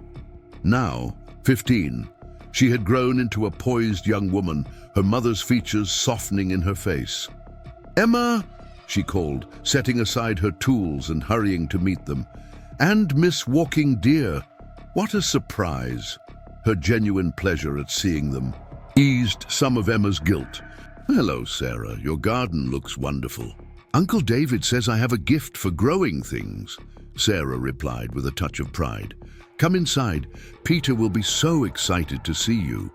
Now, 15, she had grown into a poised young woman, her mother's features softening in her face. "Emma," she called, setting aside her tools and hurrying to meet them. "And Miss Walking Deer. What a surprise." Her genuine pleasure at seeing them eased some of Emma's guilt. "Hello, Sarah. Your garden looks wonderful." "Uncle David says I have a gift for growing things," Sarah replied with a touch of pride. "Come inside. Peter will be so excited to see you."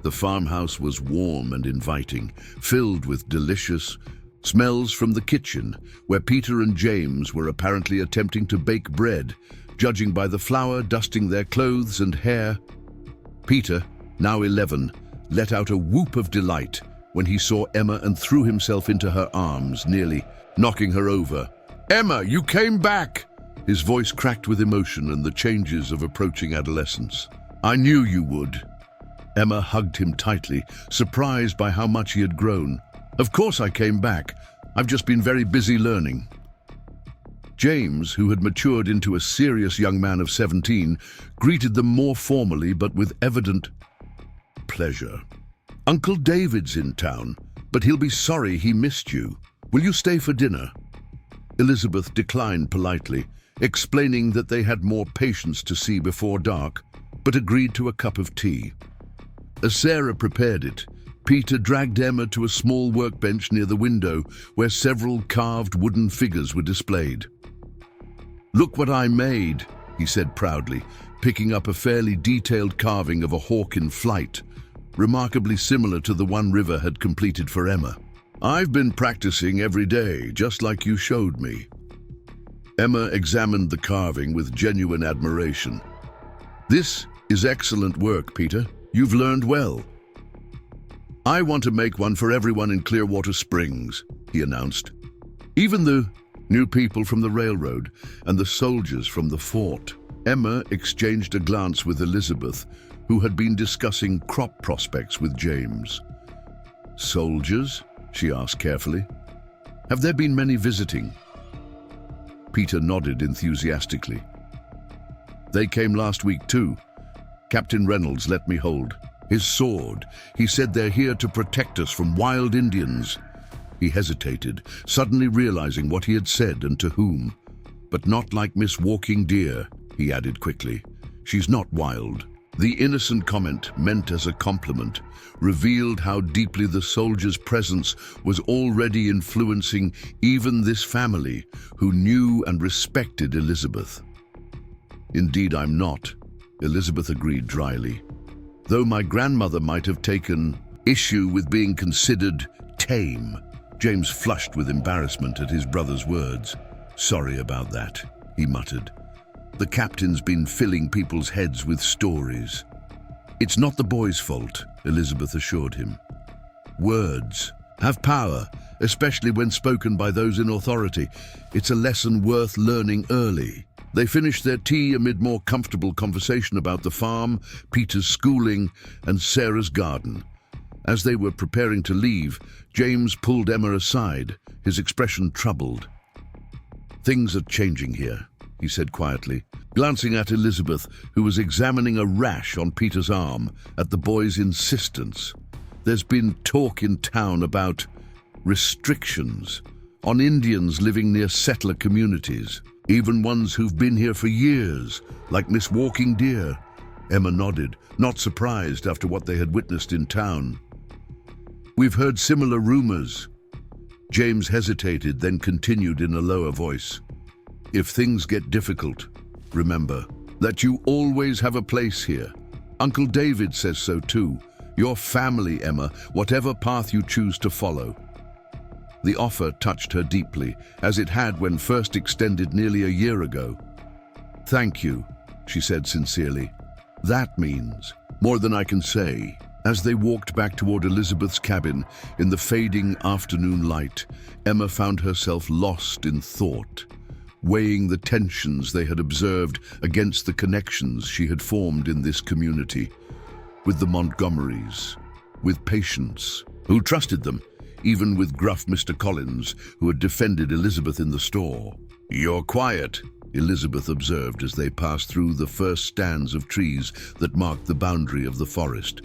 The farmhouse was warm and inviting, filled with delicious smells from the kitchen, where Peter and James were apparently attempting to bake bread, judging by the flour dusting their clothes and hair. Peter, now 11, let out a whoop of delight when he saw Emma and threw himself into her arms, nearly knocking her over. "Emma, you came back!" His voice cracked with emotion and the changes of approaching adolescence. "I knew you would." Emma hugged him tightly, surprised by how much he had grown. "Of course I came back. I've just been very busy learning." James, who had matured into a serious young man of 17, greeted them more formally but with evident pleasure. "Uncle David's in town, but he'll be sorry he missed you. Will you stay for dinner?" Elizabeth declined politely, explaining that they had more patients to see before dark, but agreed to a cup of tea. As Sarah prepared it, Peter dragged Emma to a small workbench near the window where several carved wooden figures were displayed. "Look what I made," he said proudly, picking up a fairly detailed carving of a hawk in flight, remarkably similar to the one River had completed for Emma. "I've been practicing every day, just like you showed me." Emma examined the carving with genuine admiration. "This is excellent work, Peter. You've learned well." "I want to make one for everyone in Clearwater Springs," he announced. "Even the new people from the railroad and the soldiers from the fort." Emma exchanged a glance with Elizabeth, who had been discussing crop prospects with James. "Soldiers?" she asked carefully. Have there been many visiting? Peter nodded enthusiastically. They came last week too. Captain Reynolds let me hold his sword. He said they're here to protect us from wild Indians. He hesitated, suddenly realizing what he had said and to whom. But not like Miss Walking Deer, he added quickly. She's not wild. The innocent comment, meant as a compliment, revealed how deeply the soldier's presence was already influencing even this family, who knew and respected Elizabeth. Indeed, I'm not, Elizabeth agreed dryly. Though my grandmother might have taken issue with being considered tame. James flushed with embarrassment at his brother's words. Sorry about that, he muttered. The captain's been filling people's heads with stories. It's not the boy's fault, Elizabeth assured him. Words have power, especially when spoken by those in authority. It's a lesson worth learning early. They finished their tea amid more comfortable conversation about the farm, Peter's schooling, and Sarah's garden. As they were preparing to leave, James pulled Emma aside, his expression troubled. Things are changing here, he said quietly, glancing at Elizabeth, who was examining a rash on Peter's arm at the boy's insistence. There's been talk in town about restrictions on Indians living near settler communities, even ones who've been here for years, like Miss Walking Deer. Emma nodded, not surprised after what they had witnessed in town. We've heard similar rumors. James hesitated, then continued in a lower voice. If things get difficult, remember that you always have a place here. Uncle David says so too. Your family, Emma, whatever path you choose to follow. The offer touched her deeply, as it had when first extended nearly a year ago. Thank you, she said sincerely. That means more than I can say. As they walked back toward Elizabeth's cabin in the fading afternoon light, Emma found herself lost in thought, weighing the tensions they had observed against the connections she had formed in this community, with the Montgomerys, with Patience, who trusted them, even with gruff Mr. Collins, who had defended Elizabeth in the store. You're quiet, Elizabeth observed as they passed through the first stands of trees that marked the boundary of the forest.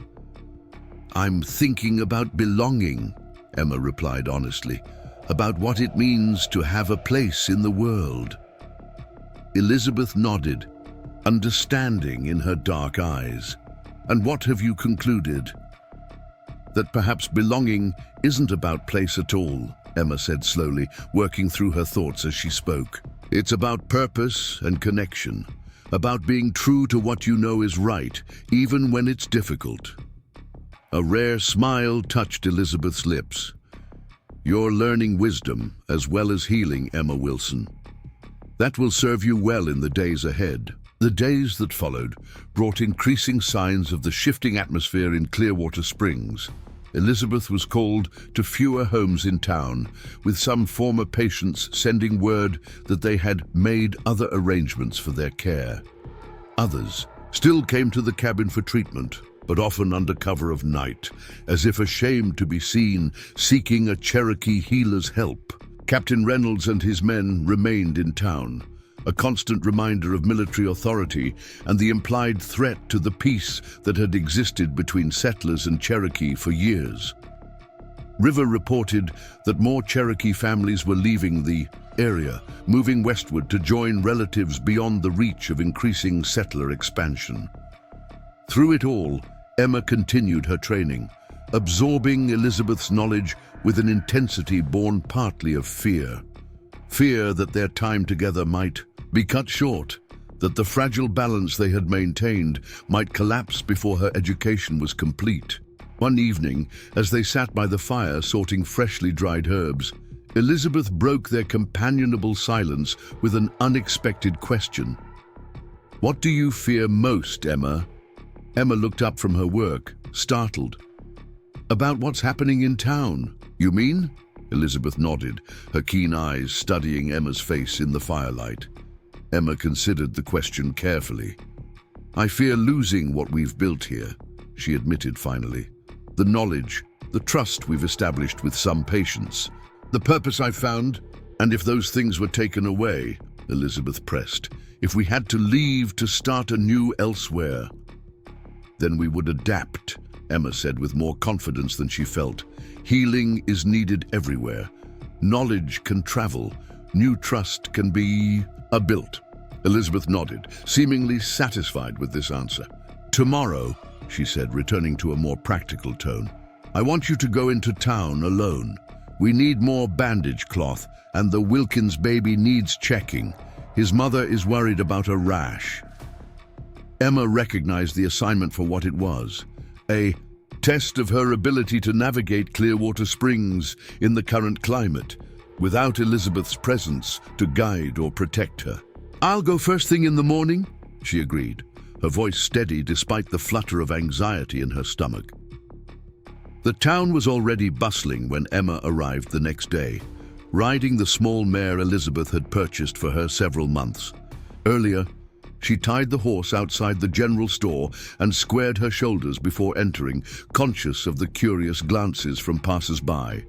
I'm thinking about belonging, Emma replied honestly, about what it means to have a place in the world. Elizabeth nodded, understanding in her dark eyes. And what have you concluded? That perhaps belonging isn't about place at all, Emma said slowly, working through her thoughts as she spoke. It's about purpose and connection, about being true to what you know is right, even when it's difficult. A rare smile touched Elizabeth's lips. You're learning wisdom as well as healing, Emma Wilson. That will serve you well in the days ahead. The days that followed brought increasing signs of the shifting atmosphere in Clearwater Springs. Elizabeth was called to fewer homes in town, with some former patients sending word that they had made other arrangements for their care. Others still came to the cabin for treatment, but often under cover of night, as if ashamed to be seen seeking a Cherokee healer's help. Captain Reynolds and his men remained in town, a constant reminder of military authority and the implied threat to the peace that had existed between settlers and Cherokee for years. River reported that more Cherokee families were leaving the area, moving westward to join relatives beyond the reach of increasing settler expansion. Through it all, Emma continued her training, absorbing Elizabeth's knowledge with an intensity born partly of fear. Fear that their time together might be cut short, that the fragile balance they had maintained might collapse before her education was complete. One evening, as they sat by the fire sorting freshly dried herbs, Elizabeth broke their companionable silence with an unexpected question. What do you fear most, Emma? Emma looked up from her work, startled. About what's happening in town, you mean? Elizabeth nodded, her keen eyes studying Emma's face in the firelight. Emma considered the question carefully. I fear losing what we've built here, she admitted finally. The knowledge, the trust we've established with some patience. The purpose I found, and if those things were taken away, Elizabeth pressed, if we had to leave to start anew elsewhere, then we would adapt, Emma said with more confidence than she felt. Healing is needed everywhere. Knowledge can travel. New trust can be built. Elizabeth nodded, seemingly satisfied with this answer. Tomorrow, she said, returning to a more practical tone, I want you to go into town alone. We need more bandage cloth, and the Wilkins baby needs checking. His mother is worried about a rash. Emma recognized the assignment for what it was, a test of her ability to navigate Clearwater Springs in the current climate, without Elizabeth's presence to guide or protect her. I'll go first thing in the morning, she agreed, her voice steady despite the flutter of anxiety in her stomach. The town was already bustling when Emma arrived the next day, riding the small mare Elizabeth had purchased for her several months. Earlier, she tied the horse outside the general store and squared her shoulders before entering, conscious of the curious glances from passers-by.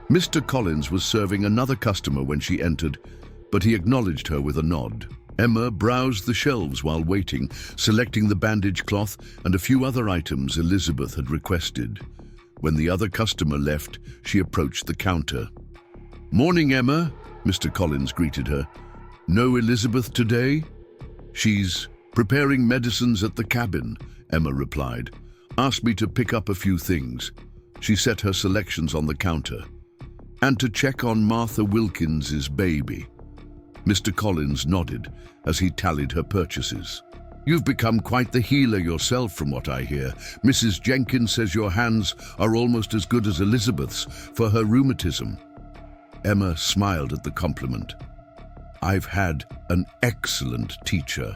Mr. Collins was serving another customer when she entered, but he acknowledged her with a nod. Emma browsed the shelves while waiting, selecting the bandage cloth and a few other items Elizabeth had requested. When the other customer left, she approached the counter. "Morning, Emma," Mr. Collins greeted her. "No Elizabeth today?" "She's preparing medicines at the cabin," Emma replied. "Asked me to pick up a few things." She set her selections on the counter. "And to check on Martha Wilkins's baby." Mr. Collins nodded as he tallied her purchases. "You've become quite the healer yourself, from what I hear. Mrs. Jenkins says your hands are almost as good as Elizabeth's for her rheumatism." Emma smiled at the compliment. "I've had an excellent teacher."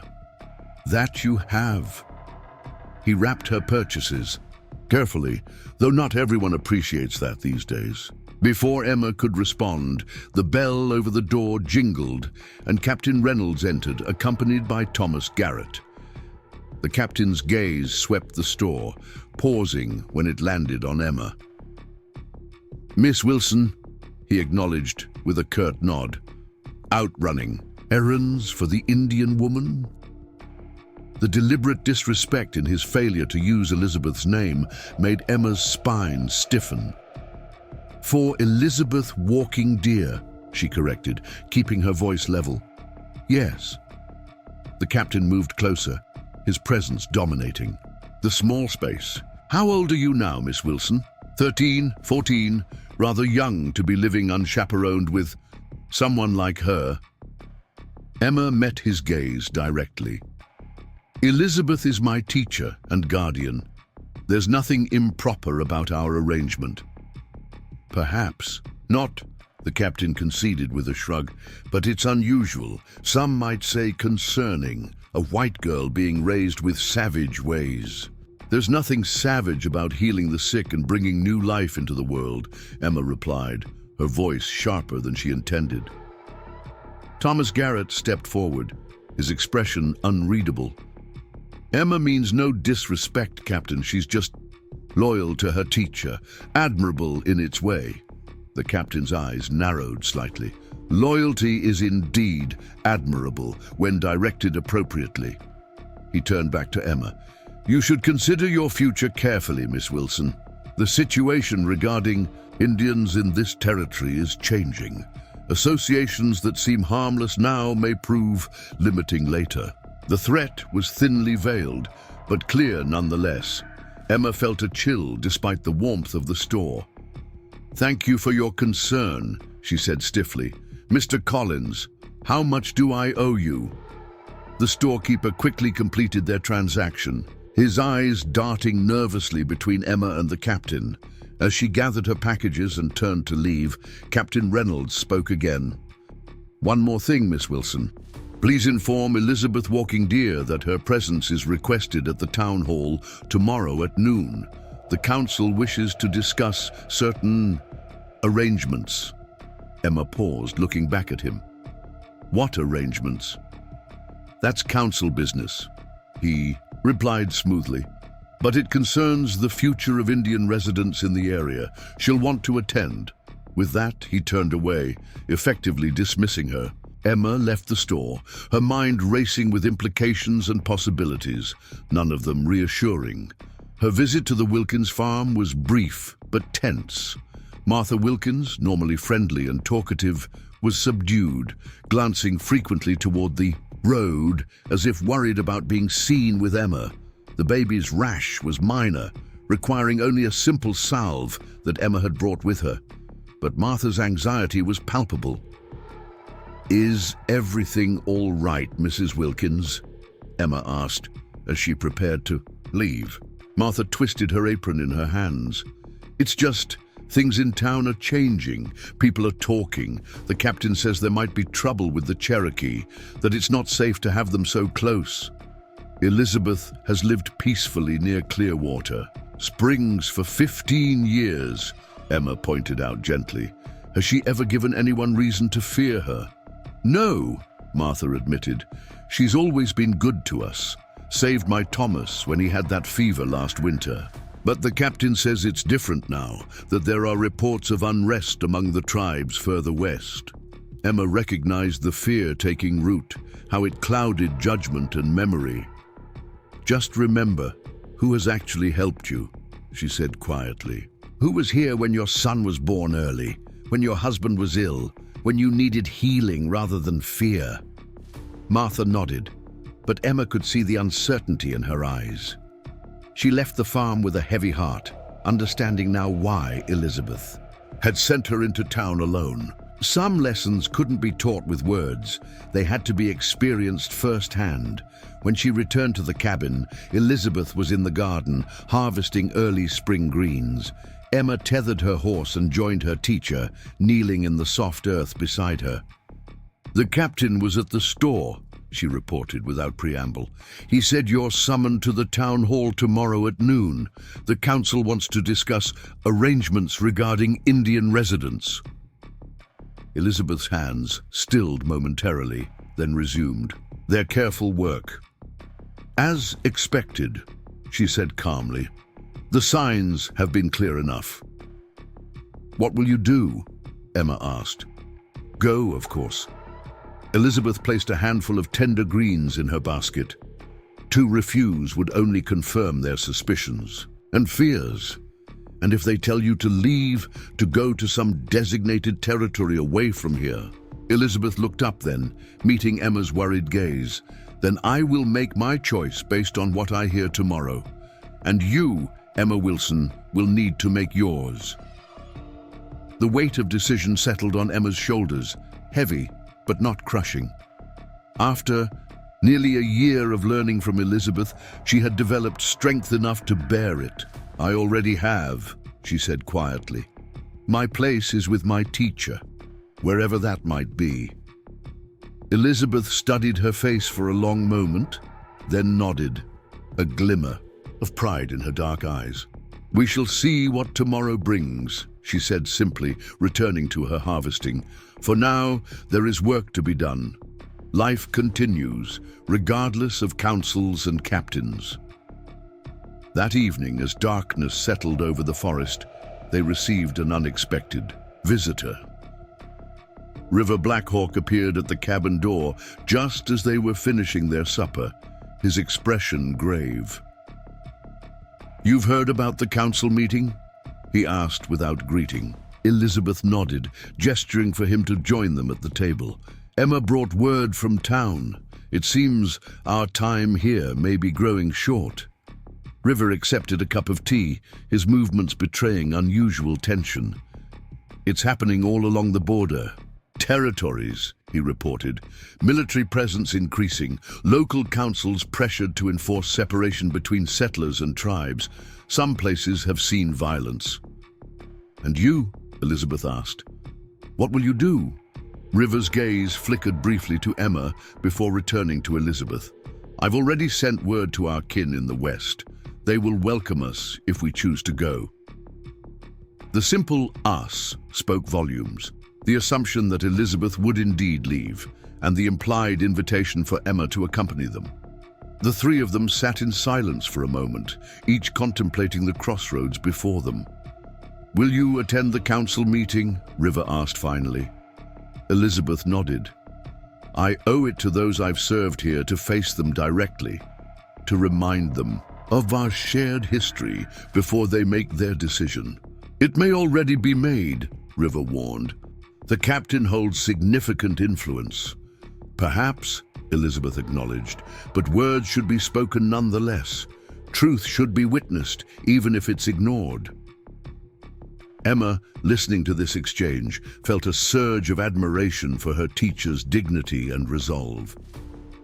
"That you have." He wrapped her purchases carefully, though not everyone appreciates that these days. Before Emma could respond, the bell over the door jingled, and Captain Reynolds entered, accompanied by Thomas Garrett. The captain's gaze swept the store, pausing when it landed on Emma. "Miss Wilson," he acknowledged with a curt nod. "Out running errands for the Indian woman?" The deliberate disrespect in his failure to use Elizabeth's name made Emma's spine stiffen. "For Elizabeth Walking Deer," she corrected, keeping her voice level. "Yes." The captain moved closer, his presence dominating. The small space. "How old are you now, Miss Wilson?" 13, 14, rather young to be living unchaperoned with someone like her." Emma met his gaze directly. "Elizabeth is my teacher and guardian. There's nothing improper about our arrangement." "Perhaps not," the captain conceded with a shrug, "but it's unusual, some might say concerning, a white girl being raised with savage ways." "There's nothing savage about healing the sick and bringing new life into the world," Emma replied, her voice sharper than she intended. Thomas Garrett stepped forward, his expression unreadable. "Emma means no disrespect, Captain. She's just loyal to her teacher, admirable in its way." The captain's eyes narrowed slightly. "Loyalty is indeed admirable when directed appropriately." He turned back to Emma. "You should consider your future carefully, Miss Wilson. The situation regarding Indians in this territory is changing. Associations that seem harmless now may prove limiting later." The threat was thinly veiled, but clear nonetheless. Emma felt a chill despite the warmth of the store. "Thank you for your concern," she said stiffly. "Mr. Collins, how much do I owe you?" The storekeeper quickly completed their transaction, his eyes darting nervously between Emma and the captain. As she gathered her packages and turned to leave, Captain Reynolds spoke again. "One more thing, Miss Wilson. Please inform Elizabeth Walking Deer that her presence is requested at the town hall tomorrow at noon. The council wishes to discuss certain arrangements." Emma paused, looking back at him. "What arrangements?" "That's council business," he replied smoothly. but it concerns the future of Indian residents in the area. She'll want to attend." With that, he turned away, effectively dismissing her. Emma left the store, her mind racing with implications and possibilities, none of them reassuring. Her visit to the Wilkins farm was brief but tense. Martha Wilkins, normally friendly and talkative, was subdued, glancing frequently toward the road as if worried about being seen with Emma. The baby's rash was minor, requiring only a simple salve that Emma had brought with her. But Martha's anxiety was palpable. "Is everything all right, Mrs. Wilkins?" Emma asked as she prepared to leave. Martha twisted her apron in her hands. "It's just, things in town are changing. People are talking. The captain says there might be trouble with the Cherokee, that it's not safe to have them so close. Elizabeth has lived peacefully near Clearwater Springs for 15 years, Emma pointed out gently. Has she ever given anyone reason to fear her? No, Martha admitted. She's always been good to us. Saved my Thomas when he had that fever last winter. But the captain says it's different now, that there are reports of unrest among the tribes further west. Emma recognized the fear taking root, how it clouded judgment and memory. Just remember, who has actually helped you, she said quietly. Who was here when your son was born early, when your husband was ill, when you needed healing rather than fear? Martha nodded, but Emma could see the uncertainty in her eyes. She left the farm with a heavy heart, understanding now why Elizabeth had sent her into town alone. Some lessons couldn't be taught with words. They had to be experienced firsthand. When she returned to the cabin, Elizabeth was in the garden, harvesting early spring greens. Emma tethered her horse and joined her teacher, kneeling in the soft earth beside her. The captain was at the store, she reported without preamble. He said you're summoned to the town hall tomorrow at noon. The council wants to discuss arrangements regarding Indian residents. Elizabeth's hands stilled momentarily, then resumed their careful work. As expected, she said calmly. The signs have been clear enough. What will you do? Emma asked. Go, of course. Elizabeth placed a handful of tender greens in her basket. To refuse would only confirm their suspicions and fears. And if they tell you to leave, to go to some designated territory away from here. Elizabeth looked up then, meeting Emma's worried gaze. Then I will make my choice based on what I hear tomorrow. And you, Emma Wilson, will need to make yours. The weight of decision settled on Emma's shoulders, heavy but not crushing. After nearly a year of learning from Elizabeth, she had developed strength enough to bear it. I already have, she said quietly. My place is with my teacher, wherever that might be. Elizabeth studied her face for a long moment, then nodded, a glimmer of pride in her dark eyes. We shall see what tomorrow brings, she said simply, returning to her harvesting. For now, there is work to be done. Life continues, regardless of councils and captains. That evening, as darkness settled over the forest, they received an unexpected visitor. River Blackhawk appeared at the cabin door just as they were finishing their supper, his expression grave. You've heard about the council meeting? He asked without greeting. Elizabeth nodded, gesturing for him to join them at the table. Emma brought word from town. It seems our time here may be growing short. River accepted a cup of tea, his movements betraying unusual tension. It's happening all along the border. Territories, he reported. Military presence increasing. Local councils pressured to enforce separation between settlers and tribes. Some places have seen violence. And you? Elizabeth asked. What will you do? River's gaze flickered briefly to Emma before returning to Elizabeth. I've already sent word to our kin in the west. They will welcome us if we choose to go. The simple us spoke volumes. The assumption that Elizabeth would indeed leave, and the implied invitation for Emma to accompany them. The three of them sat in silence for a moment, each contemplating the crossroads before them. "Will you attend the council meeting?" River asked finally. Elizabeth nodded. "I owe it to those I've served here to face them directly, to remind them of our shared history before they make their decision." "It may already be made," River warned. "The captain holds significant influence." "Perhaps," Elizabeth acknowledged, "but words should be spoken nonetheless. Truth should be witnessed, even if it's ignored." Emma, listening to this exchange, felt a surge of admiration for her teacher's dignity and resolve.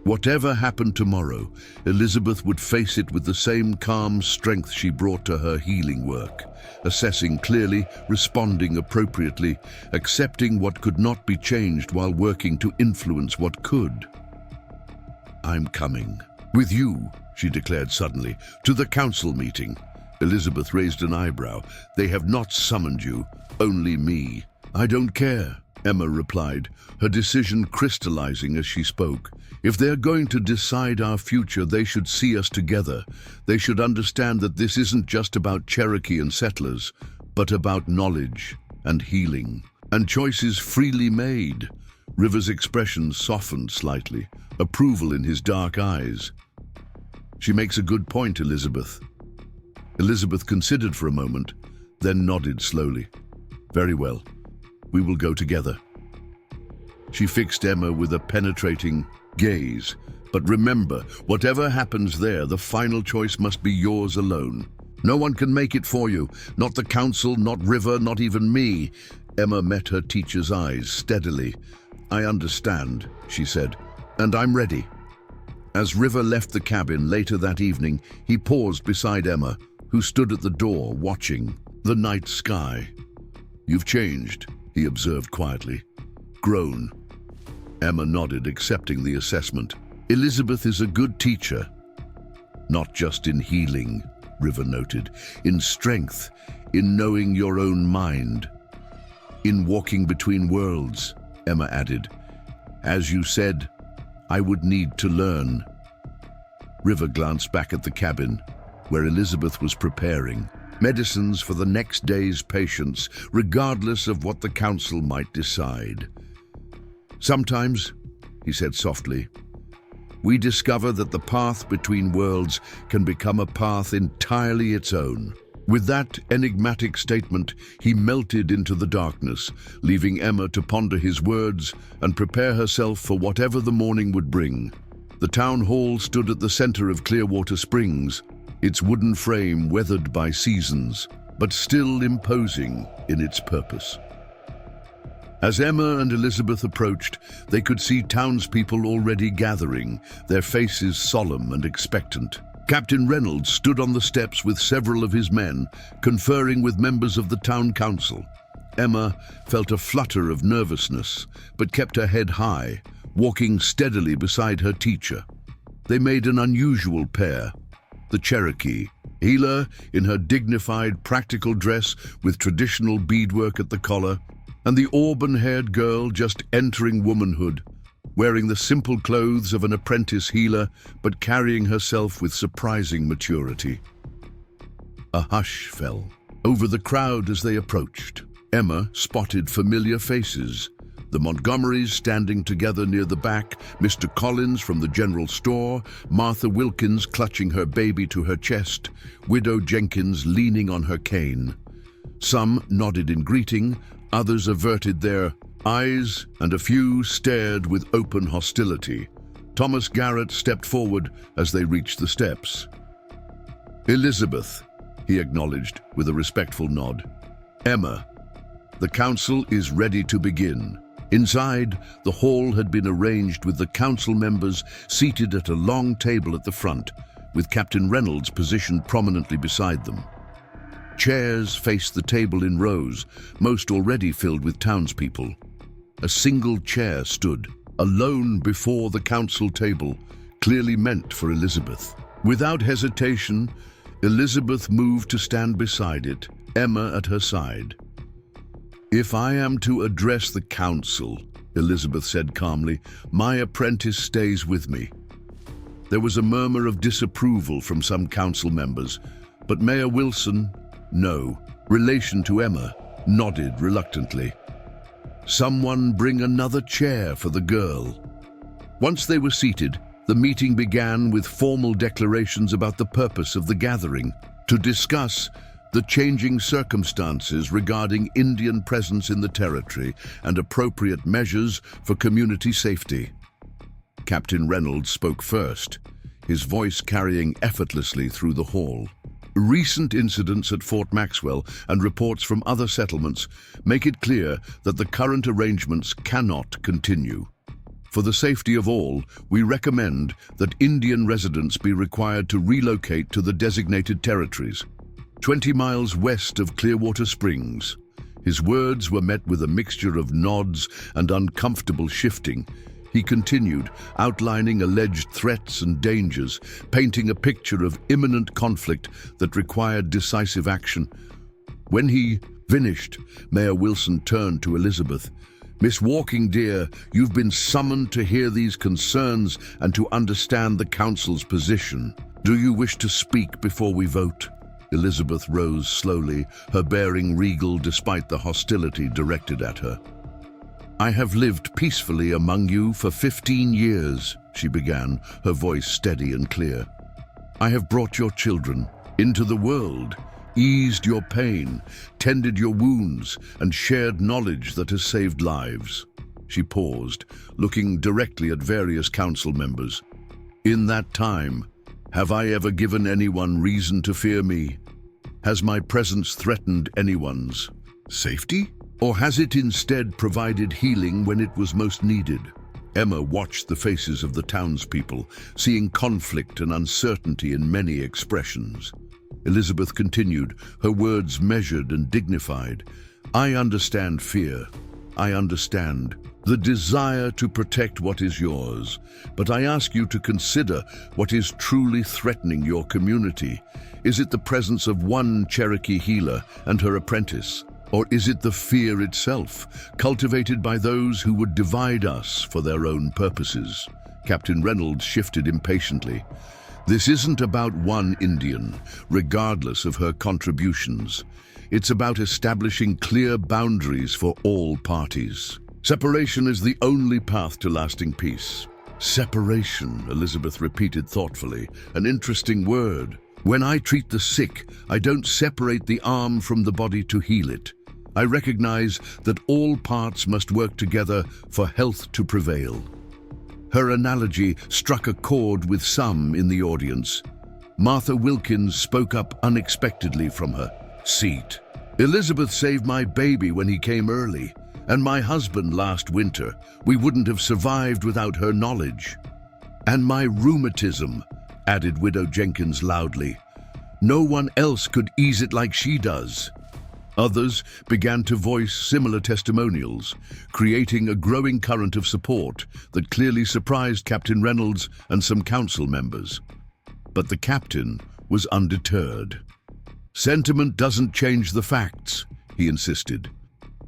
Whatever happened tomorrow, Elizabeth would face it with the same calm strength she brought to her healing work, assessing clearly, responding appropriately, accepting what could not be changed while working to influence what could. "I'm coming. With you," she declared suddenly, "to the council meeting." Elizabeth raised an eyebrow. "They have not summoned you, only me." "I don't care," Emma replied, her decision crystallizing as she spoke. "If they're going to decide our future, they should see us together. They should understand that this isn't just about Cherokee and settlers, but about knowledge and healing, and choices freely made." River's expression softened slightly, approval in his dark eyes. "She makes a good point, Elizabeth." Elizabeth considered for a moment, then nodded slowly. "Very well. We will go together." She fixed Emma with a penetrating gaze. "But remember, whatever happens there, the final choice must be yours alone. No one can make it for you. Not the council, not River, not even me." Emma met her teacher's eyes steadily. "I understand," she said, "and I'm ready." As River left the cabin later that evening, he paused beside Emma, who stood at the door watching the night sky. "You've changed," he observed quietly. "Grown." Emma nodded, accepting the assessment. "Elizabeth is a good teacher." "Not just in healing," River noted, "in strength, in knowing your own mind. In walking between worlds," Emma added. "As you said, I would need to learn." River glanced back at the cabin, where Elizabeth was preparing medicines for the next day's patients, regardless of what the council might decide. "Sometimes," he said softly, "we discover that the path between worlds can become a path entirely its own." With that enigmatic statement, he melted into the darkness, leaving Emma to ponder his words and prepare herself for whatever the morning would bring. The town hall stood at the center of Clearwater Springs, its wooden frame weathered by seasons, but still imposing in its purpose. As Emma and Elizabeth approached, they could see townspeople already gathering, their faces solemn and expectant. Captain Reynolds stood on the steps with several of his men, conferring with members of the town council. Emma felt a flutter of nervousness, but kept her head high, walking steadily beside her teacher. They made an unusual pair. The Cherokee, healer in her dignified, practical dress with traditional beadwork at the collar, and the auburn-haired girl just entering womanhood, wearing the simple clothes of an apprentice healer, but carrying herself with surprising maturity. A hush fell over the crowd as they approached. Emma spotted familiar faces. The Montgomerys standing together near the back, Mr. Collins from the general store, Martha Wilkins clutching her baby to her chest, Widow Jenkins leaning on her cane. Some nodded in greeting, others averted their eyes, and a few stared with open hostility. Thomas Garrett stepped forward as they reached the steps. "Elizabeth," he acknowledged with a respectful nod. "Emma, the council is ready to begin." Inside, the hall had been arranged with the council members seated at a long table at the front, with Captain Reynolds positioned prominently beside them. Chairs faced the table in rows, most already filled with townspeople. A single chair stood, alone before the council table, clearly meant for Elizabeth. Without hesitation, Elizabeth moved to stand beside it, Emma at her side. "If I am to address the council," Elizabeth said calmly, "my apprentice stays with me. There was a murmur of disapproval from some council members, but Mayor Wilson, no, relation to Emma, nodded reluctantly. Someone bring another chair for the girl. Once they were seated, the meeting began with formal declarations about the purpose of the gathering, to discuss the changing circumstances regarding Indian presence in the territory and appropriate measures for community safety. Captain Reynolds spoke first, his voice carrying effortlessly through the hall. Recent incidents at Fort Maxwell and reports from other settlements make it clear that the current arrangements cannot continue. For the safety of all, we recommend that Indian residents be required to relocate to the designated territories, 20 miles west of Clearwater Springs. His words were met with a mixture of nods and uncomfortable shifting. He continued, outlining alleged threats and dangers, painting a picture of imminent conflict that required decisive action. When he finished, Mayor Wilson turned to Elizabeth. "Miss Walking Deer, you've been summoned to hear these concerns and to understand the council's position. Do you wish to speak before we vote?" Elizabeth rose slowly, her bearing regal despite the hostility directed at her. "I have lived peacefully among you for 15 years, she began, her voice steady and clear. "I have brought your children into the world, eased your pain, tended your wounds, and shared knowledge that has saved lives." She paused, looking directly at various council members. "In that time, have I ever given anyone reason to fear me? Has my presence threatened anyone's safety? Or has it instead provided healing when it was most needed?" Emma watched the faces of the townspeople, seeing conflict and uncertainty in many expressions. Elizabeth continued, her words measured and dignified. "I understand fear. I understand the desire to protect what is yours. But I ask you to consider what is truly threatening your community. Is it the presence of one Cherokee healer and her apprentice? Or is it the fear itself, cultivated by those who would divide us for their own purposes?" Captain Reynolds shifted impatiently. "This isn't about one Indian, regardless of her contributions. It's about establishing clear boundaries for all parties. Separation is the only path to lasting peace." "Separation," Elizabeth repeated thoughtfully, "an interesting word. When I treat the sick, I don't separate the arm from the body to heal it. I recognize that all parts must work together for health to prevail." Her analogy struck a chord with some in the audience. Martha Wilkins spoke up unexpectedly from her seat. "Elizabeth saved my baby when he came early, and my husband last winter. We wouldn't have survived without her knowledge." "And my rheumatism," added Widow Jenkins loudly. "No one else could ease it like she does." Others began to voice similar testimonials, creating a growing current of support that clearly surprised Captain Reynolds and some council members. But the captain was undeterred. "Sentiment doesn't change the facts," he insisted.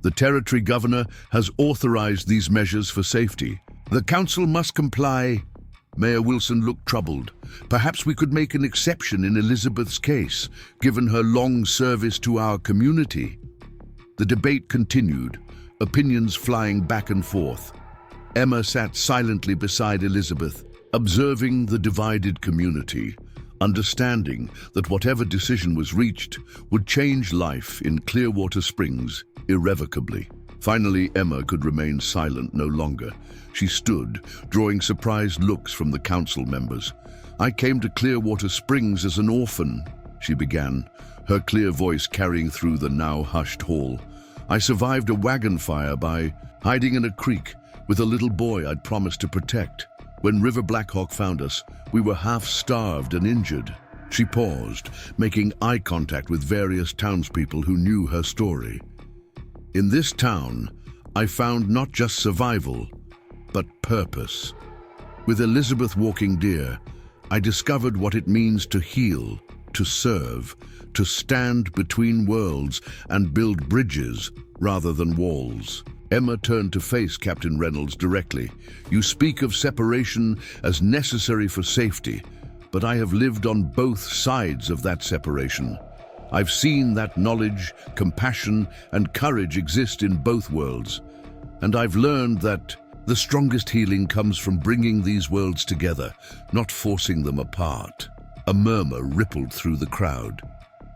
"The territory governor has authorized these measures for safety. The council must comply." Mayor Wilson looked troubled. "Perhaps we could make an exception in Elizabeth's case, given her long service to our community." The debate continued, opinions flying back and forth. Emma sat silently beside Elizabeth, observing the divided community, understanding that whatever decision was reached would change life in Clearwater Springs irrevocably. Finally, Emma could remain silent no longer. She stood, drawing surprised looks from the council members. "I came to Clearwater Springs as an orphan," she began, her clear voice carrying through the now hushed hall. "I survived a wagon fire by hiding in a creek with a little boy I'd promised to protect. When River Blackhawk found us, we were half-starved and injured." She paused, making eye contact with various townspeople who knew her story. "In this town, I found not just survival, but purpose. With Elizabeth Walking Deer, I discovered what it means to heal, to serve, to stand between worlds and build bridges rather than walls." Emma turned to face Captain Reynolds directly. "You speak of separation as necessary for safety, but I have lived on both sides of that separation. I've seen that knowledge, compassion, and courage exist in both worlds. And I've learned that the strongest healing comes from bringing these worlds together, not forcing them apart." A murmur rippled through the crowd.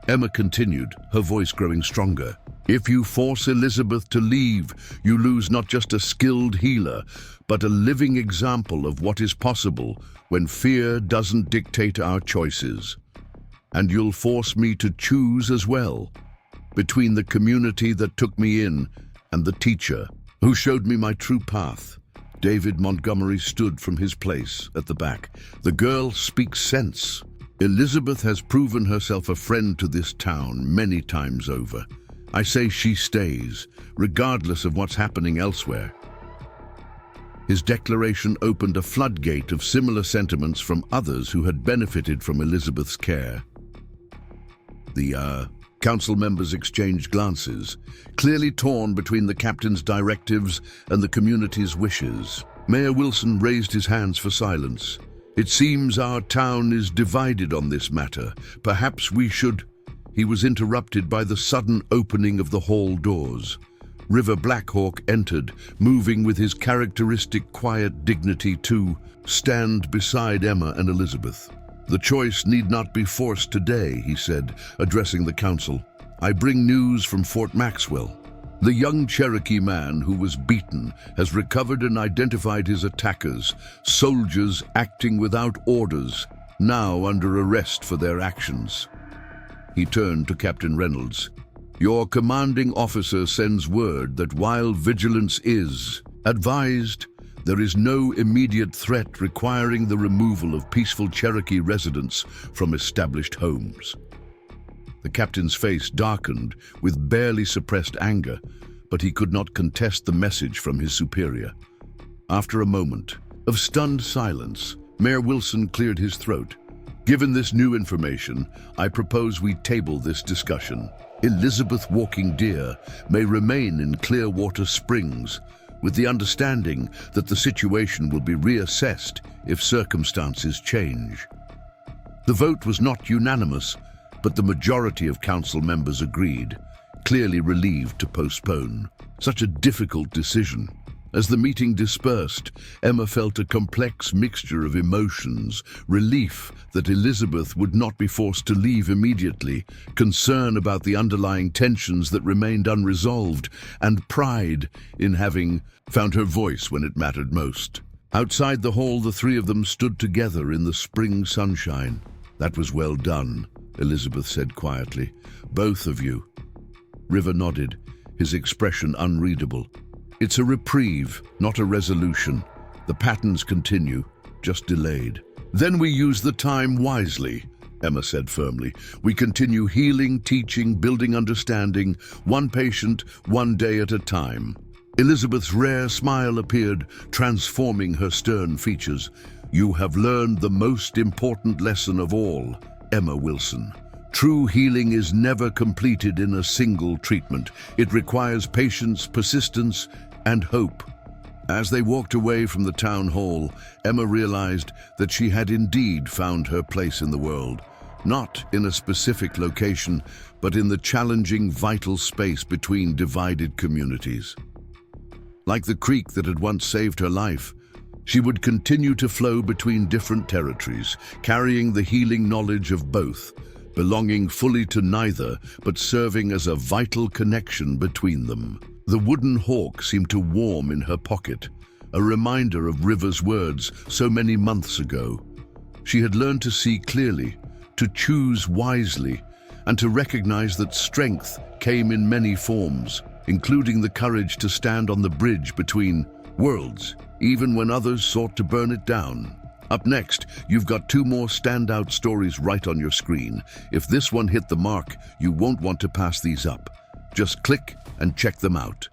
Emma continued, her voice growing stronger. "If you force Elizabeth to leave, you lose not just a skilled healer, but a living example of what is possible when fear doesn't dictate our choices. And you'll force me to choose as well, between the community that took me in and the teacher who showed me my true path." David Montgomery stood from his place at the back. "The girl speaks sense. Elizabeth has proven herself a friend to this town many times over. I say she stays, regardless of what's happening elsewhere." His declaration opened a floodgate of similar sentiments from others who had benefited from Elizabeth's care. The council members exchanged glances, clearly torn between the captain's directives and the community's wishes. Mayor Wilson raised his hands for silence. "It seems our town is divided on this matter. Perhaps we should—" He was interrupted by the sudden opening of the hall doors. River Blackhawk entered, moving with his characteristic quiet dignity to stand beside Emma and Elizabeth. "The choice need not be forced today," he said, addressing the council. "I bring news from Fort Maxwell. The young Cherokee man who was beaten has recovered and identified his attackers, soldiers acting without orders, now under arrest for their actions." He turned to Captain Reynolds. "Your commanding officer sends word that while vigilance is advised, there is no immediate threat requiring the removal of peaceful Cherokee residents from established homes." The captain's face darkened with barely suppressed anger, but he could not contest the message from his superior. After a moment of stunned silence, Mayor Wilson cleared his throat. "Given this new information, I propose we table this discussion. Elizabeth Walking Deer may remain in Clearwater Springs, with the understanding that the situation will be reassessed if circumstances change." The vote was not unanimous, but the majority of council members agreed, clearly relieved to postpone such a difficult decision. As the meeting dispersed, Emma felt a complex mixture of emotions: relief that Elizabeth would not be forced to leave immediately, concern about the underlying tensions that remained unresolved, and pride in having found her voice when it mattered most. Outside the hall, the three of them stood together in the spring sunshine. "That was well done," Elizabeth said quietly. "Both of you." River nodded, his expression unreadable. "It's a reprieve, not a resolution. The patterns continue, just delayed." "Then we use the time wisely," Emma said firmly. "We continue healing, teaching, building understanding, one patient, one day at a time." Elizabeth's rare smile appeared, transforming her stern features. "You have learned the most important lesson of all, Emma Wilson. True healing is never completed in a single treatment. It requires patience, persistence, and hope." As they walked away from the town hall, Emma realized that she had indeed found her place in the world, not in a specific location, but in the challenging, vital space between divided communities. Like the creek that had once saved her life, she would continue to flow between different territories, carrying the healing knowledge of both, belonging fully to neither, but serving as a vital connection between them. The wooden hawk seemed to warm in her pocket, a reminder of River's words so many months ago. She had learned to see clearly, to choose wisely, and to recognize that strength came in many forms, including the courage to stand on the bridge between worlds, even when others sought to burn it down. Up next, you've got two more standout stories right on your screen. If this one hit the mark, you won't want to pass these up. Just click and check them out.